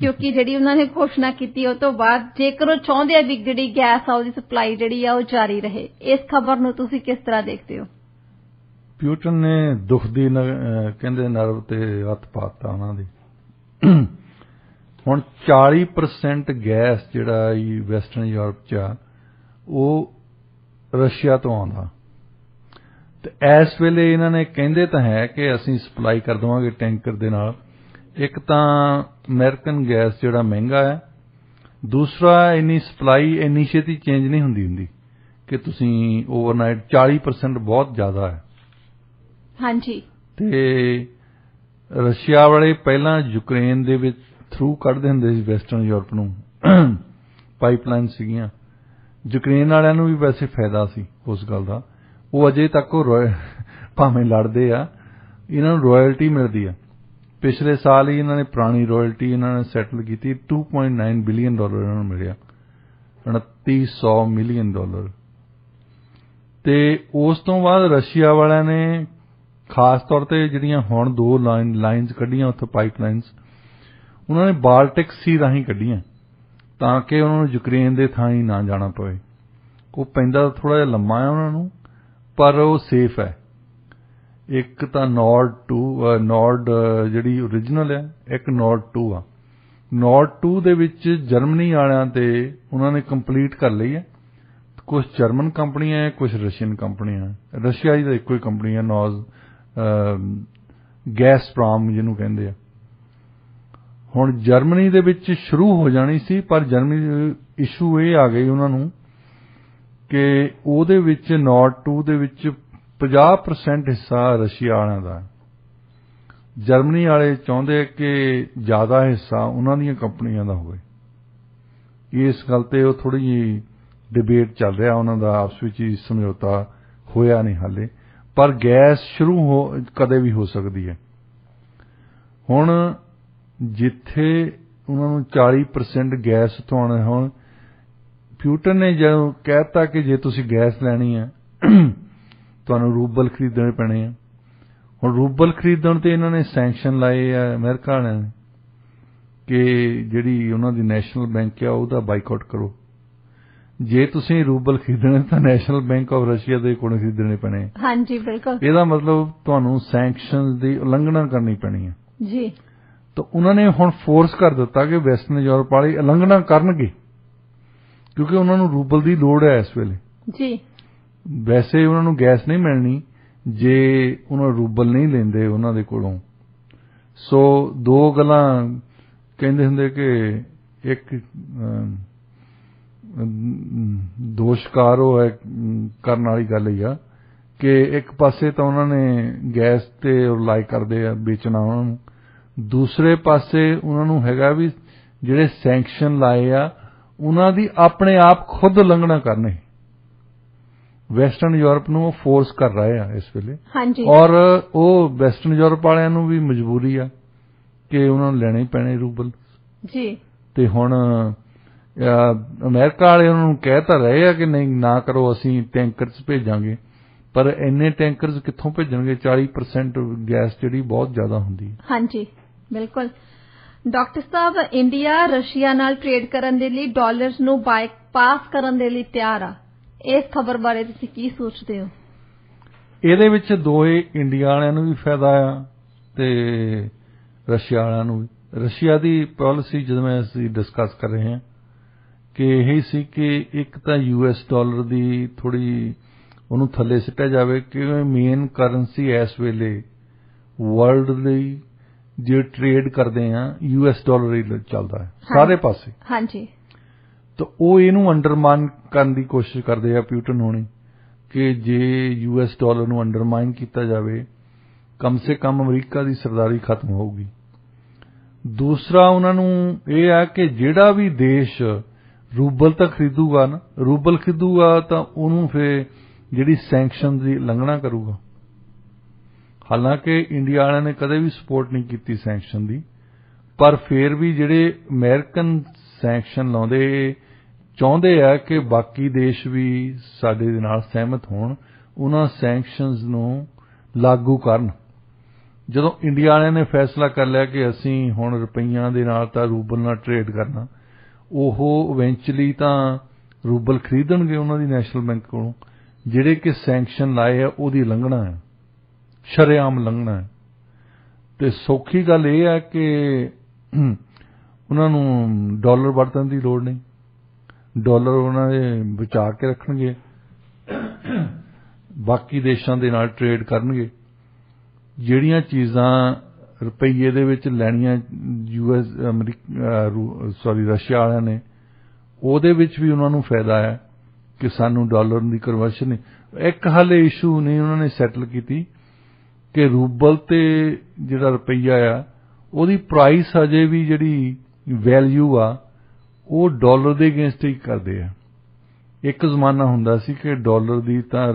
ਕਿਉਂਕਿ ਜਿਹੜੀ ਉਹਨਾਂ ਨੇ ਘੋਸ਼ਣਾ ਕੀਤੀ ਉਹ ਤੋਂ ਬਾਅਦ ਜੇਕਰ ਉਹ ਚਾਹੁੰਦੇ ਆ ਵੀ ਜਿਹੜੀ ਗੈਸ ਆ ਉਹਦੀ ਸਪਲਾਈ ਜਿਹੜੀ ਆ ਉਹ ਜਾਰੀ ਰਹੇ। ਇਸ ਖਬਰ ਨੂੰ ਤੁਸੀਂ ਕਿਸ ਤਰ੍ਹਾਂ ਦੇਖਦੇ ਹੋ? ਪਿਊਟਨ ਨੇ ਦੁੱਖ ਦੀ ਕਹਿੰਦੇ ਨਰਵ ਤੇ ਹੱਥ ਪਾਤਾ ਉਹਨਾਂ ਦੀ। ਹੁਣ 40% ਗੈਸ ਜਿਹੜਾ ਵੈਸਟਰਨ ਯੂਰਪ 'ਚ ਆ ਉਹ ਰਸ਼ੀਆ ਤੋਂ ਆਉਂਦਾ, ਤੇ ਇਸ ਵੇਲੇ ਇਹਨਾਂ ਨੇ ਕਹਿੰਦੇ ਤਾਂ ਹੈ ਕਿ ਅਸੀਂ ਸਪਲਾਈ ਕਰ ਦੇਵਾਂਗੇ ਟੈਂਕਰ ਦੇ ਨਾਲ। ਇੱਕ ਤਾਂ ਅਮਰੀਕਨ ਗੈਸ ਜਿਹੜਾ ਮਹਿੰਗਾ ਹੈ, ਦੂਸਰਾ ਇੰਨੀ ਸਪਲਾਈ ਇੰਨੀ ਛੇਤੀ ਚੇਂਜ ਨਹੀਂ ਹੁੰਦੀ ਕਿ ਤੁਸੀਂ ਓਵਰਨਾਈਟ 40% ਬਹੁਤ ਜ਼ਿਆਦਾ ਹੈ। ਹਾਂਜੀ। ਤੇ ਰਸ਼ੀਆ ਵਾਲੇ ਪਹਿਲਾਂ ਯੂਕਰੇਨ ਦੇ ਵਿੱਚ ਥਰੂ ਕੱਢਦੇ ਹੁੰਦੇ ਸੀ ਵੈਸਟਰਨ ਯੂਰਪ ਨੂੰ, ਪਾਈਪਲਾਈਨ ਸੀਗੀਆਂ। ਯੂਕਰੇਨ ਵਾਲਿਆਂ ਨੂੰ ਵੀ ਵੈਸੇ ਫਾਇਦਾ ਸੀ ਉਸ ਗੱਲ ਦਾ, ਉਹ ਅਜੇ ਤੱਕ ਉਹ ਭਾਵੇਂ ਲੜਦੇ ਆ, ਇਹਨਾਂ ਨੂੰ ਰਾਇਲਟੀ ਮਿਲਦੀ ਆ। ਪਿਛਲੇ ਸਾਲ ਹੀ ਇਹਨਾਂ ਨੇ ਪੁਰਾਣੀ ਰਾਇਲਟੀ ਇਹਨਾਂ ਨੇ ਸੈਟਲ ਕੀਤੀ, $2.9 ਬਿਲੀਅਨ ਇਹਨਾਂ ਨੂੰ ਮਿਲਿਆ, $2900 ਮਿਲੀਅਨ। ਤੇ ਉਸ ਤੋਂ ਬਾਅਦ ਰਸ਼ੀਆ ਵਾਲਿਆਂ ਨੇ ਖਾਸ ਤੌਰ ਤੇ ਜਿਹੜੀਆਂ ਹੁਣ 2 ਲਾਈਨਸ ਕੱਢੀਆਂ ਉੱਥੇ ਪਾਈਪਲਾਈਨਸ, ਉਹਨਾਂ ਨੇ ਬਾਲਟਿਕ ਸੀ ਰਾਹੀਂ ਕੱਢੀਆਂ ਤਾਂ ਕਿ ਉਹਨਾਂ ਨੂੰ ਯੂਕਰੇਨ ਦੇ ਥਾਂ ਹੀ ਨਾ ਜਾਣਾ ਪਵੇ। ਉਹ ਪੈਂਦਾ ਥੋੜਾ ਜਿਹਾ ਲੰਮਾ ਹੈ ਉਹਨਾਂ ਨੂੰ, ਪਰ ਉਹ ਸੇਫ ਹੈ। ਇੱਕ ਤਾਂ ਨੋਰਡ ਜਿਹੜੀ ਓਰੀਜਨਲ ਹੈ, ਇੱਕ ਨੋਰਡ 2 ਆ। ਨੋਰਡ 2 ਦੇ ਵਿੱਚ ਜਰਮਨੀ ਵਾਲਿਆਂ ਤੇ ਉਹਨਾਂ ਨੇ ਕੰਪਲੀਟ ਕਰ ਲਈ ਹੈ। ਕੁਝ ਜਰਮਨ ਕੰਪਨੀਆਂ ਹੈ, ਕੁਝ ਰਸ਼ੀਅਨ ਕੰਪਨੀਆਂ ਹੈ। ਰਸ਼ੀਆ ਦੀ ਤਾਂ ਇੱਕੋ ਹੀ ਕੰਪਨੀ ਹੈ, ਗੈਸਪ੍ਰਾਮ ਜਿਹਨੂੰ ਕਹਿੰਦੇ ਆ। ਹੁਣ ਜਰਮਨੀ ਦੇ ਵਿੱਚ ਸ਼ੁਰੂ ਹੋ ਜਾਣੀ ਸੀ, ਪਰ ਜਰਮਨੀ ਇਸ਼ੂ ਇਹ ਆ ਗਈ ਉਹਨਾਂ ਨੂੰ ਕਿ ਉਹਦੇ ਵਿੱਚ ਨੋਰਡ 2 ਦੇ ਵਿੱਚ 50% ਹਿੱਸਾ ਰਸ਼ੀਆ ਵਾਲਿਆਂ ਦਾ। ਜਰਮਨੀ ਵਾਲੇ ਚਾਹੁੰਦੇ ਕਿ ਜ਼ਿਆਦਾ ਹਿੱਸਾ ਉਹਨਾਂ ਦੀਆਂ ਕੰਪਨੀਆਂ ਦਾ ਹੋਵੇ। ਇਸ ਗੱਲ ਤੇ ਉਹ ਥੋੜੀ ਜਿਹੀ ਡਿਬੇਟ ਚੱਲ ਰਿਹਾ, ਉਹਨਾਂ ਦਾ ਆਪਸ ਵਿੱਚ ਹੀ ਸਮਝੌਤਾ ਹੋਇਆ ਨਹੀਂ ਹਾਲੇ, ਪਰ ਗੈਸ ਸ਼ੁਰੂ ਕਦੇ ਵੀ ਹੋ ਸਕਦੀ ਹੈ। ਹੁਣ ਜਿੱਥੇ ਉਹਨਾਂ ਨੂੰ 40% ਗੈਸ ਤੋਂ ਆਉਣਾ, ਹੁਣ ਪਿਊਟਨ ਨੇ ਜਦੋਂ ਕਹਿਤਾ ਕਿ ਜੇ ਤੁਸੀਂ ਗੈਸ ਲੈਣੀ ਹੈ ਤੁਹਾਨੂੰ ਰੂਬਲ ਖਰੀਦਣੇ ਪੈਣੇ ਆ। ਹੁਣ ਰੂਬਲ ਖਰੀਦਣ ਤੇ ਇਹਨਾਂ ਨੇ ਸੈਂਕਸ਼ਨ ਲਾਏ ਆ ਅਮਰੀਕਾ ਵਾਲਿਆਂ ਨੇ ਕਿ ਜਿਹੜੀ ਉਹਨਾਂ ਦੀ ਨੈਸ਼ਨਲ ਬੈਂਕ ਆ ਉਹਦਾ ਬਾਈਕਾਟ ਕਰੋ। ਜੇ ਤੁਸੀਂ ਰੂਬਲ ਖਰੀਦਣੇ ਤਾਂ ਨੈਸ਼ਨਲ ਬੈਂਕ ਆਫ ਰਸ਼ੀਆ ਦੇ ਕੋਲੋਂ ਖਰੀਦਣੇ ਪੈਣੇ। ਹਾਂਜੀ, ਬਿਲਕੁਲ। ਇਹਦਾ ਮਤਲਬ ਤੁਹਾਨੂੰ ਸੈਂਕਸ਼ਨ ਦੀ ਉਲੰਘਣਾ ਕਰਨੀ ਪੈਣੀ ਹੈ ਜੀ। ਤਾਂ ਉਹਨਾਂ ਨੇ ਹੁਣ ਫੋਰਸ ਕਰ ਦਿੱਤਾ ਕਿ ਵੈਸਟਰਨ ਯੂਰਪ ਵਾਲੇ ਉਲੰਘਣਾ ਕਰਨਗੇ, ਕਿਉਂਕਿ ਉਹਨਾਂ ਨੂੰ ਰੂਬਲ ਦੀ ਲੋੜ ਹੈ ਇਸ ਵੇਲੇ ਜੀ। ਵੈਸੇ ਉਹਨਾਂ ਨੂੰ ਗੈਸ ਨਹੀਂ ਮਿਲਣੀ ਜੇ ਉਹਨਾਂ ਰੂਬਲ ਨਹੀਂ ਲੈਂਦੇ ਉਹਨਾਂ ਦੇ ਕੋਲੋਂ। ਸੋ 2 ਗੱਲਾਂ ਕਹਿੰਦੇ ਹੁੰਦੇ ਕਿ ਇੱਕ ਦੋਸ਼ਕਾਰ ਉਹ ਹੈ ਕਰਨ ਵਾਲੀ ਗੱਲ ਹੀ ਆ ਕਿ ਇੱਕ ਪਾਸੇ ਤਾਂ ਉਹਨਾਂ ਨੇ ਗੈਸ ਤੇ ਰਿਲਾਈ ਕਰਦੇ ਆ ਵੇਚਣਾ ਉਹਨਾਂ ਨੂੰ, ਦੂਸਰੇ ਪਾਸੇ ਉਹਨਾਂ ਨੂੰ ਹੈਗਾ ਵੀ ਜਿਹੜੇ ਸੈਂਕਸ਼ਨ ਲਾਏ ਆ ਉਹਨਾਂ ਦੀ ਆਪਣੇ ਆਪ ਖੁਦ ਉਲੰਘਣਾ ਕਰਨੀ। ਵੈਸਟਰਨ ਯੂਰਪ ਨੂੰ ਉਹ ਫੋਰਸ ਕਰ ਰਹੇ ਆ ਇਸ ਵੇਲੇ। ਹਾਂਜੀ। ਔਰ ਉਹ ਵੈਸਟਰਨ ਯੂਰਪ ਵਾਲਿਆਂ ਨੂੰ ਵੀ ਮਜਬੂਰੀ ਆ ਕਿ ਉਹਨਾਂ ਨੂੰ ਲੈਣੇ ਪੈਣੇ ਰੂਬਲ ਜੀ। ਤੇ ਹੁਣ ਅਮਰੀਕਾ ਵਾਲੇ ਉਹਨਾਂ ਨੂੰ ਕਹਿ ਤਾਂ ਰਹੇ ਆ ਕਿ ਨਹੀਂ ਨਾ ਕਰੋ, ਅਸੀਂ ਟੈਂਕਰਸ ਭੇਜਾਂਗੇ, ਪਰ ਇੰਨੇ ਟੈਂਕਰਸ ਕਿੱਥੋਂ ਭੇਜਣਗੇ? 40% ਗੈਸ ਜਿਹੜੀ ਬਹੁਤ ਜ਼ਿਆਦਾ ਹੁੰਦੀ ਹੈ। ਹਾਂਜੀ, ਬਿਲਕੁਲ। ਡਾਕਟਰ ਸਾਹਿਬ, ਇੰਡੀਆ ਰਸ਼ੀਆ ਨਾਲ ਟ੍ਰੇਡ ਕਰਨ ਦੇ ਲਈ ਡਾਲਰਸ ਨੂੰ ਬਾਈਪਾਸ ਕਰਨ ਦੇ ਲਈ ਤਿਆਰ ਆ। ਇਸ ਖਬਰ ਬਾਰੇ ਤੁਸੀਂ ਕੀ ਸੋਚਦੇ ਹੋ? ਇਹਦੇ ਵਿੱਚ ਦੋਏ ਇੰਡੀਆ ਵਾਲਿਆਂ ਨੂੰ ਵੀ ਫਾਇਦਾ ਆ ਤੇ ਰਸ਼ੀਆ ਵਾਲਿਆਂ ਨੂੰ ਵੀ। ਰਸ਼ੀਆ ਦੀ ਪਾਲਿਸੀ ਜਦੋਂ ਅਸੀਂ ਡਿਸਕਸ ਕਰ ਰਹੇ ਹਾਂ ਕਿ ਇਹ ਸੀ ਕਿ ਇੱਕ ਤਾਂ US ਡਾਲਰ ਦੀ ਥੋੜੀ ਉਹਨੂੰ ਥੱਲੇ ਸਿੱਟਿਆ ਜਾਵੇ, ਕਿਉਂਕਿ ਮੇਨ ਕਰੰਸੀ ਇਸ ਵੇਲੇ ਵਰਲਡ ਲਈ ਜੇ ਟ੍ਰੇਡ ਕਰਦੇ ਆ US ਡਾਲਰ ਹੀ ਚੱਲਦਾ ਹੈ ਸਾਰੇ ਪਾਸੇ। ਹਾਂਜੀ। ਤਾਂ ਉਹ ਇਹਨੂੰ ਅੰਡਰਮਾਈਨ ਕਰਨ ਦੀ ਕੋਸ਼ਿਸ਼ ਕਰਦੇ ਆ ਪਿਊਟਨ ਹੋਣੀ ਕਿ ਜੇ US ਡਾਲਰ ਨੂੰ ਅੰਡਰਮਾਈਨ ਕੀਤਾ ਜਾਵੇ, ਕਮ ਸੇ ਕਮ ਅਮਰੀਕਾ ਦੀ ਸਰਦਾਰੀ ਖਤਮ ਹੋਊਗੀ। ਦੂਸਰਾ ਉਹਨਾਂ ਨੂੰ ਇਹ ਆ ਕਿ ਜਿਹੜਾ ਵੀ ਦੇਸ਼ ਰੂਬਲ ਤਾਂ ਖਰੀਦੂਗਾ ਨਾ, ਰੂਬਲ ਖਰੀਦੂਗਾ ਤਾਂ ਉਹਨੂੰ ਫਿਰ ਜਿਹੜੀ ਸੈਂਕਸ਼ਨ ਦੀ ਉਲੰਘਣਾ ਕਰੂਗਾ। ਹਾਲਾਂਕਿ ਇੰਡੀਆ ਵਾਲਿਆਂ ਨੇ ਕਦੇ ਵੀ ਸਪੋਰਟ ਨਹੀਂ ਕੀਤੀ ਸੈਂਕਸ਼ਨ ਦੀ, ਪਰ ਫਿਰ ਵੀ ਜਿਹੜੇ ਅਮਰੀਕਨ ਸੈਂਕਸ਼ਨ ਲਾਉਂਦੇ ਚਾਹੁੰਦੇ ਆ ਕਿ ਬਾਕੀ ਦੇਸ਼ ਵੀ ਸਾਡੇ ਦੇ ਨਾਲ ਸਹਿਮਤ ਹੋਣ, ਉਹਨਾਂ ਸੈਂਕਸ਼ਨਸ ਨੂੰ ਲਾਗੂ ਕਰਨ। ਜਦੋਂ ਇੰਡੀਆ ਵਾਲਿਆਂ ਨੇ ਫੈਸਲਾ ਕਰ ਲਿਆ ਕਿ ਅਸੀਂ ਹੁਣ ਰੁਪਈਆਂ ਦੇ ਨਾਲ ਤਾਂ ਰੂਬਲ ਨਾਲ ਟਰੇਡ ਕਰਨਾ, ਉਹ ਇਵੈਂਚੁਅਲੀ ਤਾਂ ਰੂਬਲ ਖਰੀਦਣਗੇ ਉਹਨਾਂ ਦੀ ਨੈਸ਼ਨਲ ਬੈਂਕ ਕੋਲੋਂ। ਜਿਹੜੇ ਕਿ ਸੈਂਕਸ਼ਨ ਲਾਏ ਆ ਉਹਦੀ ਲੰਘਣਾ ਹੈ, ਸ਼ਰੇਆਮ ਲੰਘਣਾ ਹੈ। ਤੇ ਸੌਖੀ ਗੱਲ ਇਹ ਹੈ ਕਿ ਉਹਨਾਂ ਨੂੰ ਡਾਲਰ ਵਰਤਣ ਦੀ ਲੋੜ ਨਹੀਂ, ਡਾਲਰ ਉਹਨਾਂ ਦੇ ਬਚਾ ਕੇ ਰੱਖਣਗੇ, ਬਾਕੀ ਦੇਸ਼ਾਂ ਦੇ ਨਾਲ ਟਰੇਡ ਕਰਨਗੇ। ਜਿਹੜੀਆਂ ਚੀਜ਼ਾਂ ਰੁਪਈਏ ਦੇ ਵਿੱਚ ਲੈਣੀਆਂ ਰਸ਼ੀਆ ਵਾਲਿਆਂ ਨੇ, ਉਹਦੇ ਵਿੱਚ ਵੀ ਉਹਨਾਂ ਨੂੰ ਫਾਇਦਾ ਹੈ ਕਿ ਸਾਨੂੰ ਡਾਲਰ ਦੀ ਕਨਵਰਸ਼ਨ ਨਹੀਂ। ਇੱਕ ਹਾਲੇ ਇਸ਼ੂ ਨਹੀਂ ਉਹਨਾਂ ਨੇ ਸੈਟਲ ਕੀਤੀ ਕਿ ਰੂਬਲ ਤੇ ਜਿਹੜਾ ਰੁਪਈਆ ਆ ਉਹਦੀ ਪ੍ਰਾਈਸ ਅਜੇ ਵੀ ਜਿਹੜੀ ਵੈਲਿਊ ਆ ਉਹ ਡਾਲਰ ਦੇ ਅਗੇਂਸਟ ਹੀ ਕਰਦੇ ਆ। ਇੱਕ ਜ਼ਮਾਨਾ ਹੁੰਦਾ ਸੀ ਕਿ ਡਾਲਰ ਦੀ ਤਾਂ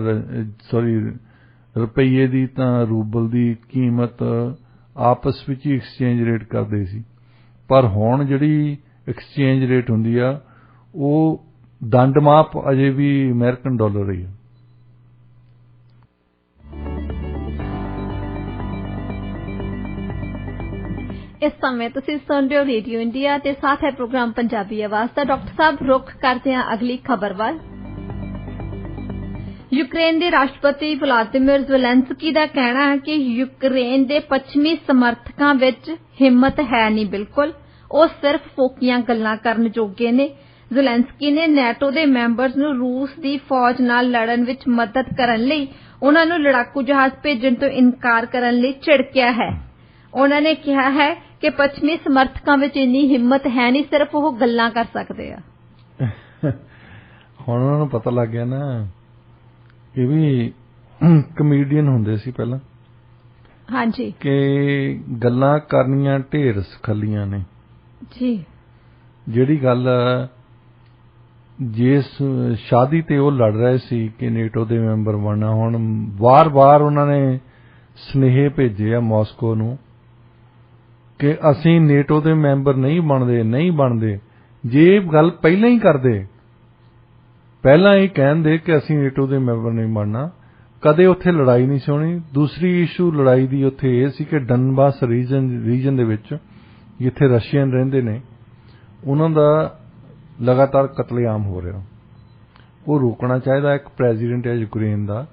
ਰੁਪਈਏ ਦੀ ਤਾਂ ਰੂਬਲ ਦੀ ਕੀਮਤ ਆਪਸ ਵਿੱਚ ਹੀ ਐਕਸਚੇਂਜ ਰੇਟ ਕਰਦੇ ਸੀ, ਪਰ ਹੁਣ ਜਿਹੜੀ ਐਕਸਚੇਂਜ ਰੇਟ ਹੁੰਦੀ ਆ ਉਹ ਦੰਡ ਮਾਪ ਅਜੇ ਵੀ ਅਮਰੀਕਨ ਡਾਲਰ ਹੀ ਹੈ। ਇਸ ਸਮੇਂ ਤੁਸੀਂ ਸੁਣ ਰਹੇ ਹੋ ਰੇਡੀਓ ਇੰਡੀਆ ਤੇ ਸਾਥ ਹੈ ਪ੍ਰੋਗਰਾਮ ਪੰਜਾਬੀ ਆਵਾਜ਼ ਦਾ। ਡਾਕਟਰ ਸਾਹਿਬ, ਰੁੱਖ ਕਰਦੇ ਹਾਂ ਅਗਲੀ ਖਬਰ ਵੱਲ। ਯੂਕਰੇਨ ਦੇ ਰਾਸ਼ਟਰਪਤੀ ਵਲਾਦੀਮੀਰ ਜ਼ੈਲੈਂਸਕੀ ਦਾ ਕਹਿਣਾ ਹੈ ਕਿ ਯੂਕਰੇਨ ਦੇ ਪੱਛਮੀ ਸਮਰਥਕਾਂ ਵਿੱਚ ਹਿੰਮਤ ਹੈ ਨਹੀਂ ਬਿਲਕੁਲ, ਉਹ ਸਿਰਫ ਫੋਕੀਆਂ ਗੱਲਾਂ ਕਰਨ ਜੋਗੇ ਨੇ। ਜ਼ੈਲੈਂਸਕੀ ਨੇ ਨੈਟੋ ਦੇ ਮੈਂਬਰਸ ਨੂੰ ਰੂਸ ਦੀ ਫੌਜ ਨਾਲ ਲੜਨ ਵਿੱਚ ਮਦਦ ਕਰਨ ਲਈ ਉਹਨਾਂ ਨੂੰ ਲੜਾਕੂ ਜਹਾਜ਼ ਭੇਜਣ ਤੋਂ ਇਨਕਾਰ ਕਰਨ ਲਈ ਝਿੜਕਿਆ ਹੈ। ਉਹਨਾਂ ਨੇ ਕਿਹਾ ਹੈ ਕਿ ਪੱਛਮੀ ਸਮਰਥਕਾਂ ਵਿੱਚ ਇੰਨੀ ਹਿੰਮਤ ਹੈ ਨਹੀਂ, ਸਿਰਫ ਉਹ ਗੱਲਾਂ ਕਰ ਸਕਦੇ ਆ। ਹੁਣ ਉਹਨਾਂ ਨੂੰ ਪਤਾ ਲੱਗ ਗਿਆ ਨਾ, ਇਹ ਵੀ ਕਮੇਡੀਅਨ ਹੁੰਦੇ ਸੀ ਪਹਿਲਾਂ। ਹਾਂਜੀ, ਕਿ ਗੱਲਾਂ ਕਰਨੀਆਂ ਢੇਰ ਸਖਲੀਆਂ ਨੇ ਜੀ। ਜਿਹੜੀ ਗੱਲ ਜਿਸ ਸ਼ਾਦੀ ਤੇ ਉਹ ਲੜ ਰਹੇ ਸੀ ਕਿ ਨੇਟੋ ਦੇ ਮੈਂਬਰ ਬਣਨਾ, ਹੁਣ ਵਾਰ-ਵਾਰ ਉਹਨਾਂ ਨੇ ਸੁਨੇਹੇ ਭੇਜੇ ਆ ਮਾਸਕੋ ਨੂੰ ਕਿ ਅਸੀਂ ਨੇਟੋ ਦੇ ਮੈਂਬਰ ਨਹੀਂ ਬਣਦੇ। ਜੇ ਗੱਲ ਪਹਿਲਾਂ ਹੀ ਕਰਦੇ, ਪਹਿਲਾਂ ਹੀ ਕਹਿੰਦੇ ਕਿ ਅਸੀਂ ਨੇਟੋ ਦੇ ਮੈਂਬਰ ਨਹੀਂ ਬਣਨਾ, ਕਦੇ ਉੱਥੇ ਲੜਾਈ ਨਹੀਂ ਸੀ ਹੋਣੀ। ਦੂਸਰੀ ਇਸ਼ੂ ਲੜਾਈ ਦੀ ਉੱਥੇ ਇਹ ਸੀ ਕਿ ਡਨਬਾਸ ਰੀਜਨ ਦੇ ਵਿੱਚ ਜਿੱਥੇ ਰਸ਼ੀਅਨ ਰਹਿੰਦੇ ਨੇ ਉਹਨਾਂ ਦਾ ਲਗਾਤਾਰ ਕਤਲੇਆਮ ਹੋ ਰਿਹਾ, ਉਹ ਰੋਕਣਾ ਚਾਹੀਦਾ। ਇੱਕ ਪ੍ਰੈਜ਼ੀਡੈਂਟ ਹੈ ਯੂਕਰੇਨ ਦਾ,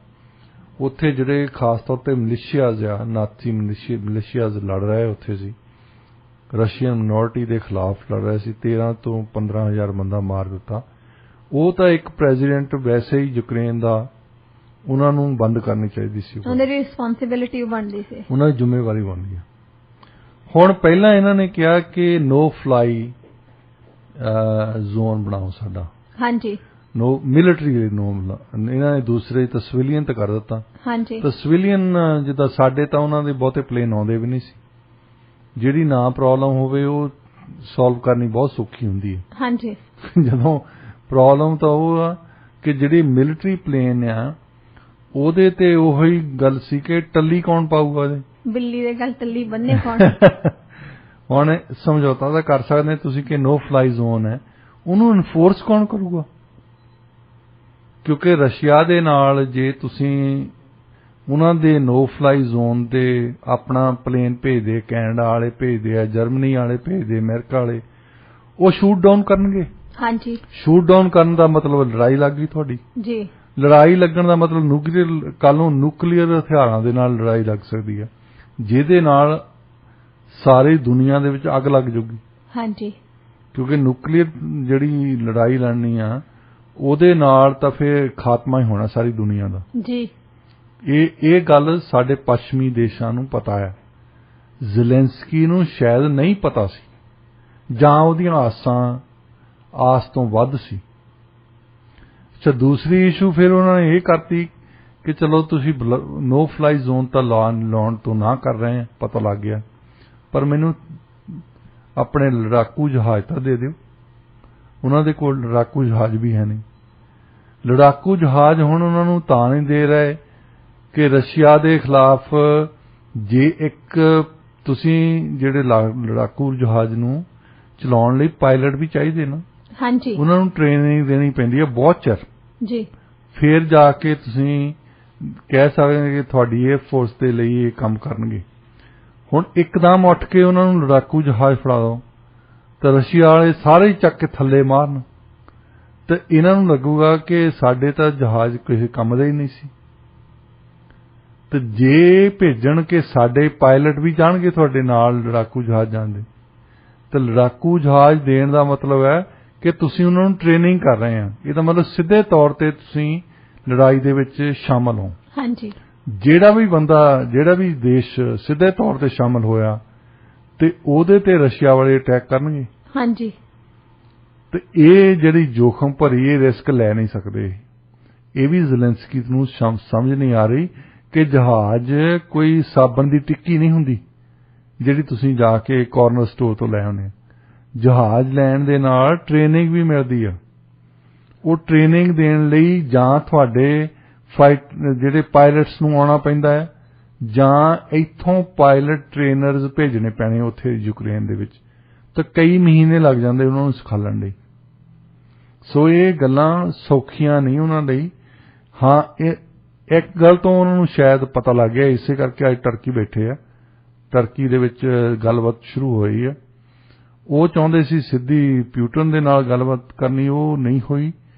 ਉੱਥੇ ਜਿਹੜੇ ਖਾਸ ਤੌਰ ਤੇ ਮਿਲੀਸ਼ੀਆਜ਼ ਆ, ਨਾਜ਼ੀ ਮਿਲੀਸ਼ੀਆਜ਼ ਲੜ ਰਹੇ ਉੱਥੇ ਸੀ, ਰਸ਼ੀਅਨ ਮਿਨੋਰਿਟੀ ਦੇ ਖਿਲਾਫ ਲੜ ਰਹੇ ਸੀ। 13 ਤੋਂ 15,000 ਬੰਦਾ ਮਾਰ ਦਿੱਤਾ। ਉਹ ਤਾਂ ਇੱਕ ਪ੍ਰੈਜ਼ੀਡੈਂਟ ਵੈਸੇ ਹੀ ਯੂਕਰੇਨ ਦਾ, ਉਹਨਾਂ ਨੂੰ ਬੰਦ ਕਰਨੀ ਚਾਹੀਦੀ ਸੀ, ਉਹਨਾਂ ਦੀ ਰਿਸਪੌਂਸਿਬਿਲਿਟੀ ਬਣਦੀ ਸੀ, ਉਹਨਾਂ ਦੀ ਜ਼ਿੰਮੇਵਾਰੀ ਬਣਦੀ ਹੈ। ਹੁਣ ਪਹਿਲਾਂ ਇਹਨਾਂ ਨੇ ਕਿਹਾ ਕਿ ਨੋ ਫਲਾਈ ਜ਼ੋਨ ਬਣਾਓ ਸਾਡਾ, ਹਾਂਜੀ, ਨੋ ਮਿਲਟਰੀ ਨੋ। ਇਹਨਾਂ ਨੇ ਦੂਸਰੇ ਤਾਂ ਸਿਵਿਲੀਅਨ ਤਾਂ ਕਰ ਦਿੱਤਾ। ਹਾਂਜੀ, ਤਾਂ ਸਿਵਿਲੀਅਨ ਜਿੱਦਾਂ ਸਾਡੇ ਤਾਂ ਉਹਨਾਂ ਦੇ ਬਹੁਤੇ ਪਲੇਨ ਆਉਂਦੇ ਵੀ ਨਹੀਂ ਸੀ। ਜਿਹੜੀ ਨਾ ਪ੍ਰੋਬਲਮ ਹੋਵੇ ਉਹ ਸੋਲਵ ਕਰਨੀ ਬਹੁਤ ਸੌਖੀ ਹੁੰਦੀ ਹੈ। ਹਾਂਜੀ, ਜਦੋਂ ਪ੍ਰੋਬਲਮ ਤਾਂ ਉਹ ਆ ਕਿ ਜਿਹੜੀ ਮਿਲਟਰੀ ਪਲੇਨ ਆ ਉਹਦੇ ਤੇ ਉਹੀ ਗੱਲ ਸੀ ਕਿ ਟੱਲੀ ਕੌਣ ਪਾਊਗਾ ਉਹਦੇ, ਬਿੱਲੀ ਦੇ ਗੱਲ ਟੱਲੀ ਬੰਨੇ ਕੌਣ। ਹੁਣ ਸਮਝੌਤਾ ਤਾਂ ਕਰ ਸਕਦੇ ਤੁਸੀਂ ਕਿ ਨੋ ਫਲਾਈ ਜ਼ੋਨ ਹੈ, ਉਹਨੂੰ ਇਨਫੋਰਸ ਕੌਣ ਕਰੂਗਾ? ਕਿਉਂਕਿ ਰਸ਼ੀਆ ਦੇ ਨਾਲ ਜੇ ਤੁਸੀਂ ਉਹਨਾਂ ਦੇ ਨੋ ਫਲਾਈ ਜ਼ੋਨ ਤੇ ਆਪਣਾ ਪਲੇਨ ਭੇਜਦੇ, ਕੈਨੇਡਾ ਵਾਲੇ ਭੇਜਦੇ ਆ, ਜਰਮਨੀ ਵਾਲੇ ਭੇਜਦੇ, ਅਮਰੀਕਾ ਵਾਲੇ, ਉਹ ਸ਼ੂਟ ਡਾਊਨ ਕਰਨਗੇ। ਹਾਂਜੀ, ਸ਼ੂਟ ਡਾਊਨ ਕਰਨ ਦਾ ਮਤਲਬ ਲੜਾਈ ਲੱਗ ਗਈ ਤੁਹਾਡੀ ਜੀ। ਲੜਾਈ ਲੱਗਣ ਦਾ ਮਤਲਬ ਕੱਲ ਨੂੰ ਨਿਊਕਲੀਅਰ ਹਥਿਆਰਾਂ ਦੇ ਨਾਲ ਲੜਾਈ ਲੱਗ ਸਕਦੀ ਹੈ, ਜਿਹਦੇ ਨਾਲ ਸਾਰੀ ਦੁਨੀਆ ਦੇ ਵਿੱਚ ਅੱਗ ਲੱਗ ਜਾਊਗੀ। ਹਾਂਜੀ, ਕਿਉਂਕਿ ਨਿਊਕਲੀਅਰ ਜਿਹੜੀ ਲੜਾਈ ਲੜਨੀ ਆ ਉਹਦੇ ਨਾਲ ਤਾਂ ਫਿਰ ਖਾਤਮਾ ਹੀ ਹੋਣਾ ਸਾਰੀ ਦੁਨੀਆ ਦਾ ਜੀ। ਇਹ ਗੱਲ ਸਾਡੇ ਪੱਛਮੀ ਦੇਸ਼ਾਂ ਨੂੰ ਪਤਾ ਹੈ, ਜ਼ੈਲੈਂਸਕੀ ਨੂੰ ਸ਼ਾਇਦ ਨਹੀਂ ਪਤਾ ਸੀ ਜਾਂ ਉਹਦੀਆਂ ਆਸ ਤੋਂ ਵੱਧ ਸੀ। ਅੱਛਾ, ਦੂਸਰੀ ਇਸ਼ੂ ਫਿਰ ਉਹਨਾਂ ਨੇ ਇਹ ਕਰਤੀ ਕਿ ਚਲੋ ਤੁਸੀਂ ਨੋ ਫਲਾਈ ਜ਼ੋਨ ਤਾਂ ਲਾਉਣ ਤੋਂ ਨਾ ਕਰ ਰਹੇ ਆ, ਪਤਾ ਲੱਗ ਗਿਆ, ਪਰ ਮੈਨੂੰ ਆਪਣੇ ਲੜਾਕੂ ਜਹਾਜ਼ ਤਾਂ ਦੇ ਦਿਓ। ਉਹਨਾਂ ਦੇ ਕੋਲ ਲੜਾਕੂ ਜਹਾਜ਼ ਵੀ ਹੈ ਨਹੀਂ। ਲੜਾਕੂ ਜਹਾਜ਼ ਹੁਣ ਉਹਨਾਂ ਨੂੰ ਤਾਂ ਨਹੀਂ ਦੇ ਰਹੇ ਕਿ ਰਸ਼ੀਆ ਦੇ ਖਿਲਾਫ ਜੇ ਇੱਕ ਤੁਸੀਂ ਜਿਹੜੇ ਲੜਾਕੂ ਜਹਾਜ਼ ਨੂੰ ਚਲਾਉਣ ਲਈ ਪਾਇਲਟ ਵੀ ਚਾਹੀਦੇ ਨਾ। ਹਾਂਜੀ, ਉਹਨਾਂ ਨੂੰ ਟ੍ਰੇਨਿੰਗ ਦੇਣੀ ਪੈਂਦੀ ਹੈ ਬਹੁਤ ਚਿਰ ਜੀ, ਫਿਰ ਜਾ ਕੇ ਤੁਸੀਂ ਕਹਿ ਸਕਦੇ ਹਾਂ ਕਿ ਤੁਹਾਡੀ 에ਅਰ ਫੋਰਸ ਦੇ ਲਈ ਇਹ ਕੰਮ ਕਰਨਗੇ। ਹੁਣ ਇੱਕਦਮ ਉੱਠ ਕੇ ਉਹਨਾਂ ਨੂੰ ਲੜਾਕੂ ਜਹਾਜ਼ ਫੜਾ ਦਿਓ ਤਾਂ ਰਸ਼ੀਆ ਵਾਲੇ ਸਾਰੇ ਚੱਕ ਕੇ ਥੱਲੇ ਮਾਰਨ ਤੇ ਇਹਨਾਂ ਨੂੰ ਲੱਗੂਗਾ ਕਿ ਸਾਡੇ ਤਾਂ ਜਹਾਜ਼ ਕਿਸੇ ਕੰਮ ਦਾ ਹੀ ਨਹੀਂ ਸੀ। ਤੇ ਜੇ ਭੇਜਣ ਕਿ ਸਾਡੇ ਪਾਇਲਟ ਵੀ ਜਾਣਗੇ ਤੁਹਾਡੇ ਨਾਲ ਲੜਾਕੂ ਜਹਾਜ਼ ਜਾਂਦੇ, ਤੇ ਲੜਾਕੂ ਜਹਾਜ਼ ਦੇਣ ਦਾ ਮਤਲਬ ਹੈ ਕਿ ਤੁਸੀਂ ਉਹਨਾਂ ਨੂੰ ਟ੍ਰੇਨਿੰਗ ਕਰ ਰਹੇ ਆ। ਇਹਦਾ ਮਤਲਬ ਸਿੱਧੇ ਤੌਰ ਤੇ ਤੁਸੀਂ ਲੜਾਈ ਦੇ ਵਿੱਚ ਸ਼ਾਮਲ ਹੋ। ਹਾਂਜੀ। ਜਿਹੜਾ ਵੀ ਦੇਸ਼ ਸਿੱਧੇ ਤੌਰ ਤੇ ਸ਼ਾਮਲ ਹੋਇਆ ਤੇ ਉਹਦੇ ਤੇ ਰਸ਼ੀਆ ਵਾਲੇ ਅਟੈਕ ਕਰਨਗੇ। ਹਾਂਜੀ। ਤੇ ਇਹ ਜਿਹੜੀ ਜੋਖਮ ਭਰੀ ਇਹ ਰਿਸਕ ਲੈ ਨਹੀਂ ਸਕਦੇ। ਇਹ ਵੀ ਜ਼ੈਲੈਂਸਕੀ ਨੂੰ ਸਮਝ ਨਹੀਂ ਆ ਰਹੀ ਕਿ ਜਹਾਜ਼ ਕੋਈ ਸਾਬਣ ਦੀ ਟਿੱਕੀ ਨਹੀਂ ਹੁੰਦੀ ਜਿਹੜੀ ਤੁਸੀਂ ਜਾ ਕੇ ਕਾਰਨਰ ਸਟੋਰ ਤੋਂ ਲੈ ਆਉਂਦੇ। ਜਹਾਜ਼ ਲੈਣ ਦੇ ਨਾਲ ਟ੍ਰੇਨਿੰਗ ਵੀ ਮਿਲਦੀ ਆ। ਉਹ ਟ੍ਰੇਨਿੰਗ ਦੇਣ ਲਈ ਜਾਂ ਤੁਹਾਡੇ ਜਿਹੜੇ ਪਾਇਲਟਸ ਨੂੰ ਆਉਣਾ ਪੈਂਦਾ ਹੈ ਜਾਂ ਇੱਥੋਂ ਪਾਇਲਟ ਟ੍ਰੇਨਰਸ ਭੇਜਣੇ ਪੈਣੇ ਉੱਥੇ ਯੂਕਰੇਨ ਦੇ ਵਿੱਚ, ਤਾਂ ਕਈ ਮਹੀਨੇ ਲੱਗ ਜਾਂਦੇ ਉਹਨਾਂ ਨੂੰ ਸਿਖਾਉਣ ਲਈ। ਸੋ ਇਹ ਗੱਲਾਂ ਸੌਖੀਆਂ ਨਹੀਂ ਉਹਨਾਂ ਲਈ। ਹਾਂ, ਇਹ ਇੱਕ ਗੱਲ ਤੋਂ ਉਹਨਾਂ ਨੂੰ ਸ਼ਾਇਦ ਪਤਾ ਲੱਗ ਗਿਆ, ਇਸੇ ਕਰਕੇ ਅੱਜ ਟਰਕੀ ਬੈਠੇ ਆ। ਟਰਕੀ ਦੇ ਵਿੱਚ ਗੱਲਬਾਤ ਸ਼ੁਰੂ ਹੋਈ ਹੈ। ਉਹ ਚਾਹੁੰਦੇ ਸੀ ਸਿੱਧੀ ਪਿਊਟਨ ਦੇ ਨਾਲ ਗੱਲਬਾਤ ਕਰਨੀ, ਉਹ ਨਹੀਂ ਹੋਈ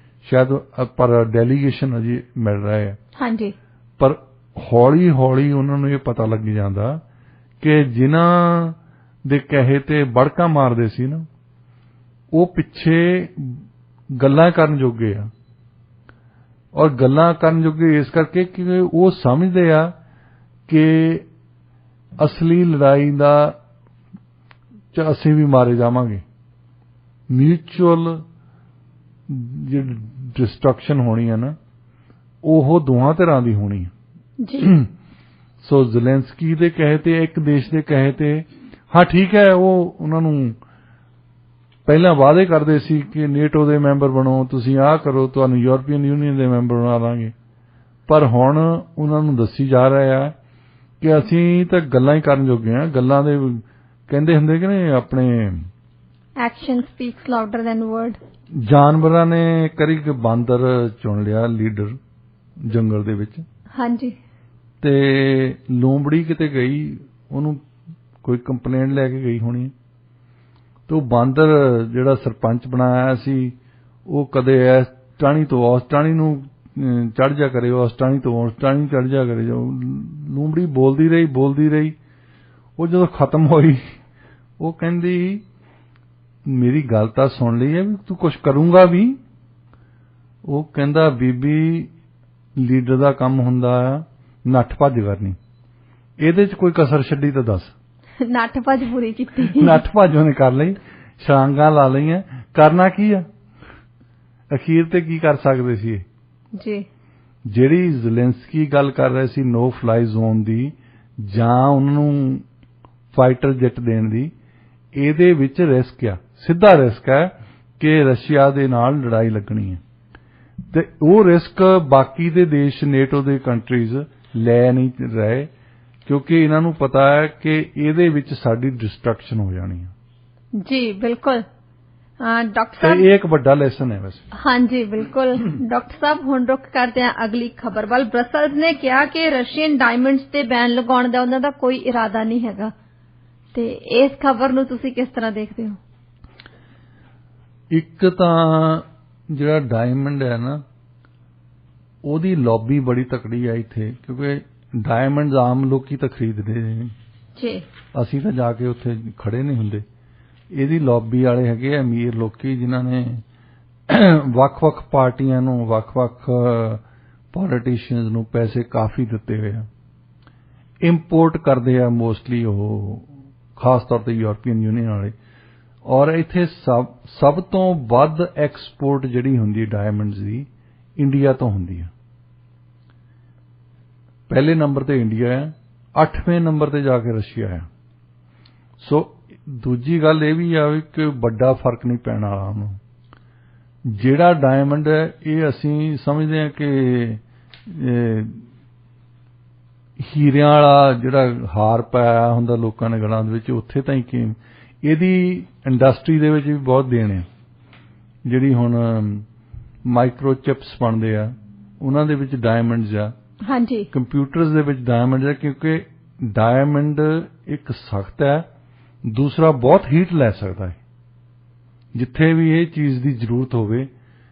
ਸ਼ਾਇਦ, ਪਰ ਡੈਲੀਗੇਸ਼ਨ ਅਜੇ ਮਿਲ ਰਿਹਾ ਹੈ। ਹਾਂਜੀ। ਪਰ ਹੌਲੀ ਹੌਲੀ ਉਹਨਾਂ ਨੂੰ ਇਹ ਪਤਾ ਲੱਗ ਜਾਂਦਾ ਕਿ ਜਿਨ੍ਹਾਂ ਦੇ ਕਹੇ ਤੇ ਬੜਕਾਂ ਮਾਰਦੇ ਸੀ ਨਾ, ਉਹ ਪਿੱਛੇ ਗੱਲਾਂ ਕਰਨ ਜੋਗੇ ਆ। ਔਰ ਗੱਲਾਂ ਕਰਨ ਜੋਗੇ ਇਸ ਕਰਕੇ ਕਿ ਉਹ ਸਮਝਦੇ ਆ ਕਿ ਅਸਲੀ ਲੜਾਈ ਦਾ ਚ ਅਸੀਂ ਵੀ ਮਾਰੇ ਜਾਵਾਂਗੇ। ਮਿਊਚੁਅਲ ਜਿਹੜੀ ਡਿਸਟਰਕਸ਼ਨ ਹੋਣੀ ਹੈ ਨਾ, ਉਹ ਦੋਹਾਂ ਤਰ੍ਹਾਂ ਦੀ ਹੋਣੀ ਹੈ ਜੀ। ਸੋ ਜ਼ੈਲੈਂਸਕੀ ਦੇ ਕਹੇ ਤੇ, ਇੱਕ ਦੇਸ਼ ਦੇ ਕਹੇ ਤੇ ਹਾਂ ਠੀਕ ਹੈ, ਉਹ ਉਹਨਾਂ ਨੂੰ ਪਹਿਲਾਂ ਵਾਅਦੇ ਕਰਦੇ ਸੀ ਕਿ ਨੇਟੋ ਦੇ ਮੈਂਬਰ ਬਣੋ, ਤੁਸੀਂ ਆਹ ਕਰੋ, ਤੁਹਾਨੂੰ ਯੂਰਪੀਅਨ ਯੂਨੀਅਨ ਦੇ ਮੈਂਬਰ ਬਣਾ ਦਾਂਗੇ। ਪਰ ਹੁਣ ਉਹਨਾਂ ਨੂੰ ਦੱਸੀ ਜਾ ਰਿਹਾ ਹੈ ਕਿ ਅਸੀਂ ਤਾਂ ਗੱਲਾਂ ਹੀ ਕਰਨ ਜੋਗੇ ਹਾਂ। ਗੱਲਾਂ ਦੇ ਕਹਿੰਦੇ ਹੁੰਦੇ ਕਿ ਨਹੀਂ ਆਪਣੇ action speaks louder than word. ਜਾਨਵਰਾਂ ਨੇ ਕਰੀ ਕਿ ਬਾਂਦਰ ਚੁਣ ਲਿਆ ਲੀਡਰ ਜੰਗਲ ਦੇ ਵਿੱਚ। ਹਾਂਜੀ। ਤੇ ਲੋਮੜੀ ਕਿਤੇ ਗਈ, ਉਹਨੂੰ ਕੋਈ ਕੰਪਲੇਂਟ ਲੈ ਕੇ ਗਈ ਹੋਣੀ, ਤੇ ਉਹ ਬਾਂਦਰ ਜਿਹੜਾ ਸਰਪੰਚ ਬਣਾਇਆ ਸੀ, ਉਹ ਕਦੇ ਇਸ ਟਾਹਣੀ ਤੋਂ ਉਸ ਟਾਹਣੀ ਨੂੰ ਚੜ ਜਾ ਕਰੇ, ਉਸ ਟਾਹਣੀ ਤੋਂ ਉਸ ਟਾਹਣੀ ਚੜ ਜਾ ਕਰੇ। ਲੋਮੜੀ ਬੋਲਦੀ ਰਹੀ। ਉਹ ਜਦੋਂ ਖਤਮ ਹੋਈ, ਉਹ ਕਹਿੰਦੀ ਮੇਰੀ ਗੱਲ ਤਾਂ ਸੁਣ ਲਈ ਹੈ ਵੀ ਤੂੰ ਕੁਛ ਕਰੂੰਗਾ ਵੀ। ਉਹ ਕਹਿੰਦਾ ਬੀਬੀ, ਲੀਡਰ ਦਾ ਕੰਮ ਹੁੰਦਾ ਆ ਨੱਠ ਭੱਜ ਕਰਨੀ, ਇਹਦੇ ਚ ਕੋਈ ਕਸਰ ਛੱਡੀ ਤਾਂ ਦੱਸ। ਨੱਠ ਭੱਜ ਪੂਰੀ ਕੀਤੀ। ਨੱਠ ਭੱਜ ਉਹਨੇ ਕਰ ਲਈ, ਛਲਾਂਗਾਂ ਲਾ ਲਈਆਂ। ਕਰਨਾ ਕੀ ਆ ਅਖੀਰ ਤੇ, ਕੀ ਕਰ ਸਕਦੇ ਸੀ ਇਹ ਜੀ। ਜਿਹੜੀ ਜ਼ੈਲੈਂਸਕੀ ਗੱਲ ਕਰ ਰਹੇ ਸੀ ਨੋ ਫਲਾਈ ਜ਼ੋਨ ਦੀ ਜਾਂ ਉਹਨਾਂ ਨੂੰ ਫਾਈਟਰ ਜੈਟ ਦੇਣ ਦੀ, ਇਹਦੇ ਵਿੱਚ ਰਿਸਕ ਆ, ਸਿੱਧਾ ਰਿਸਕ ਹੈ ਕਿ ਰਸ਼ੀਆ ਦੇ ਨਾਲ ਲੜਾਈ ਲੱਗਣੀ ਹੈ। ਤੇ ਉਹ ਰਿਸਕ ਬਾਕੀ ਦੇ ਦੇਸ਼ ਨੇਟੋ ਦੇ ਕੰਟਰੀਜ਼ ਲੈ ਨਹੀਂ ਰਹੇ, ਕਿਉਂਕਿ ਇਹਨਾਂ ਨੂੰ ਪਤਾ ਹੈ ਕਿ ਇਹਦੇ ਵਿੱਚ ਸਾਡੀ ਡਿਸਟਰਕਸ਼ਨ ਹੋ ਜਾਣੀ ਹੈ। ਜੀ ਬਿਲਕੁਲ ਡਾਕਟਰ ਸਾਹਿਬ, ਇਹ ਇੱਕ ਵੱਡਾ ਲੈਸਨ ਹੈ ਵੈਸੇ। ਹਾਂਜੀ ਬਿਲਕੁਲ ਡਾਕਟਰ ਸਾਹਿਬ, ਹੁਣ ਰੁਕ ਕਰਦੇ ਹਾਂ ਅਗਲੀ ਖਬਰ ਵੱਲ। ਬ੍ਰਸਲਜ਼ ਨੇ ਕਿਹਾ ਕਿ ਰਸ਼ੀਅਨ ਡਾਇਮੰਡਸ ਤੇ ਬੈਨ ਲਗਾਉਣ ਦਾ ਉਹਨਾਂ ਦਾ ਕੋਈ ਇਰਾਦਾ ਨਹੀਂ ਹੈਗਾ, ਤੇ ਇਸ ਖਬਰ ਨੂੰ ਤੁਸੀਂ ਕਿਸ ਤਰ੍ਹਾਂ ਦੇਖਦੇ ਹੋ? ਇੱਕ ਤਾਂ ਜਿਹੜਾ ਡਾਇਮੰਡ ਹੈ ਨਾ, ਉਹਦੀ ਲੌਬੀ ਬੜੀ ਤਕੜੀ ਹੈ ਇੱਥੇ, ਕਿਉਂਕਿ ਡਾਇਮੰਡ ਆਮ ਲੋਕੀ ਤਾਂ ਖਰੀਦਦੇ ਨੇ ਜੀ, ਅਸੀਂ ਤਾਂ ਜਾ ਕੇ ਉੱਥੇ ਖੜੇ ਨਹੀਂ ਹੁੰਦੇ। ਇਹਦੀ ਲੌਬੀ ਵਾਲੇ ਹੈਗੇ ਅਮੀਰ ਲੋਕੀ, ਜਿਨ੍ਹਾਂ ਨੇ ਵੱਖ-ਵੱਖ ਪਾਰਟੀਆਂ ਨੂੰ, ਵੱਖ-ਵੱਖ ਪੋਲੀਟੀਸ਼ੀਅਨਸ ਨੂੰ ਪੈਸੇ ਕਾਫੀ ਦਿੱਤੇ ਹੋਏ ਆ। ਇੰਪੋਰਟ ਕਰਦੇ ਆ ਮੋਸਟਲੀ ਉਹ, ਖਾਸ ਤੌਰ ਤੇ ਯੂਰਪੀਅਨ ਯੂਨੀਅਨ ਵਾਲੇ। ਔਰ ਇੱਥੇ ਸਭ ਤੋਂ ਵੱਧ ਐਕਸਪੋਰਟ ਜਿਹੜੀ ਹੁੰਦੀ ਡਾਇਮੰਡਸ ਦੀ, ਇੰਡੀਆ ਤੋਂ ਹੁੰਦੀ ਹੈ। ਪਹਿਲੇ ਨੰਬਰ ਤੇ ਇੰਡੀਆ ਹੈ, 8ਵੇਂ ਨੰਬਰ ਤੇ ਜਾ ਕੇ ਰਸ਼ੀਆ ਹੈ। ਸੋ ਦੂਜੀ ਗੱਲ ਇਹ ਵੀ ਆ ਕਿ ਵੱਡਾ ਫਰਕ ਨਹੀਂ ਪੈਣ ਵਾਲਾ ਉਹਨੂੰ। ਜਿਹੜਾ ਡਾਇਮੰਡ ਹੈ ਇਹ ਅਸੀਂ ਸਮਝਦੇ ਹਾਂ ਕਿ ਹੀਰਿਆਂ ਵਾਲਾ ਜਿਹੜਾ ਹਾਰ ਪਾਇਆ ਹੁੰਦਾ ਲੋਕਾਂ ਨੇ ਗਲਾਂ ਦੇ ਵਿੱਚ, ਉੱਥੇ ਤਾਂ ਹੀ ਇਹਦੀ ਇੰਡਸਟਰੀ ਦੇ ਵਿੱਚ ਵੀ ਬਹੁਤ ਦੇਣ ਹੈ। ਜਿਹੜੀ ਹੁਣ ਮਾਈਕਰੋ ਚਿਪਸ ਬਣਦੇ ਆ, ਉਹਨਾਂ ਦੇ ਵਿੱਚ ਡਾਇਮੰਡਸ ਆ, ਹਾਂਜੀ ਕੰਪਿਊਟਰਸ ਦੇ ਵਿੱਚ ਡਾਇਮੰਡ ਹੈ, ਕਿਉਂਕਿ ਡਾਇਮੰਡ ਇੱਕ ਸਖਤ ਹੈ, ਦੂਸਰਾ ਬਹੁਤ ਹੀਟ ਲੈ ਸਕਦਾ ਹੈ। ਜਿੱਥੇ ਵੀ ਇਹ ਚੀਜ਼ ਦੀ ਜ਼ਰੂਰਤ ਹੋਵੇ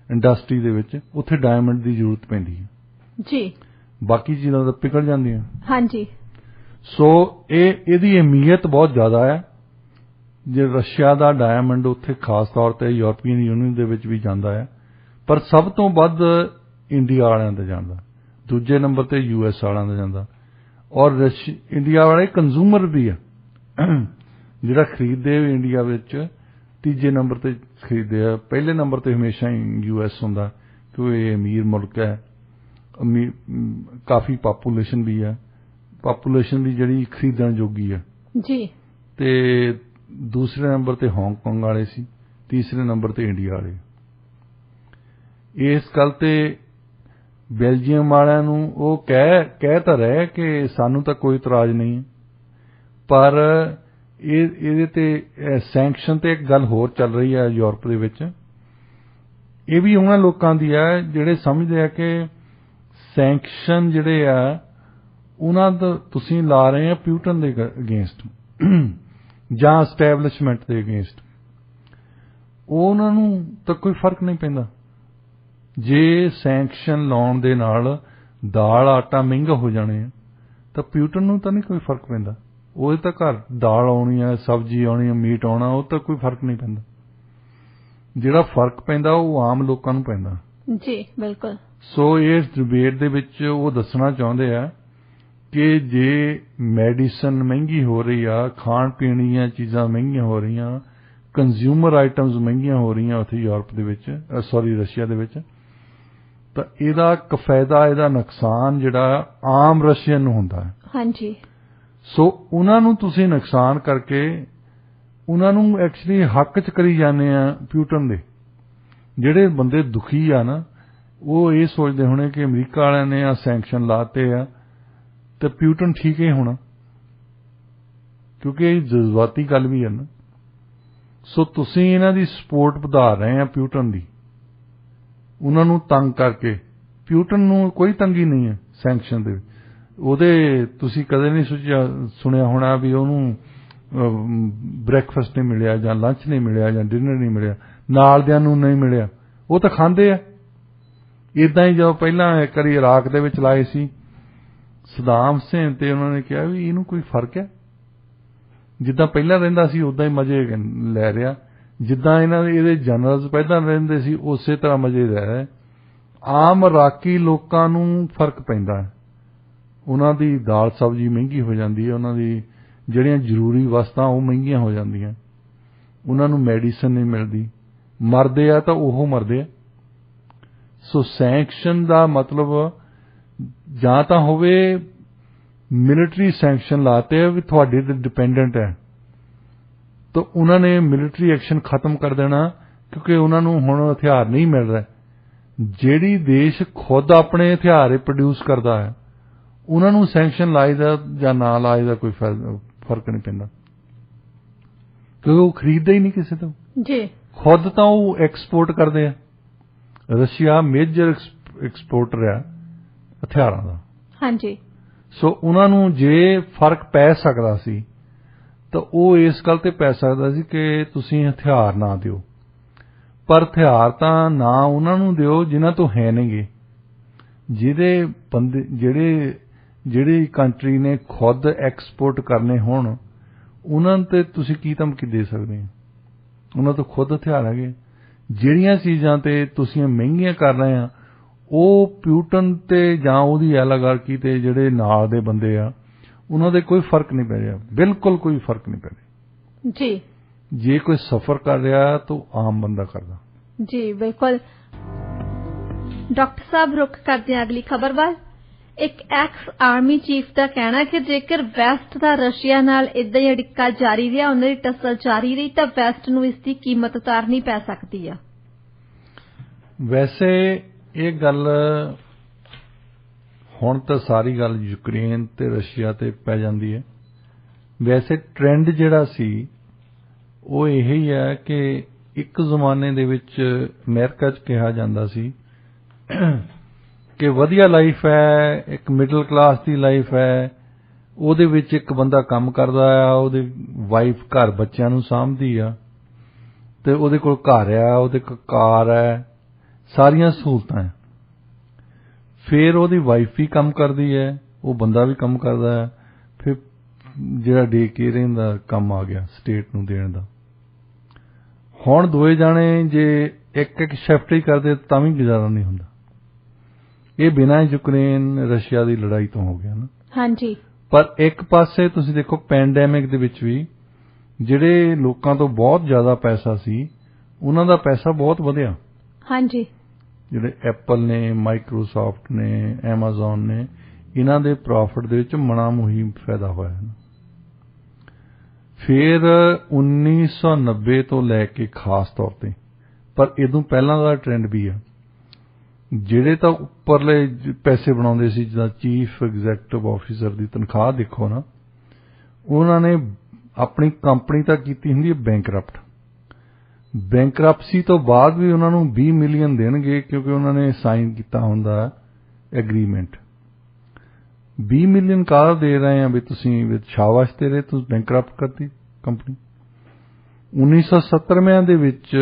ਇੰਡਸਟਰੀ ਦੇ ਵਿੱਚ, ਉੱਥੇ ਡਾਇਮੰਡ ਦੀ ਜ਼ਰੂਰਤ ਪੈਂਦੀ ਹੈ ਜੀ। ਬਾਕੀ ਬਾਕੀ ਚੀਜ਼ਾਂ ਤਾਂ ਪਿਘਲ ਜਾਂਦੀਆਂ। ਹਾਂਜੀ ਸੋ ਇਹਦੀ ਅਹਿਮੀਅਤ ਬਹੁਤ ਜ਼ਿਆਦਾ ਹੈ। ਜੇ ਰਸ਼ੀਆ ਦਾ ਡਾਇਮੰਡ ਉੱਥੇ ਖਾਸ ਤੌਰ ਤੇ ਯੂਰਪੀਅਨ ਯੂਨੀਅਨ ਦੇ ਵਿੱਚ ਵੀ ਜਾਂਦਾ ਹੈ, ਪਰ ਸਭ ਤੋਂ ਵੱਧ ਇੰਡੀਆ ਵਾਲਿਆਂ ਦਾ ਜਾਂਦਾ, ਦੂਜੇ ਨੰਬਰ ਤੇ US ਵਾਲਿਆਂ ਦਾ ਜਾਂਦਾ, ਔਰ ਇੰਡੀਆ ਵਾਲੇ ਕੰਜ਼ੂਮਰ ਵੀ ਆ ਜਿਹੜਾ ਖਰੀਦਦੇ ਇੰਡੀਆ ਵਿੱਚ, ਤੀਜੇ ਨੰਬਰ ਤੇ ਖਰੀਦਦੇ ਆ। ਪਹਿਲੇ ਨੰਬਰ ਤੇ ਹਮੇਸ਼ਾ ਹੀ US ਹੁੰਦਾ, ਕਿਉਂਕਿ ਇਹ ਅਮੀਰ ਮੁਲਕ ਹੈ, ਕਾਫੀ ਪਾਪੂਲੇਸ਼ਨ ਵੀ ਹੈ, ਪਾਪੂਲੇਸ਼ਨ ਦੀ ਜਿਹੜੀ ਖਰੀਦਣ ਜੋਗੀ ਹੈ ਜੀ। ਤੇ ਦੂਸਰੇ ਨੰਬਰ ਤੇ ਹਾਂਗਕਾਂਗ ਵਾਲੇ ਸੀ, ਤੀਸਰੇ ਨੰਬਰ ਤੇ ਇੰਡੀਆ ਵਾਲੇ। ਇਸ ਗੱਲ ਤੇ ਬੈਲਜੀਅਮ ਵਾਲਿਆਂ ਨੂੰ ਉਹ ਕਹਿ ਤਾਂ ਰਹੇ ਕਿ ਸਾਨੂੰ ਤਾਂ ਕੋਈ ਇਤਰਾਜ਼ ਨਹੀਂ, ਪਰ ਇਹਦੇ ਤੇ ਸੈਂਕਸ਼ਨ ਤੇ ਇੱਕ ਗੱਲ ਹੋਰ ਚੱਲ ਰਹੀ ਹੈ ਯੂਰਪ ਦੇ ਵਿੱਚ। ਇਹ ਵੀ ਉਹਨਾਂ ਲੋਕਾਂ ਦੀ ਹੈ ਜਿਹੜੇ ਸਮਝਦੇ ਆ ਕਿ ਸੈਂਕਸ਼ਨ ਜਿਹੜੇ ਆ ਉਹਨਾਂ ਦਾ ਤੁਸੀਂ ਲਾ ਰਹੇ ਆ ਪਿਊਟਨ ਦੇ ਅਗੇਂਸਟ ਜਾਂ ਐਸਟੈਬਲਿਸ਼ਮੈਂਟ ਦੇ ਅਗੇਂਸਟ। ਉਹਨਾਂ ਨੂੰ ਤਾਂ ਕੋਈ ਫਰਕ ਨਹੀਂ ਪੈਂਦਾ। ਜੇ ਸੈਂਕਸ਼ਨ ਲਾਉਣ ਦੇ ਨਾਲ ਦਾਲ ਆਟਾ ਮਹਿੰਗਾ ਹੋ ਜਾਣੇ ਆ ਤਾਂ ਪਿਊਟਨ ਨੂੰ ਤਾਂ ਨਹੀਂ ਕੋਈ ਫਰਕ ਪੈਂਦਾ। ਉਹਦੇ ਤਾਂ ਘਰ ਦਾਲ ਆਉਣੀ ਆ, ਸਬਜ਼ੀ ਆਉਣੀ ਆ, ਮੀਟ ਆਉਣਾ, ਉਹ ਤਾਂ ਕੋਈ ਫਰਕ ਨਹੀਂ ਪੈਂਦਾ। ਜਿਹੜਾ ਫਰਕ ਪੈਂਦਾ ਉਹ ਆਮ ਲੋਕਾਂ ਨੂੰ ਪੈਂਦਾ। ਜੀ ਬਿਲਕੁਲ। ਸੋ ਇਸ ਡਿਬੇਟ ਦੇ ਵਿੱਚ ਉਹ ਦੱਸਣਾ ਚਾਹੁੰਦੇ ਆ ਕਿ ਜੇ ਮੈਡੀਸਨ ਮਹਿੰਗੀ ਹੋ ਰਹੀ ਆ, ਖਾਣ ਪੀਣ ਦੀਆਂ ਚੀਜ਼ਾਂ ਮਹਿੰਗੀਆਂ ਹੋ ਰਹੀਆਂ, ਕੰਜ਼ਿਊਮਰ ਆਈਟਮਸ ਮਹਿੰਗੀਆਂ ਹੋ ਰਹੀਆਂ ਉੱਥੇ ਯੂਰਪ ਦੇ ਵਿੱਚ, ਰਸ਼ੀਆ ਦੇ ਵਿੱਚ, ਤਾਂ ਇਹਦਾ ਕਫਾਇਦਾ, ਇਹਦਾ ਨੁਕਸਾਨ ਜਿਹੜਾ ਆਮ ਰਸ਼ੀਅਨ ਨੂੰ ਹੁੰਦਾ ਹੈ। ਹਾਂਜੀ। ਸੋ ਉਹਨਾਂ ਨੂੰ ਤੁਸੀਂ ਨੁਕਸਾਨ ਕਰਕੇ ਉਹਨਾਂ ਨੂੰ ਐਕਚੁਅਲੀ ਹੱਕ 'ਚ ਕਰੀ ਜਾਂਦੇ ਆ ਪਿਊਟਨ ਦੇ। ਜਿਹੜੇ ਬੰਦੇ ਦੁਖੀ ਆ ਨਾ, ਉਹ ਇਹ ਸੋਚਦੇ ਹੋਣੇ ਕਿ ਅਮਰੀਕਾ ਵਾਲਿਆਂ ਨੇ ਆ ਸੈਂਕਸ਼ਨ ਲਾਤੇ ਆ ਤੇ ਪਿਊਟਨ ਠੀਕ ਹੀ ਹੋਣਾ, ਕਿਉਂਕਿ ਇਹ ਜਜ਼ਬਾਤੀ ਗੱਲ ਵੀ ਹੈ ਨਾ। ਸੋ ਤੁਸੀਂ ਇਹਨਾਂ ਦੀ ਸਪੋਰਟ ਵਧਾ ਰਹੇ ਆ ਪਿਊਟਨ ਦੀ, ਉਹਨਾਂ ਨੂੰ ਤੰਗ ਕਰਕੇ। ਪਿਊਟਨ ਨੂੰ ਕੋਈ ਤੰਗੀ ਨਹੀਂ ਹੈ ਸੈਂਕਸ਼ਨ ਦੇ। ਉਹਦੇ ਤੁਸੀਂ ਕਦੇ ਨਹੀਂ ਸੁਣਿਆ ਹੋਣਾ ਵੀ ਉਹਨੂੰ ਬ੍ਰੇਕਫਾਸਟ ਨਹੀਂ ਮਿਲਿਆ ਜਾਂ ਲੰਚ ਨਹੀਂ ਮਿਲਿਆ ਜਾਂ ਡਿਨਰ ਨਹੀਂ ਮਿਲਿਆ, ਨਾਲਦਿਆਂ ਨੂੰ ਨਹੀਂ ਮਿਲਿਆ, ਉਹ ਤਾਂ ਖਾਂਦੇ ਆ। ਇਦਾਂ ਹੀ ਜਦੋਂ ਪਹਿਲਾਂ ਇੱਕ ਵਾਰੀ ਇਰਾਕ ਦੇ ਵਿੱਚ ਲਾਏ ਸੀ ਸਦਾਮ ਹੁਸੈਨ, ਤੇ ਉਹਨਾਂ ਨੇ ਕਿਹਾ ਵੀ ਇਹਨੂੰ ਕੋਈ ਫਰਕ ਹੈ, ਜਿੱਦਾਂ ਪਹਿਲਾਂ ਰਹਿੰਦਾ ਸੀ ਉਦਾਂ ਹੀ ਮਜ਼ੇ ਲੈ ਰਿਹਾ, ਜਿੱਦਾਂ ਇਹਦੇ ਜਨਰਲਸ ਪਹਿਲਾਂ ਰਹਿੰਦੇ ਸੀ ਉਸੇ ਤਰ੍ਹਾਂ ਮਜ਼ੇ ਲੈ ਰਿਹਾ। ਆਮ ਇਰਾਕੀ ਲੋਕਾਂ ਨੂੰ ਫਰਕ ਪੈਂਦਾ ਹੈ, ਉਹਨਾਂ ਦੀ ਦਾਲ ਸਬਜ਼ੀ ਮਹਿੰਗੀ ਹੋ ਜਾਂਦੀ ਹੈ, ਉਹਨਾਂ ਦੀ ਜਿਹੜੀਆਂ ਜ਼ਰੂਰੀ ਵਸਤਾਂ ਉਹ ਮਹਿੰਗੀਆਂ ਹੋ ਜਾਂਦੀਆਂ, ਉਹਨਾਂ ਨੂੰ ਮੈਡੀਸਨ ਨਹੀਂ ਮਿਲਦੀ, ਮਰਦੇ ਆ ਤਾਂ ਉਹ ਮਰਦੇ ਆ। ਸੋ ਸੈਂਕਸ਼ਨ ਦਾ ਮਤਲਬ ਜਾਂ ਤਾਂ ਹੋਵੇ ਮਿਲਟਰੀ ਸੈਂਕਸ਼ਨ ਲਾਤੇ ਵੀ ਤੁਹਾਡੇ ਤੇ ਡਿਪੈਂਡੈਂਟ ਹੈ, ਤਾਂ ਉਹਨਾਂ ਨੇ ਮਿਲਟਰੀ ਐਕਸ਼ਨ ਖਤਮ ਕਰ ਦੇਣਾ, ਕਿਉਂਕਿ ਉਹਨਾਂ ਨੂੰ ਹੁਣ ਹਥਿਆਰ ਨਹੀਂ ਮਿਲ ਰਿਹਾ। ਜਿਹੜੀ ਦੇਸ਼ ਖੁਦ ਆਪਣੇ ਹਥਿਆਰ ਪ੍ਰੋਡਿਊਸ ਕਰਦਾ ਹੈ ਉਹਨਾਂ ਨੂੰ ਸੈਂਕਸ਼ਨ ਲਾਏ ਦਾ ਜਾਂ ਨਾ ਲਾਏ ਦਾ ਕੋਈ ਫਰਕ ਨਹੀਂ ਪੈਂਦਾ, ਕਿਉਂਕਿ ਉਹ ਖਰੀਦਦੇ ਹੀ ਨਹੀਂ ਕਿਸੇ ਤੋਂ ਜੀ। ਖੁਦ ਤਾਂ ਉਹ ਐਕਸਪੋਰਟ ਕਰਦੇ ਆ। ਰਸ਼ੀਆ ਮੇਜਰ ਐਕਸਪੋਰਟਰ ਹੈ ਹਥਿਆਰਾਂ ਦਾ। ਹਾਂਜੀ। ਸੋ ਉਹਨਾਂ ਨੂੰ ਜੇ ਫਰਕ ਪੈ ਸਕਦਾ ਸੀ ਤਾਂ ਉਹ ਇਸ ਗੱਲ ਤੇ ਪੈ ਸਕਦਾ ਸੀ ਕਿ ਤੁਸੀਂ ਹਥਿਆਰ ਨਾ ਦਿਓ, ਪਰ ਹਥਿਆਰ ਤਾਂ ਨਾ ਉਹਨਾਂ ਨੂੰ ਦਿਓ ਜਿਨ੍ਹਾਂ ਤੋਂ ਹੈ ਨਹੀਂਗੇ। ਜਿਹਦੇ ਬੰਦੇ ਜਿਹੜੀ ਕੰਟਰੀ ਨੇ ਖੁਦ ਐਕਸਪੋਰਟ ਕਰਨੇ ਹੋਣ, ਉਹਨਾਂ ਤੇ ਤੁਸੀਂ ਕੀ ਧਮਕੀ ਦੇ ਸਕਦੇ ਹੋ? ਉਹਨਾਂ ਤੋਂ ਖੁਦ ਹਥਿਆਰ ਹੈਗੇ। ਜਿਹੜੀਆਂ ਚੀਜ਼ਾਂ ਤੇ ਤੁਸੀਂ ਮਹਿੰਗੀਆਂ ਕਰ ਰਹੇ ਆ, ਉਹ ਪਿਊਟਨ ਤੇ ਜਾਂ ਉਹਦੀ ਐਲਾਗਾਰਕੀ ਤੇ ਜਿਹੜੇ ਨਾਲ ਦੇ ਬੰਦੇ ਆ ਉਹਨਾਂ ਦੇ ਕੋਈ ਫਰਕ ਨਹੀਂ ਪੈ ਰਿਹਾ, ਬਿਲਕੁਲ ਕੋਈ ਫਰਕ ਨਹੀਂ ਪੈ ਰਿਹਾ ਜੀ। ਜੇ ਕੋਈ ਸਫਰ ਕਰ ਰਿਹਾ ਤਾਂ ਆਮ ਬੰਦਾ ਕਰਦਾ ਜੀ। ਬਿਲਕੁਲ। ਡਾਕਟਰ ਸਾਹਿਬ, ਰੁਕ ਕਰਦੇ ਹਾਂ ਅਗਲੀ ਖਬਰ ਵੱਲ। ਇੱਕ ਐਕਸ ਆਰਮੀ ਚੀਫ ਦਾ ਕਹਿਣਾ ਕਿ ਜੇਕਰ ਵੈਸਟ ਦਾ ਰਸ਼ੀਆ ਨਾਲ ਇਦਾਂ ਹੀ ਅੜਿੱਕਾ ਜਾਰੀ ਰਿਹਾ, ਉਹਨਾਂ ਦੀ ਟੱਸਲ ਜਾਰੀ ਰਹੀ, ਤਾਂ ਵੈਸਟ ਨੂੰ ਇਸ ਦੀ ਕੀਮਤ ਉਤਾਰਨੀ ਪੈ ਸਕਦੀ ਆ। ਵੈਸੇ ਇਹ ਗੱਲ ਹੁਣ ਤਾਂ ਸਾਰੀ ਗੱਲ ਯੂਕਰੇਨ ਤੇ ਰਸ਼ੀਆ ਤੇ ਪੈ ਜਾਂਦੀ ਹੈ। ਵੈਸੇ ਟ੍ਰੈਂਡ ਜਿਹੜਾ ਸੀ ਉਹ ਇਹ ਹੀ ਹੈ ਕਿ ਇੱਕ ਜ਼ਮਾਨੇ ਦੇ ਵਿੱਚ ਅਮਰੀਕਾ 'ਚ ਕਿਹਾ ਜਾਂਦਾ ਸੀ ਕਿ ਵਧੀਆ ਲਾਈਫ ਹੈ, ਇੱਕ ਮਿਡਲ ਕਲਾਸ ਦੀ ਲਾਈਫ ਹੈ, ਉਹਦੇ ਵਿੱਚ ਇੱਕ ਬੰਦਾ ਕੰਮ ਕਰਦਾ ਆ, ਉਹਦੀ ਵਾਈਫ ਘਰ ਬੱਚਿਆਂ ਨੂੰ ਸਾਂਭਦੀ ਆ ਤੇ ਉਹਦੇ ਕੋਲ ਘਰ ਆ, ਉਹਦੇ ਕੋਲ ਕਾਰ ਹੈ, ਸਾਰੀਆਂ ਸਹੂਲਤਾਂ ਹੈ। ਫਿਰ ਉਹਦੀ ਵਾਈਫ ਵੀ ਕੰਮ ਕਰਦੀ ਹੈ, ਉਹ ਬੰਦਾ ਵੀ ਕੰਮ ਕਰਦਾ ਹੈ। ਫਿਰ ਜਿਹੜਾ ਡੇ ਕੇਅਰਿੰਗ ਦਾ ਕੰਮ ਆ ਗਿਆ ਸਟੇਟ ਨੂੰ ਦੇਣ ਦਾ। ਹੁਣ ਦੋਏ ਜਾਣੇ ਜੇ ਇੱਕ ਸ਼ਿਫਟ ਹੀ ਕਰਦੇ ਤਾਂ ਵੀ ਗੁਜ਼ਾਰਾ ਨਹੀਂ ਹੁੰਦਾ। ਇਹ ਬਿਨਾਂ ਯੂਕਰੇਨ ਰਸ਼ੀਆ ਦੀ ਲੜਾਈ ਤੋਂ ਹੋ ਗਿਆ ਨਾ। ਹਾਂਜੀ। ਪਰ ਇੱਕ ਪਾਸੇ ਤੁਸੀਂ ਦੇਖੋ ਪੈਂਡੈਮਿਕ ਦੇ ਵਿੱਚ ਵੀ ਜਿਹੜੇ ਲੋਕਾਂ ਤੋਂ ਬਹੁਤ ਜ਼ਿਆਦਾ ਪੈਸਾ ਸੀ ਉਹਨਾਂ ਦਾ ਪੈਸਾ ਬਹੁਤ ਵਧਿਆ। ਹਾਂਜੀ। ਜਿਹੜੇ ਐਪਲ ਨੇ, ਮਾਈਕਰੋਸਾਫਟ ਨੇ, ਐਮਾਜ਼ੋਨ ਨੇ, ਇਹਨਾਂ ਦੇ ਪ੍ਰੋਫਿਟ ਦੇ ਵਿੱਚ ਮਣਾ ਮੁਹੀ ਫਾਇਦਾ ਹੋਇਆ ਹੈ। ਫਿਰ 1990 ਤੋਂ ਲੈ ਕੇ ਖਾਸ ਤੌਰ ਤੇ, ਪਰ ਇਦੋਂ ਪਹਿਲਾਂ ਦਾ ਟ੍ਰੈਂਡ ਵੀ ਆ, ਜਿਹੜੇ ਤਾਂ ਉੱਪਰਲੇ ਪੈਸੇ ਬਣਾਉਂਦੇ ਸੀ, ਜਿੱਦਾਂ ਚੀਫ ਐਗਜ਼ੈਕਟਿਵ ਆਫਿਸਰ ਦੀ ਤਨਖਾਹ ਦੇਖੋ ਨਾ, ਉਹਨਾਂ ਨੇ ਆਪਣੀ ਕੰਪਨੀ ਤਾਂ ਕੀਤੀ ਹੁੰਦੀ ਹੈ ਬੈਂਕਰਪਟ। ਬੈਂਕਰਪਸੀ ਤੋਂ ਬਾਅਦ ਵੀ ਉਹਨਾਂ ਨੂੰ 20 ਮਿਲੀਅਨ ਦੇਣਗੇ ਕਿਉਂਕਿ ਉਹਨਾਂ ਨੇ ਸਾਈਨ ਕੀਤਾ ਹੁੰਦਾ ਐਗਰੀਮੈਂਟ। 20 ਮਿਲੀਅਨ ਕਾਹਦਾ ਦੇ ਰਹੇ ਆ ਵੀ ਤੁਸੀਂ ਸ਼ਾਬਾਸ਼ ਤੇਰੇ, ਤੂੰ ਬੈਂਕਰਪਟ ਕਰਤੀ ਕੰਪਨੀ। 1970 ਦੇ ਵਿੱਚ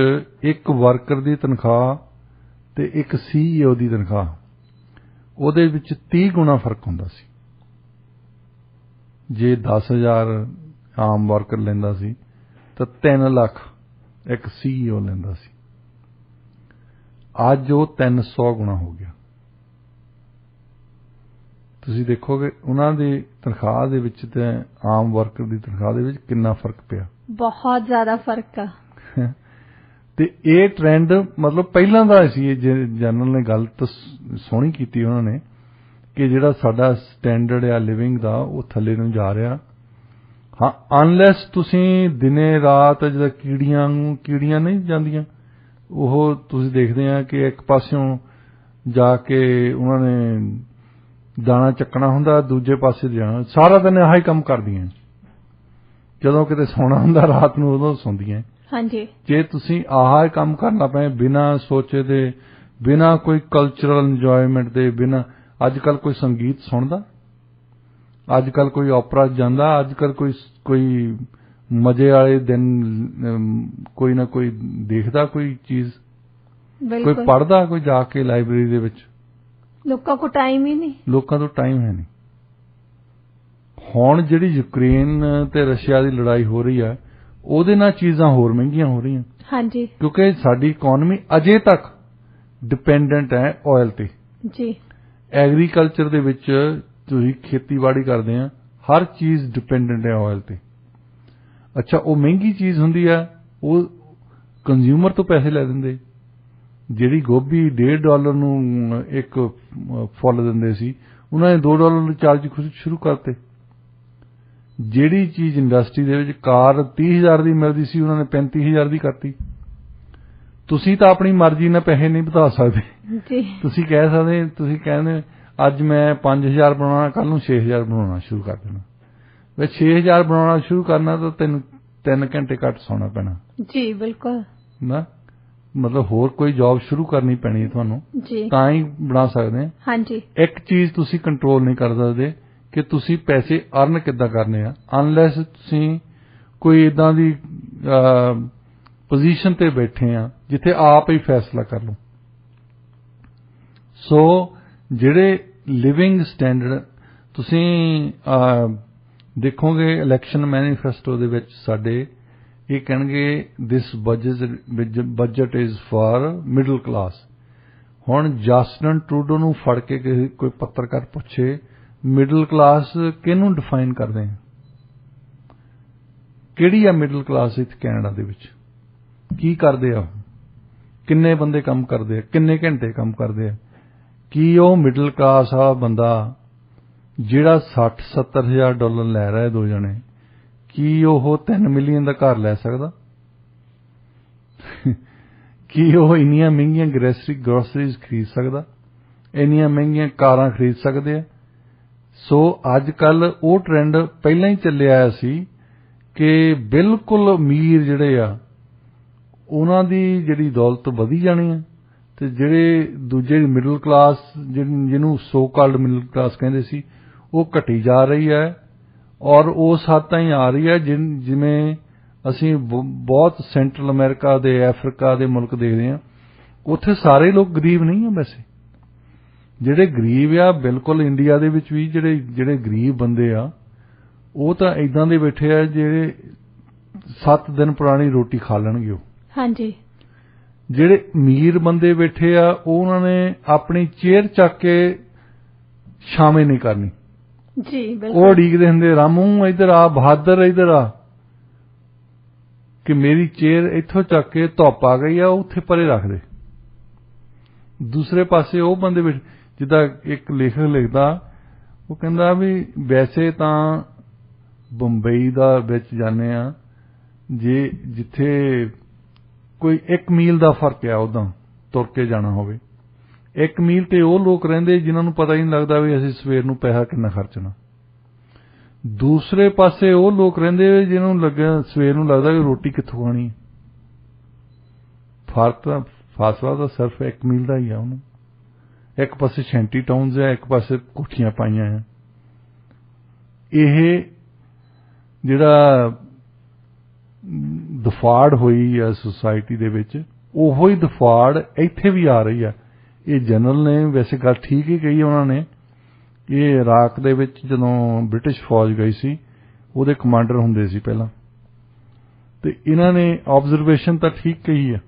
ਇੱਕ ਵਰਕਰ ਦੀ ਤਨਖਾਹ ਤੇ ਇੱਕ CEO ਦੀ ਤਨਖਾਹ, ਉਹਦੇ ਵਿੱਚ 30 ਗੁਣਾ ਫਰਕ ਹੁੰਦਾ ਸੀ। ਜੇ 10,000 ਆਮ ਵਰਕਰ ਲੈਂਦਾ ਸੀ ਤਾਂ 3 ਲੱਖ ਇੱਕ CEO ਲੈਂਦਾ ਸੀ। ਅੱਜ ਉਹ 300 ਗੁਣਾ ਹੋ ਗਿਆ। ਤੁਸੀਂ ਦੇਖੋਗੇ ਉਹਨਾਂ ਦੀ ਤਨਖਾਹ ਦੇ ਵਿੱਚ ਤੇ ਆਮ ਵਰਕਰ ਦੀ ਤਨਖਾਹ ਦੇ ਵਿੱਚ ਕਿੰਨਾ ਫਰਕ ਪਿਆ। ਬਹੁਤ ਜ਼ਿਆਦਾ ਫਰਕ ਆ। ਤੇ ਇਹ ਟ੍ਰੈਂਡ ਮਤਲਬ ਪਹਿਲਾਂ ਦਾ ਸੀ। ਇਹ ਜਨਰਲ ਨੇ ਗੱਲ ਤਾਂ ਸੋਹਣੀ ਕੀਤੀ ਉਹਨਾਂ ਨੇ ਕਿ ਜਿਹੜਾ ਸਾਡਾ ਸਟੈਂਡਰਡ ਆ ਲਿਵਿੰਗ ਦਾ ਉਹ ਥੱਲੇ ਨੂੰ ਜਾ ਰਿਹਾ। ਹਾਂ, ਅਨਲੈਸ ਤੁਸੀਂ ਦਿਨੇ ਰਾਤ ਜਿਹੜਾ ਕੀੜੀਆਂ ਨਹੀਂ ਜਾਂਦੀਆਂ, ਉਹ ਤੁਸੀਂ ਦੇਖਦੇ ਆ ਕਿ ਇੱਕ ਪਾਸਿਓਂ ਜਾ ਕੇ ਉਹਨਾਂ ਨੇ ਦਾਣਾ ਚੱਕਣਾ ਹੁੰਦਾ, ਦੂਜੇ ਪਾਸੇ ਜਾਣਾ, ਸਾਰਾ ਦਿਨ ਆਹੀ ਕੰਮ ਕਰਦੀਆਂ। ਜਦੋਂ ਕਿਤੇ ਸੌਣਾ ਹੁੰਦਾ ਰਾਤ ਨੂੰ ਉਦੋਂ ਸੌਂਦੀਆਂ। ਹਾਂਜੀ। ਜੇ ਤੁਸੀਂ ਆਹ ਕੰਮ ਕਰਨਾ ਪਏ ਬਿਨਾਂ ਸੋਚੇ ਦੇ, ਬਿਨਾਂ ਕੋਈ ਕਲਚਰਲ ਇੰਜੋਇਮੈਂਟ ਦੇ, ਬਿਨਾਂ ਅੱਜ ਕੱਲ ਕੋਈ ਸੰਗੀਤ ਸੁਣਦਾ, ਅੱਜ ਕੱਲ ਕੋਈ ਓਪਰਾ ਜਾਂਦਾ, ਅੱਜ ਕੱਲ ਕੋਈ ਮਜ਼ੇ ਵਾਲੇ ਦਿਨ ਕੋਈ ਨਾ ਕੋਈ ਦੇਖਦਾ ਕੋਈ ਚੀਜ਼, ਕੋਈ ਪੜ੍ਹਦਾ, ਕੋਈ ਜਾ ਕੇ ਲਾਇਬ੍ਰੇਰੀ ਦੇ ਵਿੱਚ। ਲੋਕਾਂ ਕੋਲ ਟਾਈਮ ਹੀ ਨਹੀਂ, ਲੋਕਾਂ ਤੋਂ ਟਾਈਮ ਹੈ ਨਹੀਂ। ਹੁਣ ਜਿਹੜੀ ਯੂਕਰੇਨ ਤੇ ਰਸ਼ੀਆ ਦੀ ਲੜਾਈ ਹੋ ਰਹੀ ਹੈ ਉਹਦੇ ਨਾਲ ਚੀਜ਼ਾਂ ਹੋਰ ਮਹਿੰਗੀਆਂ ਹੋ ਰਹੀਆਂ। ਹਾਂਜੀ। ਕਿਉਂਕਿ ਸਾਡੀ ਇਕਨੋਮੀ ਅਜੇ ਤੱਕ ਡਿਪੈਂਡੈਂਟ ਹੈ ਆਇਲ ਤੇ। ਜੀ। ਐਗਰੀਕਲਚਰ ਦੇ ਵਿੱਚ ਤੁਸੀਂ ਖੇਤੀਬਾੜੀ ਕਰਦੇ ਆ, ਹਰ ਚੀਜ਼ ਡਿਪੈਂਡੈਂਟ ਹੈ ਆਇਲ ਤੇ। ਅੱਛਾ, ਉਹ ਮਹਿੰਗੀ ਚੀਜ਼ ਹੁੰਦੀ ਹੈ, ਉਹ ਕੰਜ਼ਿਊਮਰ ਤੋਂ ਪੈਸੇ ਲੈ ਦਿੰਦੇ। ਜਿਹੜੀ ਗੋਭੀ $1.5 ਨੂੰ ਇੱਕ ਫੁੱਲ ਦਿੰਦੇ ਸੀ, ਉਹਨਾਂ ਨੇ $2 ਨੂੰ ਚਾਰਜ ਸ਼ੁਰੂ ਕਰਤੇ। ਜਿਹੜੀ ਚੀਜ਼ ਇੰਡਸਟਰੀ ਦੇ ਵਿੱਚ ਕਾਰ 30,000 ਦੀ ਮਿਲਦੀ ਸੀ, ਉਹਨਾਂ ਨੇ 35,000 ਦੀ ਕਰਤੀ। ਤੁਸੀਂ ਤਾਂ ਆਪਣੀ ਮਰਜ਼ੀ ਨਾਲ ਪੈਸੇ ਨਹੀਂ ਵਧਾ ਸਕਦੇ। ਜੀ। ਤੁਸੀਂ ਕਹਿ ਸਕਦੇ, ਤੁਸੀਂ ਕਹਿੰਦੇ ਅੱਜ ਮੈਂ 5,000 ਬਣਾਉਣਾ, ਕੱਲ ਨੂੰ 6,000 ਬਣਾਉਣਾ ਸ਼ੁਰੂ ਕਰ ਦੇਣਾ। ਵੇ 6,000 ਬਣਾਉਣਾ ਸ਼ੁਰੂ ਕਰਨਾ ਤਾਂ ਤੈਨੂੰ 3 ਘੰਟੇ ਘੱਟ ਸੌਣਾ ਪੈਣਾ। ਜੀ ਬਿਲਕੁਲ ਨਾ, ਮਤਲਬ ਹੋਰ ਕੋਈ ਜੌਬ ਸ਼ੁਰੂ ਕਰਨੀ ਪੈਣੀ ਹੈ ਤੁਹਾਨੂੰ, ਤਾਂ ਹੀ ਬਣਾ ਸਕਦੇ। ਹਾਂਜੀ। ਇੱਕ ਚੀਜ਼ ਤੁਸੀਂ ਕੰਟਰੋਲ ਨਹੀਂ ਕਰ ਸਕਦੇ ਕਿ ਤੁਸੀਂ ਪੈਸੇ ਅਰਨ ਕਿੱਦਾਂ ਕਰਨੇ ਆ, ਅਨਲੈਸ ਤੁਸੀਂ ਕੋਈ ਇਦਾਂ ਦੀ ਪੋਜੀਸ਼ਨ ਤੇ ਬੈਠੇ ਆ ਜਿੱਥੇ ਆਪ ਹੀ ਫੈਸਲਾ ਕਰ ਲਓ। ਸੋ ਜਿਹੜੇ ਲਿਵਿੰਗ ਸਟੈਂਡਰਡ ਤੁਸੀਂ ਦੇਖੋਗੇ ਇਲੈਕਸ਼ਨ ਮੈਨੀਫੈਸਟੋ ਦੇ ਵਿੱਚ ਸਾਡੇ ਇਹ ਕਹਿਣਗੇ this budget is for middle class. ਹੁਣ ਜਸਟਿਨ ਟਰੂਡੋ ਨੂੰ ਫੜ ਕੇ ਕੋਈ ਪੱਤਰਕਾਰ ਪੁੱਛੇ ਮਿਡਲ ਕਲਾਸ ਕਿਹਨੂੰ ਡਿਫਾਈਨ ਕਰਦੇ ਆ, ਕਿਹੜੀ ਆ ਮਿਡਲ ਕਲਾਸ ਇੱਥੇ ਕੈਨੇਡਾ ਦੇ ਵਿੱਚ, ਕੀ ਕਰਦੇ ਆ, ਕਿੰਨੇ ਬੰਦੇ ਕੰਮ ਕਰਦੇ ਆ, ਕਿੰਨੇ ਘੰਟੇ ਕੰਮ ਕਰਦੇ ਆ। ਕੀ ਉਹ ਮਿਡਲ ਕਲਾਸ ਆ ਬੰਦਾ ਜਿਹੜਾ $60,000-70,000 ਲੈ ਰਿਹਾ ਦੋ ਜਣੇ, ਕੀ ਉਹ 3 ਮਿਲੀਅਨ ਦਾ ਘਰ ਲੈ ਸਕਦਾ? ਕੀ ਉਹ ਇੰਨੀਆਂ ਮਹਿੰਗੀਆਂ ਗਰੋਸਰੀਜ਼ ਖਰੀਦ ਸਕਦਾ? ਇੰਨੀਆਂ ਮਹਿੰਗੀਆਂ ਕਾਰਾਂ ਖਰੀਦ ਸਕਦੇ ਆ? ਸੋ ਅੱਜ ਕੱਲ ਉਹ ਟ੍ਰੈਂਡ ਪਹਿਲਾਂ ਹੀ ਚੱਲਿਆ ਆਇਆ ਸੀ ਕਿ ਬਿਲਕੁਲ ਅਮੀਰ ਜਿਹੜੇ ਆ ਉਹਨਾਂ ਦੀ ਜਿਹੜੀ ਦੌਲਤ ਵਧੀ ਜਾਣੀ ਆ, ਤੇ ਜਿਹੜੇ ਦੂਜੇ ਮਿਡਲ ਕਲਾਸ ਜਿਹਨੂੰ ਸੋ ਕਾਲਡ ਮਿਡਲ ਕਲਾਸ ਕਹਿੰਦੇ ਸੀ ਉਹ ਘਟੀ ਜਾ ਰਹੀ ਹੈ ਔਰ ਉਸ ਹੱਦ ਤਾਈਂ ਆ ਰਹੀ ਹੈ ਜਿਵੇਂ ਅਸੀਂ ਬਹੁਤ ਸੈਂਟਰਲ ਅਮਰੀਕਾ ਦੇ ਅਫਰੀਕਾ ਦੇ ਮੁਲਕ ਦੇਖਦੇ ਹਾਂ ਉੱਥੇ ਸਾਰੇ ਲੋਕ ਗਰੀਬ ਨਹੀਂ ਆ ਵੈਸੇ ਜਿਹੜੇ ਗਰੀਬ ਆ ਬਿਲਕੁਲ ਇੰਡੀਆ ਦੇ ਵਿੱਚ ਵੀ ਜਿਹੜੇ ਗਰੀਬ ਬੰਦੇ ਆ ਉਹ ਤਾਂ ਇਦਾਂ ਦੇ ਬੈਠੇ ਆ ਜਿਹੜੇ 7 ਦਿਨ ਪੁਰਾਣੀ ਰੋਟੀ ਖਾ ਲੈਣਗੇ ਉਹ ਹਾਂਜੀ ਜਿਹੜੇ ਅਮੀਰ ਬੰਦੇ ਬੈਠੇ ਆ ਉਹਨਾਂ ਨੇ ਆਪਣੀ ਚੇਅਰ ਚੱਕ ਕੇ ਛਾਵੇਂ ਨਹੀਂ ਕਰਨੀ ਜੀ ਬਿਲਕੁਲ ਉਹ ਉਡੀਕਦੇ ਹੁੰਦੇ ਰਾਮੂ ਇੱਧਰ ਆ ਬਹਾਦਰ ਇੱਧਰ ਆ ਕਿ ਮੇਰੀ ਚੇਅਰ ਇੱਥੋਂ ਚੱਕ ਕੇ ਧੁੱਪ ਆ ਗਈ ਆ ਉੱਥੇ ਪਰੇ ਰੱਖ ਦੇ ਦੂਸਰੇ ਪਾਸੇ ਉਹ ਬੰਦੇ ਵਿੱਚ ਜਿੱਦਾਂ ਇੱਕ ਲੇਖਕ ਲਿਖਦਾ ਉਹ ਕਹਿੰਦਾ ਵੀ ਵੈਸੇ ਤਾਂ ਬੰਬਈ ਦਾ ਵਿੱਚ ਜਾਂਦੇ ਆ ਜੇ ਜਿੱਥੇ ਕੋਈ 1 ਮੀਲ ਦਾ ਫਰਕ ਆ ਉਦਾਂ ਤੁਰ ਕੇ ਜਾਣਾ ਹੋਵੇ 1 ਮੀਲ ਤੇ ਉਹ ਲੋਕ ਰਹਿੰਦੇ ਜਿਨ੍ਹਾਂ ਨੂੰ ਪਤਾ ਹੀ ਨਹੀਂ ਲੱਗਦਾ ਵੀ ਅਸੀਂ ਸਵੇਰ ਨੂੰ ਪੈਸਾ ਕਿੰਨਾ ਖਰਚਣਾ ਦੂਸਰੇ ਪਾਸੇ ਉਹ ਲੋਕ ਰਹਿੰਦੇ ਜਿਹਨਾਂ ਨੂੰ ਸਵੇਰ ਨੂੰ ਲੱਗਦਾ ਕਿ ਰੋਟੀ ਕਿੱਥੋਂ ਖਾਣੀ ਫਾਸਲਾ ਤਾਂ ਸਿਰਫ 1 ਮੀਲ ਦਾ ਹੀ ਆ ਉਹਨੂੰ ਇੱਕ ਪਾਸੇ ਸ਼ੈਂਟੀ ਟਾਊਨਸ ਆ ਇੱਕ ਪਾਸੇ ਕੋਠੀਆਂ ਪਾਈਆਂ ਆ ਇਹ ਜਿਹੜਾ ਦਫਾੜ ਹੋਈ ਆ ਸੁਸਾਇਟੀ ਦੇ ਵਿੱਚ ਉਹੋ ਹੀ ਦਫਾੜ ਇੱਥੇ ਵੀ ਆ ਰਹੀ ਆ ਇਹ ਜਨਰਲ ਨੇ ਵੈਸੇ ਗੱਲ ਠੀਕ ਹੀ ਕਹੀ ਉਹਨਾਂ ਨੇ ਇਹ ਇਰਾਕ ਦੇ ਵਿੱਚ ਜਦੋਂ ਬ੍ਰਿਟਿਸ਼ ਫੌਜ ਗਈ ਸੀ ਉਹਦੇ ਕਮਾਂਡਰ ਹੁੰਦੇ ਸੀ ਪਹਿਲਾਂ ਤੇ ਇਹਨਾਂ ਨੇ ਆਬਜ਼ਰਵੇਸ਼ਨ ਤਾਂ ਠੀਕ ਕਹੀ ਆ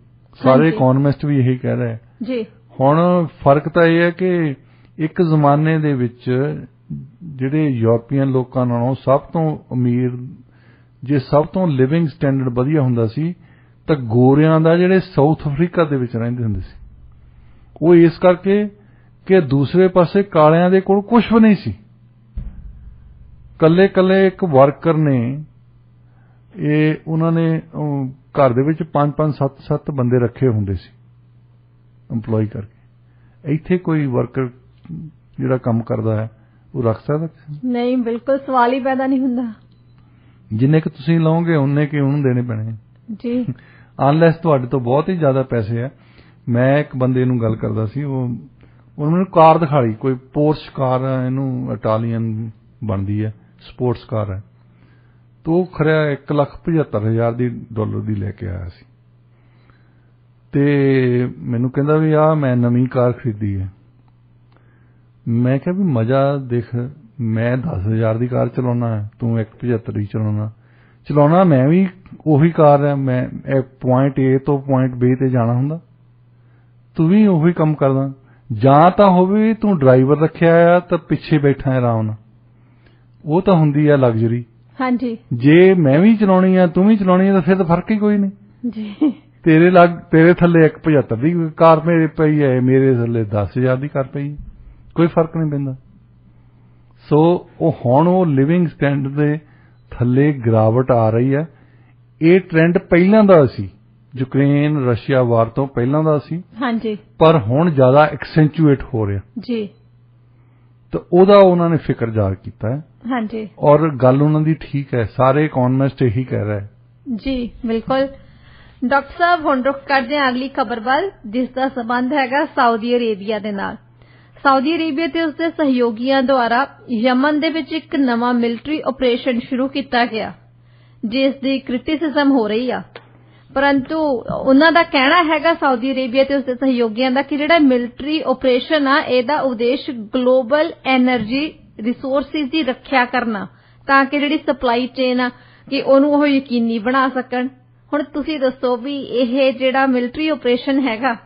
ਸਾਰੇ ਇਕਨੋਮਿਸਟ ਵੀ ਇਹੀ ਕਹਿ ਰਹੇ ਜੀ ਹੁਣ ਫਰਕ ਤਾਂ ਇਹ ਹੈ ਕਿ ਇੱਕ ਜ਼ਮਾਨੇ ਦੇ ਵਿੱਚ ਜਿਹੜੇ ਯੂਰਪੀਅਨ ਲੋਕਾਂ ਨਾਲੋਂ ਸਭ ਤੋਂ ਅਮੀਰ ਜੇ ਸਭ ਤੋਂ ਲਿਵਿੰਗ ਸਟੈਂਡਰਡ ਵਧੀਆ ਹੁੰਦਾ ਸੀ ਤਾਂ ਗੋਰਿਆਂ ਦਾ ਜਿਹੜੇ ਸਾਊਥ ਅਫਰੀਕਾ ਦੇ ਵਿੱਚ ਰਹਿੰਦੇ ਹੁੰਦੇ ਸੀ ਉਹ ਇਸ ਕਰਕੇ ਕਿ ਦੂਸਰੇ ਪਾਸੇ ਕਾਲਿਆਂ ਦੇ ਕੋਲ ਕੁਝ ਵੀ ਨਹੀਂ ਸੀ ਕੱਲੇ ਇੱਕ ਵਰਕਰ ਨੇ ਇਹ ਉਹਨਾਂ ਨੇ ਘਰ ਦੇ ਵਿੱਚ 5-5 7-7 ਬੰਦੇ ਰੱਖੇ ਹੁੰਦੇ ਸੀ EMPLOYE ਕਰਕੇ ਇੱਥੇ ਕੋਈ ਵਰਕਰ ਜਿਹੜਾ ਕੰਮ ਕਰਦਾ ਹੈ ਉਹ ਰੱਖ ਸਕਦਾ ਨਹੀਂ ਬਿਲਕੁਲ ਸਵਾਲ ਹੀ ਪੈਦਾ ਨਹੀਂ ਹੁੰਦਾ ਜਿੰਨੇ ਕਿ ਤੁਸੀਂ ਲਓਗੇ ਉਹਨੇ ਕਿ ਉਹਨੂੰ ਦੇਣੇ ਪੈਣੇ ਜੀ ਅਨਲੈਸ ਤੁਹਾਡੇ ਤੋਂ ਬਹੁਤ ਹੀ ਜ਼ਿਆਦਾ ਪੈਸੇ ਆ ਮੈਂ ਇੱਕ ਬੰਦੇ ਨੂੰ ਗੱਲ ਕਰਦਾ ਸੀ ਉਹ ਮੈਨੂੰ ਕਾਰ ਦਿਖਾ ਲਈ ਕੋਈ ਪੋਰਸ਼ ਕਾਰ ਹੈ ਇਹਨੂੰ ਇਟਾਲੀਅਨ ਬਣਦੀ ਹੈ ਸਪੋਰਟਸ ਕਾਰ ਹੈ ਤੇ ਉਹ ਖਰਿਆ $1,75,000 ਦੀ ਲੈ ਕੇ ਆਇਆ ਸੀ ਤੇ ਮੈਨੂੰ ਕਹਿੰਦਾ ਵੀ ਆ ਮੈਂ ਨਵੀਂ ਕਾਰ ਖਰੀਦੀ ਹੈ ਮੈਂ ਕਿਹਾ ਵੀ ਮਜ਼ਾ ਦੇਖ ਮੈਂ 10,000 ਦੀ ਕਾਰ ਚਲਾਉਣਾ ਹੈ ਤੂੰ 1,75 ਦੀ ਚਲਾਉਣਾ ਮੈਂ ਵੀ ਉਹੀ ਕਾਰ ਹੈ ਮੈਂ ਪੁਆਇੰਟ A ਤੋਂ ਪੁਆਇੰਟ B ਤੇ ਜਾਣਾ ਹੁੰਦਾ ਤੂੰ ਵੀ ਉਹੀ ਕੰਮ ਕਰਦਾ ਜਾਂ ਤਾਂ ਹੋਵੇ ਤੂੰ ਡਰਾਈਵਰ ਰੱਖਿਆ ਆ ਤਾਂ ਪਿੱਛੇ ਬੈਠਾ ਹੈ ਆਰਾਮ ਨਾਲ ਉਹ ਤਾਂ ਹੁੰਦੀ ਹੈ ਲਗਜ਼ਰੀ ਹਾਂਜੀ ਜੇ ਮੈਂ ਵੀ ਚਲਾਉਣੀ ਆ ਤੂੰ ਵੀ ਚਲਾਉਣੀ ਆ ਤਾਂ ਫਿਰ ਤਾਂ ਫਰਕ ਹੀ ਕੋਈ ਨਹੀਂ ਜੀ ਤੇਰੇ ਥੱਲੇ 1,75 ਦੀ ਕਾਰ ਮੇਰੇ ਪਈ ਹੈ ਮੇਰੇ ਥੱਲੇ 10,000 ਦੀ ਕਾਰ ਪਈ ਕੋਈ ਫਰਕ ਨਹੀਂ ਪੈਂਦਾ ਸੋ ਉਹ ਹੁਣ ਉਹ ਲਿਵਿੰਗ ਸਟੈਂਡਰਡ ਦੇ ਥੱਲੇ ਗਿਰਾਵਟ ਆ ਰਹੀ ਹੈ ਇਹ ਟ੍ਰੈਂਡ ਪਹਿਲਾਂ ਦਾ ਸੀ ਯੂਕਰੇਨ ਰਸ਼ੀਆ ਵਾਰ ਤੋਂ ਪਹਿਲਾਂ ਦਾ ਸੀ ਹਾਂਜੀ ਪਰ ਹੁਣ ਜ਼ਿਆਦਾ ਐਕਸੈਂਚੂਏਟ ਹੋ ਰਿਹਾ ਜੀ ਤਾਂ ਉਹਦਾ ਉਹਨਾਂ ਨੇ ਫਿਕਰ ਜ਼ਾਹਰ ਕੀਤਾ ਹੈ ਹਾਂਜੀ ਔਰ ਗੱਲ ਉਹਨਾਂ ਦੀ ਠੀਕ ਹੈ ਸਾਰੇ ਇਕਨੋਮਿਸਟ ਇਹੀ ਕਹਿ ਰਹੇ ਜੀ ਬਿਲਕੁਲ ਡਾਕਟਰ ਸਾਹਿਬ ਹੁਣ ਰੁਕ ਕਰਦੇ ਹਾਂ ਅਗਲੀ ਖਬਰ ਵੱਲ ਜਿਸ ਦਾ ਸਬੰਧ ਹੈਗਾ ਸਾਊਦੀ ਅਰੇਬੀਆ ਦੇ ਨਾਲ ਸਾਊਦੀ ਅਰੇਬੀਆ ਤੇ ਉਸਦੇ ਸਹਿਯੋਗੀਆਂ ਦੁਆਰਾ ਯਮਨ ਦੇ ਵਿੱਚ ਇੱਕ ਨਵਾਂ ਮਿਲਟਰੀ ਆਪਰੇਸ਼ਨ ਸ਼ੁਰੂ ਕੀਤਾ ਗਿਆ ਜਿਸ ਦੀ ਕ੍ਰਿਟਿਸਿਜ਼ਮ ਹੋ ਰਹੀ ਆ ਪਰੰਤੂ ਉਹਨਾਂ ਦਾ ਕਹਿਣਾ ਹੈਗਾ ਸਾਊਦੀ ਅਰੇਬੀਆ ਤੇ ਉਸਦੇ ਸਹਿਯੋਗੀਆਂ ਦਾ ਕਿ ਜਿਹੜਾ ਮਿਲਟਰੀ ਆਪਰੇਸ਼ਨ ਆ ਇਹਦਾ ਉਦੇਸ਼ ਗਲੋਬਲ એનર્ਜੀ ਰਿਸੋਰਸਿਸ ਦੀ ਰੱਖਿਆ ਕਰਨਾ ਤਾਂ ਕਿ ਜਿਹੜੀ ਸਪਲਾਈ ਚੇਨ ਆ ਕਿ ਉਹਨੂੰ ਉਹ ਯਕੀਨੀ ਬਣਾ ਸਕਣ ਹੁਣ ਤੁਸੀਂ ਦੱਸੋ ਵੀ ਇਹ ਜਿਹੜਾ ਮਿਲਟਰੀ ਆਪਰੇਸ਼ਨ ਹੈਗਾ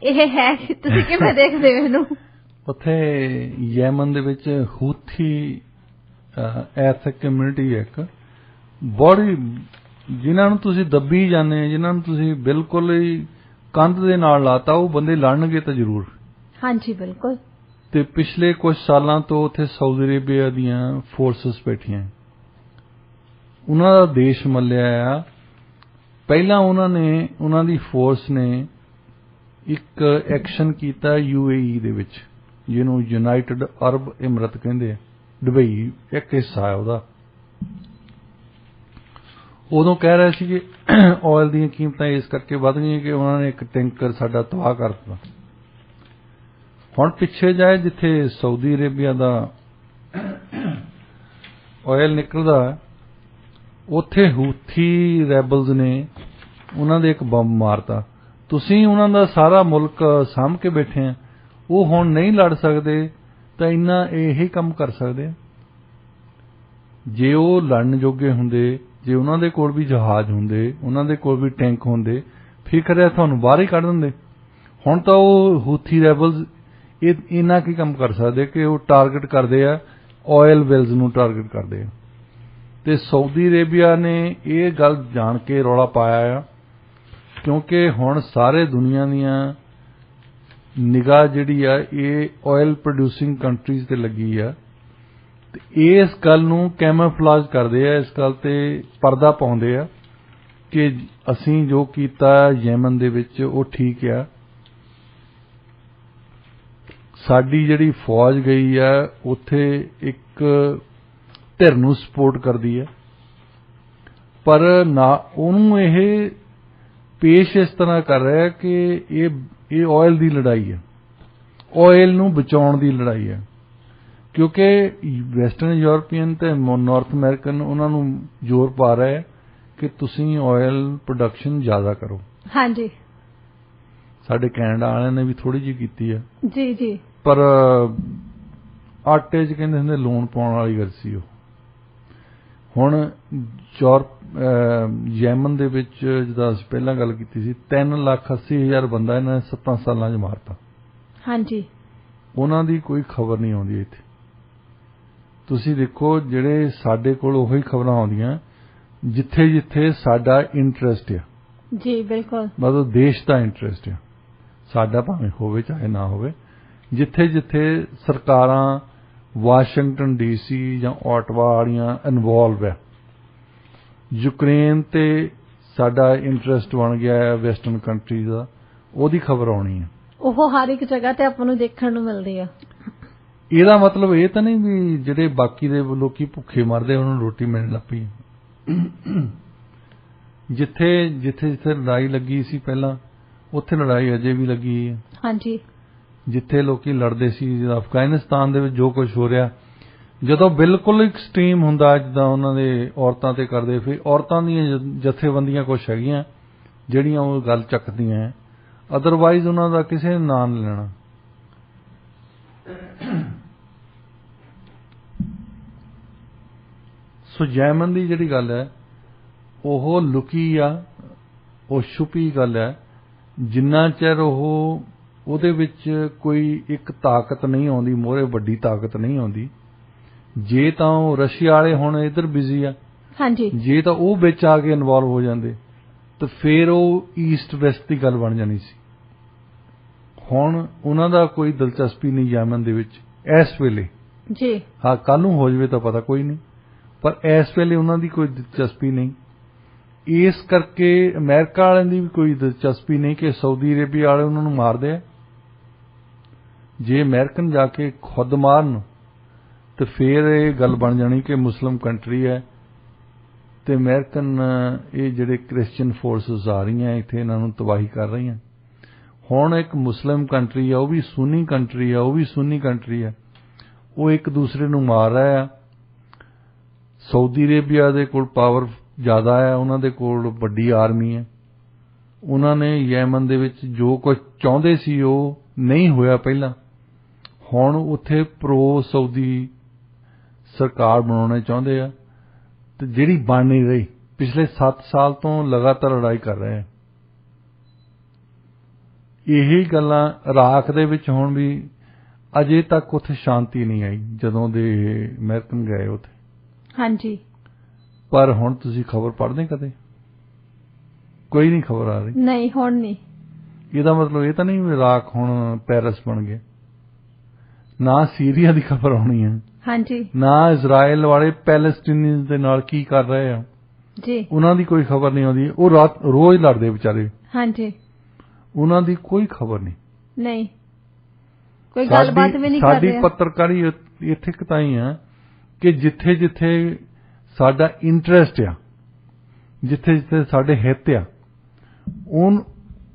ਇਹ ਹੈ ਤੁਸੀਂ ਕਿਵੇਂ ਦੇਖਦੇ ਹੋ ਇਹਨੂੰ ਉੱਥੇ ਯਮਨ ਦੇ ਵਿੱਚ ਹੂਥੀ ਐਥਿਕ ਕਮਿਊਨਿਟੀ ਇੱਕ ਬੜੀ ਜਿਨ੍ਹਾਂ ਨੂੰ ਤੁਸੀਂ ਦੱਬੀ ਜਾਂਦੇ ਜਿਨ੍ਹਾਂ ਨੂੰ ਤੁਸੀਂ ਬਿਲਕੁਲ ਹੀ ਕੰਧ ਦੇ ਨਾਲ ਲਾਤਾ ਉਹ ਬੰਦੇ ਲੜਨਗੇ ਤਾਂ ਜ਼ਰੂਰ ਹਾਂਜੀ ਬਿਲਕੁਲ ਤੇ ਪਿਛਲੇ ਕੁਝ ਸਾਲਾਂ ਤੋਂ ਉੱਥੇ ਸਾਊਦੀ ਅਰੇਬੀਆ ਦੀਆਂ ਫੋਰਸਸ ਬੈਠੀਆਂ ਉਹਨਾਂ ਦਾ ਦੇਸ਼ ਮੱਲਿਆ ਆ ਪਹਿਲਾਂ ਉਹਨਾਂ ਦੀ ਫੋਰਸ ਨੇ ਇੱਕ ਐਕਸ਼ਨ ਕੀਤਾ UAE ਦੇ ਵਿੱਚ ਜਿਹਨੂੰ ਯੂਨਾਈਟਿਡ ਅਰਬ ਇਮਰਤ ਕਹਿੰਦੇ ਆ ਦੁਬਈ ਇੱਕ ਹਿੱਸਾ ਹੈ ਉਹਦਾ ਉਦੋਂ ਕਹਿ ਰਹੇ ਸੀ ਕਿ ਆਇਲ ਦੀਆਂ ਕੀਮਤਾਂ ਇਸ ਕਰਕੇ ਵਧ ਗਈਆਂ ਕਿ ਉਹਨਾਂ ਨੇ ਇੱਕ ਟੈਂਕਰ ਸਾਡਾ ਤਬਾਹ ਕਰ ਦਿੱਤਾ। ਹੁਣ ਪਿੱਛੇ ਜਾਏ ਜਿੱਥੇ ਸਾਊਦੀ ਅਰੇਬੀਆ ਦਾ ਆਇਲ ਨਿਕਲਦਾ, ਉੱਥੇ ਹੂਥੀ ਰੈਬਲਸ ਨੇ ਉਹਨਾਂ ਦੇ ਇੱਕ ਬੰਬ ਮਾਰਤਾ। ਤੁਸੀਂ ਉਹਨਾਂ ਦਾ ਸਾਰਾ ਮੁਲਕ ਸਾਂਭ ਕੇ ਬੈਠੇ ਆ, ਉਹ ਹੁਣ ਨਹੀਂ ਲੜ ਸਕਦੇ ਤਾਂ ਇੰਨਾ ਇਹੀ ਕੰਮ ਕਰ ਸਕਦੇ ਆ। ਜੇ ਉਹ ਲੜਨ ਜੋਗੇ ਹੁੰਦੇ, ਜੇ ਉਹਨਾਂ ਦੇ ਕੋਲ ਵੀ ਜਹਾਜ਼ ਹੁੰਦੇ, ਉਹਨਾਂ ਦੇ ਕੋਲ ਵੀ ਟੈਂਕ ਹੁੰਦੇ, ਫਿਕਰ ਹੈ ਤੁਹਾਨੂੰ ਬਾਹਰ ਹੀ ਕੱਢ ਦਿੰਦੇ। ਹੁਣ ਤਾਂ ਉਹ ਹੂਥੀ ਰੈਬਲਸ ਇੰਨਾ ਕੀ ਕੰਮ ਕਰ ਸਕਦੇ ਕਿ ਉਹ ਟਾਰਗੇਟ ਕਰਦੇ ਆ, ਆਇਲ ਵੈਲਜ਼ ਨੂੰ ਟਾਰਗੇਟ ਕਰਦੇ ਆ। ਤੇ ਸਾਊਦੀ ਅਰੇਬੀਆ ਨੇ ਇਹ ਗੱਲ ਜਾਣ ਕੇ ਰੌਲਾ ਪਾਇਆ ਆ, ਕਿਉਂਕਿ ਹੁਣ ਸਾਰੇ ਦੁਨੀਆ ਦੀਆਂ ਨਿਗਾਹ ਜਿਹੜੀ ਆ ਇਹ ਆਇਲ ਪ੍ਰੋਡਿਊਸਿੰਗ ਕੰਟਰੀਜ਼ ਤੇ ਲੱਗੀ ਆ, ਤੇ ਇਸ ਗੱਲ ਨੂੰ ਕੈਮੋਫਲਾਜ ਕਰਦੇ ਆ, ਇਸ ਗੱਲ ਤੇ ਪਰਦਾ ਪਾਉਂਦੇ ਆ ਕਿ ਅਸੀਂ ਜੋ ਕੀਤਾ ਯੈਮਨ ਦੇ ਵਿੱਚ ਉਹ ਠੀਕ ਆ। ਸਾਡੀ ਜਿਹੜੀ ਫੌਜ ਗਈ ਆ ਉੱਥੇ ਇੱਕ ਧਿਰ ਨੂੰ ਸਪੋਰਟ ਕਰਦੀ ਹੈ, ਪਰ ਨਾ ਉਹਨੂੰ ਇਹ ਪੇਸ਼ ਇਸ ਤਰ੍ਹਾਂ ਕਰ ਰਿਹਾ ਕਿ ਇਹ ਆਇਲ ਦੀ ਲੜਾਈ ਹੈ, ਆਇਲ ਨੂੰ ਬਚਾਉਣ ਦੀ ਲੜਾਈ ਹੈ। ਕਿਉਂਕਿ ਵੈਸਟਰਨ ਯੂਰਪੀਅਨ ਤੇ ਨਾਰਥ ਅਮਰੀਕਨ ਉਹਨਾਂ ਨੂੰ ਜ਼ੋਰ ਪਾ ਰਹੇ ਕਿ ਤੁਸੀਂ ਆਇਲ ਪ੍ਰੋਡਕਸ਼ਨ ਜ਼ਿਆਦਾ ਕਰੋ। ਹਾਂਜੀ, ਸਾਡੇ ਕੈਨੇਡਾ ਵਾਲਿਆਂ ਨੇ ਵੀ ਥੋੜੀ ਜਿਹੀ ਕੀਤੀ ਹੈ ਜੀ ਜੀ, ਪਰ ਆਟੇ 'ਚ ਕਹਿੰਦੇ ਹੁੰਦੇ ਲੂਣ ਪਾਉਣ ਵਾਲੀ ਗੱਲ ਸੀ ਉਹ। ਹੁਣ ਯੈਮਨ ਦੇ ਵਿੱਚ ਜਿੱਦਾਂ ਅਸੀਂ ਪਹਿਲਾਂ ਗੱਲ ਕੀਤੀ ਸੀ, 3,80,000 ਬੰਦਾ ਇਹਨਾਂ ਨੇ 7 ਸਾਲਾਂ 'ਚ ਮਾਰਤਾ। ਹਾਂਜੀ, ਉਹਨਾਂ ਦੀ ਕੋਈ ਖਬਰ ਨਹੀਂ ਆਉਂਦੀ ਇੱਥੇ। ਤੁਸੀਂ ਦੇਖੋ ਜਿਹੜੇ ਸਾਡੇ ਕੋਲ ਉਹੀ ਖਬਰਾਂ ਆਉਂਦੀਆਂ ਜਿੱਥੇ ਜਿੱਥੇ ਸਾਡਾ ਇੰਟਰਸਟ ਆ ਜੀ, ਬਿਲਕੁਲ, ਮਤਲਬ ਦੇਸ਼ ਦਾ ਇੰਟਰਸਟ ਆ, ਸਾਡਾ ਭਾਵੇਂ ਹੋਵੇ ਚਾਹੇ ਨਾ ਹੋਵੇ। ਜਿੱਥੇ ਜਿੱਥੇ ਸਰਕਾਰਾਂ ਵਾਸ਼ਿੰਗਟਨ ਡੀਸੀ ਜਾਂ ਓਟਵਾ ਵਾਲੀਆਂ ਇਨਵੋਲਵ ਹੈ, ਯੂਕਰੇਨ ਤੇ ਸਾਡਾ ਇੰਟਰਸਟ ਬਣ ਗਿਆ ਹੈ ਵੈਸਟਰਨ ਕੰਟਰੀਜ਼ ਦਾ, ਉਹਦੀ ਖਬਰ ਆਉਣੀ ਹੈ। ਉਹ ਹਰ ਇੱਕ ਜਗ੍ਹਾ ਤੇ ਆਪਾਂ ਨੂੰ ਦੇਖਣ ਨੂੰ ਮਿਲਦੀ ਆ। ਇਹਦਾ ਮਤਲਬ ਇਹ ਤਾਂ ਨਹੀਂ ਵੀ ਜਿਹੜੇ ਬਾਕੀ ਦੇ ਲੋਕੀ ਭੁੱਖੇ ਮਰਦੇ ਉਹਨਾਂ ਨੂੰ ਰੋਟੀ ਮਿਲਣ ਲੱਗ ਪਈ। ਜਿੱਥੇ ਜਿੱਥੇ ਜਿੱਥੇ ਲੜਾਈ ਲੱਗੀ ਸੀ ਪਹਿਲਾਂ, ਉੱਥੇ ਲੜਾਈ ਅਜੇ ਵੀ ਲੱਗੀ ਹੈ। ਹਾਂਜੀ, ਜਿੱਥੇ ਲੋਕੀ ਲੜਦੇ ਸੀ, ਜਿੱਦਾਂ ਅਫਗਾਨਿਸਤਾਨ ਦੇ ਵਿੱਚ ਜੋ ਕੁਝ ਹੋ ਰਿਹਾ, ਜਦੋਂ ਬਿਲਕੁਲ ਐਕਸਟ੍ਰੀਮ ਹੁੰਦਾ ਜਿੱਦਾਂ ਉਹਨਾਂ ਦੇ ਔਰਤਾਂ ਤੇ ਕਰਦੇ, ਫਿਰ ਔਰਤਾਂ ਦੀਆਂ ਜਥੇਬੰਦੀਆਂ ਕੁਝ ਹੈਗੀਆਂ ਜਿਹੜੀਆਂ ਉਹ ਗੱਲ ਚੱਕਦੀਆਂ, ਅਦਰਵਾਈਜ਼ ਉਹਨਾਂ ਦਾ ਕਿਸੇ ਨੇ ਨਾਂ ਨਹੀਂ ਲੈਣਾ। ਸੋ ਯੈਮਨ ਦੀ ਜਿਹੜੀ ਗੱਲ ਹੈ ਉਹ ਲੁਕੀ ਆ, ਉਹ ਛੁਪੀ ਗੱਲ ਹੈ। ਜਿੰਨਾ ਚਿਰ ਉਹਦੇ ਵਿੱਚ ਕੋਈ ਇੱਕ ਤਾਕਤ ਨਹੀਂ ਆਉਂਦੀ, ਮੋਹਰੇ ਵੱਡੀ ਤਾਕਤ ਨਹੀਂ ਆਉਂਦੀ, ਜੇ ਤਾਂ ਉਹ ਰਸ਼ੀਆ ਵਾਲੇ ਹੁਣ ਇੱਧਰ ਬਿਜ਼ੀ ਆ, ਹਾਂਜੀ, ਜੇ ਤਾਂ ਉਹ ਵਿੱਚ ਆ ਕੇ ਇਨਵੋਲਵ ਹੋ ਜਾਂਦੇ ਤਾਂ ਫਿਰ ਉਹ ਈਸਟ ਵੈਸਟ ਦੀ ਗੱਲ ਬਣ ਜਾਣੀ ਸੀ। ਹੁਣ ਉਹਨਾਂ ਦਾ ਕੋਈ ਦਿਲਚਸਪੀ ਨਹੀਂ ਯੈਮਨ ਦੇ ਵਿੱਚ ਇਸ ਵੇਲੇ ਜੀ। ਹਾਂ, ਕੱਲ ਨੂੰ ਹੋ ਜਾਵੇ ਤਾਂ ਪਤਾ ਕੋਈ ਨਹੀਂ, ਪਰ ਇਸ ਵੇਲੇ ਉਹਨਾਂ ਦੀ ਕੋਈ ਦਿਲਚਸਪੀ ਨਹੀਂ। ਇਸ ਕਰਕੇ ਅਮਰੀਕਾ ਵਾਲਿਆਂ ਦੀ ਵੀ ਕੋਈ ਦਿਲਚਸਪੀ ਨਹੀਂ ਕਿ ਸਾਊਦੀ ਅਰੇਬੀਆ ਵਾਲੇ ਉਹਨਾਂ ਨੂੰ ਮਾਰਦੇ ਆ। ਜੇ ਅਮਰੀਕਨ ਜਾ ਕੇ ਖੁਦ ਮਾਰਨ ਤੇ ਫਿਰ ਇਹ ਗੱਲ ਬਣ ਜਾਣੀ ਕਿ ਮੁਸਲਿਮ ਕੰਟਰੀ ਹੈ ਤੇ ਅਮਰੀਕਨ ਇਹ ਜਿਹੜੇ ਕ੍ਰਿਸਚੀਅਨ ਫੋਰਸਸ ਆ ਰਹੀਆਂ ਇੱਥੇ ਇਹਨਾਂ ਨੂੰ ਤਬਾਹੀ ਕਰ ਰਹੀਆਂ। ਹੁਣ ਇੱਕ ਮੁਸਲਿਮ ਕੰਟਰੀ ਆ, ਉਹ ਵੀ ਸੁੰਨੀ ਕੰਟਰੀ ਆ, ਉਹ ਵੀ ਸੁੰਨੀ ਕੰਟਰੀ ਆ, ਉਹ ਇੱਕ ਦੂਸਰੇ ਨੂੰ ਮਾਰ ਰਿਹਾ ਆ। ਸਾਊਦੀ ਅਰੇਬੀਆ ਦੇ ਕੋਲ ਪਾਵਰ ਜ਼ਿਆਦਾ ਹੈ, ਉਹਨਾਂ ਦੇ ਕੋਲ ਵੱਡੀ ਆਰਮੀ ਹੈ। ਉਹਨਾਂ ਨੇ ਯੈਮਨ ਦੇ ਵਿੱਚ ਜੋ ਕੁਝ ਚਾਹੁੰਦੇ ਸੀ ਉਹ ਨਹੀਂ ਹੋਇਆ ਪਹਿਲਾਂ। ਹੁਣ ਉੱਥੇ ਪ੍ਰੋ ਸਾਊਦੀ ਸਰਕਾਰ ਬਣਾਉਣਾ ਚਾਹੁੰਦੇ ਆ, ਤੇ ਜਿਹੜੀ ਬਣ ਨਹੀਂ ਰਹੀ। ਪਿਛਲੇ 7 ਸਾਲ ਤੋਂ ਲਗਾਤਾਰ ਲੜਾਈ ਕਰ ਰਹੇ ਆ। ਇਹੀ ਗੱਲਾਂ ਇਰਾਕ ਦੇ ਵਿੱਚ ਹੁਣ ਵੀ ਅਜੇ ਤੱਕ ਉੱਥੇ ਸ਼ਾਂਤੀ ਨਹੀਂ ਆਈ ਜਦੋਂ ਦੇ ਅਮਰੀਕਨ ਗਏ ਉੱਥੇ। ਹਾਂਜੀ, ਪਰ ਹੁਣ ਤੁਸੀਂ ਖਬਰ ਪੜ੍ਹਦੇ ਕਦੇ? ਕੋਈ ਨਹੀਂ ਖਬਰ ਆ ਰਹੀ। ਨਹੀਂ, ਹੁਣ ਨਹੀਂ। ਇਹਦਾ ਮਤਲਬ ਇਹ ਤਾਂ ਨਹੀਂ ਵੀ ਇਰਾਕ ਹੁਣ ਪੈਰਿਸ ਬਣ ਗਿਆ। ਨਾ ਸੀਰੀਆ ਦੀ ਖਬਰ ਆਉਣੀ ਹੈ, ਹਾਂਜੀ, ਨਾ ਇਜ਼ਰਾਈਲ ਵਾਲੇ ਪੈਲਸਟੀਨੀਅਨਸ ਦੇ ਨਾਲ ਕੀ ਕਰ ਰਹੇ ਆ ਜੀ, ਉਹਨਾਂ ਦੀ ਕੋਈ ਖਬਰ ਨਹੀਂ ਆਉਂਦੀ। ਉਹ ਰੋਜ਼ ਲੜਦੇ ਵਿਚਾਰੇ। ਹਾਂਜੀ, ਉਹਨਾਂ ਦੀ ਕੋਈ ਖਬਰ ਨਹੀਂ, ਕੋਈ ਗੱਲਬਾਤ ਵੀ ਨਹੀਂ ਕਰ ਰਹੇ। ਸਾਡੀ ਪੱਤਰਕਾਰੀ ਇੱਥੇ ਕਿਤਾਈ ਆ ਕਿ ਜਿੱਥੇ ਜਿੱਥੇ ਸਾਡਾ ਇੰਟਰਸਟ ਆ, ਜਿੱਥੇ ਜਿੱਥੇ ਸਾਡੇ ਹਿੱਤ ਆ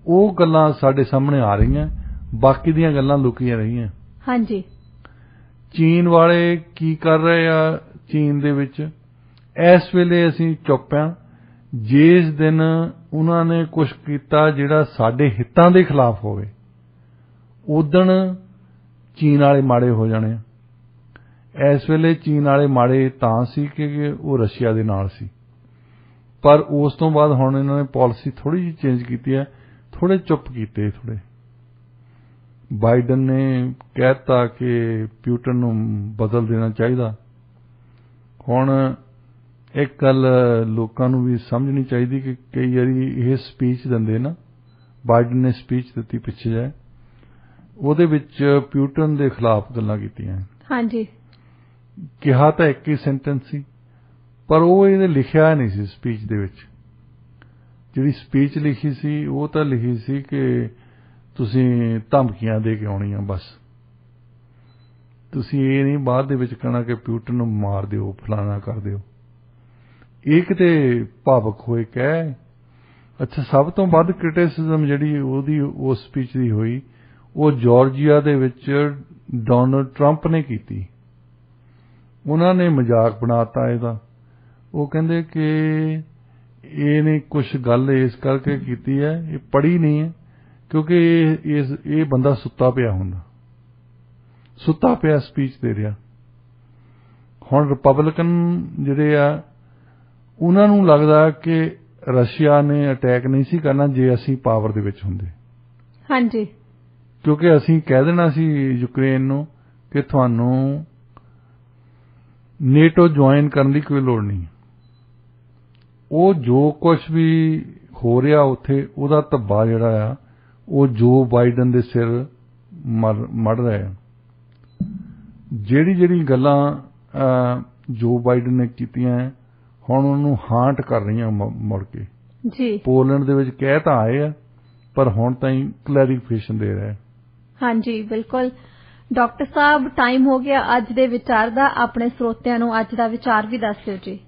ਉਹ ਗੱਲਾਂ ਸਾਡੇ ਸਾਹਮਣੇ ਆ ਰਹੀਆਂ, ਬਾਕੀ ਦੀਆਂ ਗੱਲਾਂ ਲੁਕੀਆਂ ਰਹੀਆਂ। ਹਾਂਜੀ। ਚੀਨ ਵਾਲੇ ਕੀ ਕਰ ਰਹੇ ਆ ਚੀਨ ਦੇ ਵਿੱਚ ਇਸ ਵੇਲੇ ਅਸੀਂ ਚੁੱਪ ਆ। ਜਿਸ ਦਿਨ ਉਹਨਾਂ ਨੇ ਕੁਝ ਕੀਤਾ ਜਿਹੜਾ ਸਾਡੇ ਹਿੱਤਾਂ ਦੇ ਖਿਲਾਫ ਹੋਵੇ ਉਦਣ ਚੀਨ ਵਾਲੇ ਮਾੜੇ ਹੋ ਜਾਣੇ। ਇਸ ਵੇਲੇ ਚੀਨ ਵਾਲੇ ਮਾੜੇ ਤਾਂ ਸੀ ਕਿ ਉਹ ਰਸ਼ੀਆ ਦੇ ਨਾਲ ਸੀ, ਪਰ ਉਸ ਤੋਂ ਬਾਅਦ ਹੁਣ ਇਹਨਾਂ ਨੇ ਪਾਲਿਸੀ ਥੋੜੀ ਜਿਹੀ ਚੇਂਜ ਕੀਤੀ ਹੈ, ਥੋੜੇ ਚੁੱਪ ਕੀਤੇ। ਥੋੜੇ ਬਾਈਡਨ ਨੇ ਕਹਿਤਾ ਕਿ ਪਿਊਟਨ ਨੂੰ ਬਦਲ ਦੇਣਾ ਚਾਹੀਦਾ। ਹੁਣ ਇੱਕ ਗੱਲ ਲੋਕਾਂ ਨੂੰ ਵੀ ਸਮਝਣੀ ਚਾਹੀਦੀ ਕਿ ਕਈ ਵਾਰੀ ਇਹ ਸਪੀਚ ਦਿੰਦੇ ਨਾ, ਬਾਈਡਨ ਨੇ ਸਪੀਚ ਦਿੱਤੀ ਪਿੱਛੇ ਜਾਏ, ਉਹਦੇ ਵਿੱਚ ਪਿਊਟਨ ਦੇ ਖਿਲਾਫ ਗੱਲਾਂ ਕੀਤੀਆਂ। ਹਾਂਜੀ। ਕਿਹਾ ਤਾਂ ਇੱਕ ਹੀ ਸੈਂਟੈਂਸ ਸੀ, ਪਰ ਉਹ ਇਹਨੇ ਲਿਖਿਆ ਨਹੀਂ ਸੀ ਸਪੀਚ ਦੇ ਵਿੱਚ। ਜਿਹੜੀ ਸਪੀਚ ਲਿਖੀ ਸੀ ਉਹ ਤਾਂ ਲਿਖੀ ਸੀ ਕਿ ਤੁਸੀਂ ਧਮਕੀਆਂ ਦੇ ਕੇ ਆਉਣੀਆਂ, ਬਸ ਤੁਸੀਂ ਇਹ ਨਹੀਂ ਬਾਅਦ ਦੇ ਵਿੱਚ ਕਹਿਣਾ ਕਿ ਪਿਊਟਨ ਨੂੰ ਮਾਰ ਦਿਓ, ਫਲਾਣਾ ਕਰ ਦਿਓ। ਇਹ ਕਿਤੇ ਭਾਵਕ ਹੋਏ ਕਹਿ। ਅੱਛਾ, ਸਭ ਤੋਂ ਵੱਧ ਕ੍ਰਿਟਿਸਿਜ਼ਮ ਜਿਹੜੀ ਉਹਦੀ ਉਸ ਸਪੀਚ ਦੀ ਹੋਈ ਉਹ ਜਾਰਜੀਆ ਦੇ ਵਿੱਚ ਡੋਨਲਡ ਟਰੰਪ ਨੇ ਕੀਤੀ। ਉਹਨਾਂ ਨੇ ਮਜ਼ਾਕ ਬਣਾਤਾ ਇਹਦਾ। ਉਹ ਕਹਿੰਦੇ ਕਿ ਇਹਨੇ ਕੁਝ ਗੱਲ ਇਸ ਕਰਕੇ ਕੀਤੀ ਹੈ, ਇਹ ਪੜ੍ਹੀ ਨਹੀਂ ਹੈ, ਕਿਉਂਕਿ ਇਹ ਬੰਦਾ ਸੁੱਤਾ ਪਿਆ ਹੁੰਦਾ, ਸੁੱਤਾ ਪਿਆ ਸਪੀਚ ਦੇ ਰਿਹਾ। ਹੁਣ ਰਿਪਬਲਿਕਨ ਜਿਹੜੇ ਆ ਉਹਨਾਂ ਨੂੰ ਲੱਗਦਾ ਕਿ ਰਸ਼ੀਆ ਨੇ ਅਟੈਕ ਨਹੀਂ ਸੀ ਕਰਨਾ ਜੇ ਅਸੀਂ ਪਾਵਰ ਦੇ ਵਿੱਚ ਹੁੰਦੇ। ਹਾਂਜੀ। ਕਿਉਂਕਿ ਅਸੀਂ ਕਹਿ ਦੇਣਾ ਸੀ ਯੂਕਰੇਨ ਨੂੰ ਕਿ ਤੁਹਾਨੂੰ ਨੇਟੋ ਜੁਆਇਨ ਕਰਨ ਦੀ ਕੋਈ ਲੋੜ ਨਹੀਂ। ਉਹ ਜੋ ਕੁਝ ਵੀ ਹੋ ਰਿਹਾ ਉੱਥੇ ਉਹਦਾ ਧੱਬਾ ਜਿਹੜਾ ਆ ਉਹ ਜੋ ਬਾਈਡਨ ਦੇ ਸਿਰ ਮੜ ਰਿਹਾ। ਜਿਹੜੀ ਗੱਲਾਂ ਜੋ ਬਾਈਡਨ ਨੇ ਕੀਤੀਆਂ ਹੁਣ ਉਹਨੂੰ ਹਾਂਟ ਕਰ ਰਹੀਆਂ ਮੁੜ ਕੇ। ਜੀ। ਪੋਲੈਂਡ ਦੇ ਵਿੱਚ ਕਹਿ ਤਾਂ ਆਏ ਆ, ਪਰ ਹੁਣ ਤਾਈਂ ਕਲੈਰੀਫਿਕੇਸ਼ਨ ਦੇ ਰਿਹਾ। ਹਾਂਜੀ, ਬਿਲਕੁਲ। ਡਾਕਟਰ ਸਾਹਿਬ, ਟਾਈਮ ਹੋ ਗਿਆ ਅੱਜ ਦੇ ਵਿਚਾਰ ਦਾ। ਆਪਣੇ ਸਰੋਤਿਆਂ ਨੂੰ ਅੱਜ ਦਾ ਵਿਚਾਰ ਵੀ ਦੱਸ ਦਿਓ ਜੀ।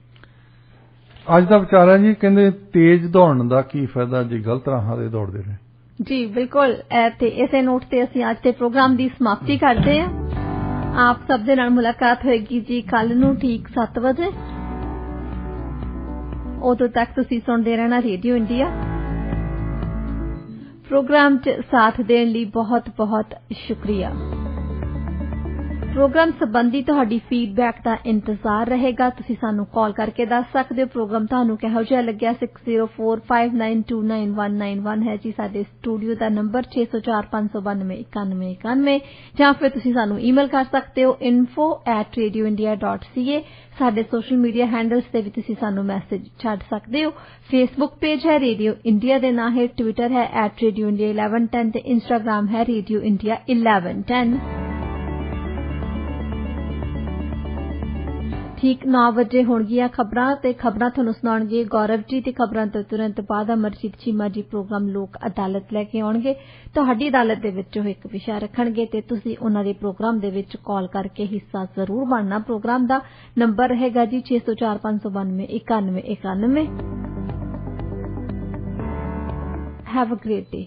ਅੱਜ ਦਾ ਵਿਚਾਰ ਹੈ ਜੀ, ਕਹਿੰਦੇ ਤੇਜ਼ ਦੌੜਨ ਦਾ ਕੀ ਫਾਇਦਾ ਜੇ ਗਲਤ ਰਾਹਾਂ ਤੇ ਦੌੜਦੇ ਰਹੇ। ਜੀ ਬਿਲਕੁਲ। ਤੇ ਇਸੇ ਨੋਟ ਤੇ ਅਸੀਂ ਅੱਜ ਦੇ ਪ੍ਰੋਗਰਾਮ ਦੀ ਸਮਾਪਤੀ ਕਰਦੇ ਹਾਂ। ਆਪ ਸਭ ਦੇ ਨਾਲ ਮੁਲਾਕਾਤ ਹੋਏਗੀ ਜੀ ਕੱਲ ਨੂੰ ਠੀਕ 7 ਵਜੇ। ਉਦੋਂ ਤੱਕ ਤੁਸੀਂ ਸੁਣਦੇ ਰਹਿਣਾ ਰੇਡੀਓ ਇੰਡੀਆ। ਪ੍ਰੋਗਰਾਮ 'ਚ ਸਾਥ ਦੇਣ ਲਈ ਬਹੁਤ ਬਹੁਤ ਸ਼ੁਕਰੀਆ। ਪ੍ਰੋਗਰਾਮ ਸੰਬੰਧੀ ਤੁਹਾਡੀ ਫੀਡਬੈਕ ਦਾ ਇੰਤਜ਼ਾਰ ਰਹੇਗਾ। ਤੁਸੀਂ ਸਾਨੂੰ ਕਾਲ ਕਰਕੇ ਦੱਸ ਸਕਦੇ ਹੋ ਪ੍ਰੋਗਰਾਮ ਤੁਹਾਨੂੰ ਕਿਹੋ ਜਿਹਾ ਲੱਗਿਆ। 6045929191 ਹੈ ਜੀ ਸਾਡੇ ਸਟੂਡੀਓ ਦਾ ਨੰਬਰ। 6045929191 ਜਾਂ ਫਿਰ ਤੁਸੀਂ ਸਾਨੂੰ ਈਮੇਲ ਕਰ ਸਕਦੇ ਹੋ info@radioindia.ca। ਸਾਡੇ ਸੋਸ਼ਲ ਮੀਡੀਆ ਹੈਂਡਲਸ ਤੇ ਵੀ ਤੁਸੀਂ ਸਾਨੂੰ ਮੈਸੇਜ ਛੱਡ ਸਕਦੇ ਹੋ। ਫੇਸਬੁੱਕ ਪੇਜ ਹੈ ਰੇਡੀਓ ਇੰਡੀਆ ਦੇ ਨਾਂ ਹੈ, ਟਵਿੱਟਰ ਹੈ @radioindia1110 ਤੇ ਇੰਸਟਾਗ੍ਰਾਮ ਹੈ ਰੇਡੀਓ ਇੰਡੀਆ 1110। ਠੀਕ 9 ਵਜੇ ਹੋਣਗੀਆਂ ਖਬਰਾਂ ਤੇ ਖਬਰਾਂ ਤੁਹਾਨੂੰ ਸੁਣਾਉਣਗੇ ਗੌਰਵ ਜੀ ਤੇ ਖਬਰਾਂ ਤੋਂ ਤੁਰੰਤ ਬਾਅਦ ਅਮਰਜੀਤ ਚੀਮਾ ਜੀ ਪ੍ਰੋਗਰਾਮ ਲੋਕ ਅਦਾਲਤ ਲੈ ਕੇ ਆਉਣਗੇ। ਤੁਹਾਡੀ ਅਦਾਲਤ ਦੇ ਵਿੱਚ ਉਹ ਇੱਕ ਵਿਸ਼ਾ ਰੱਖਣਗੇ ਤੇ ਤੁਸੀਂ ਉਹਨਾਂ ਦੇ ਪ੍ਰੋਗਰਾਮ ਦੇ ਵਿੱਚ ਕਾਲ ਕਰਕੇ ਹਿੱਸਾ ਜ਼ਰੂਰ ਬਣਨਾ। ਪ੍ਰੋਗਰਾਮ ਦਾ ਨੰਬਰ ਰਹੇਗਾ ਜੀ 6045929191। Have a great day.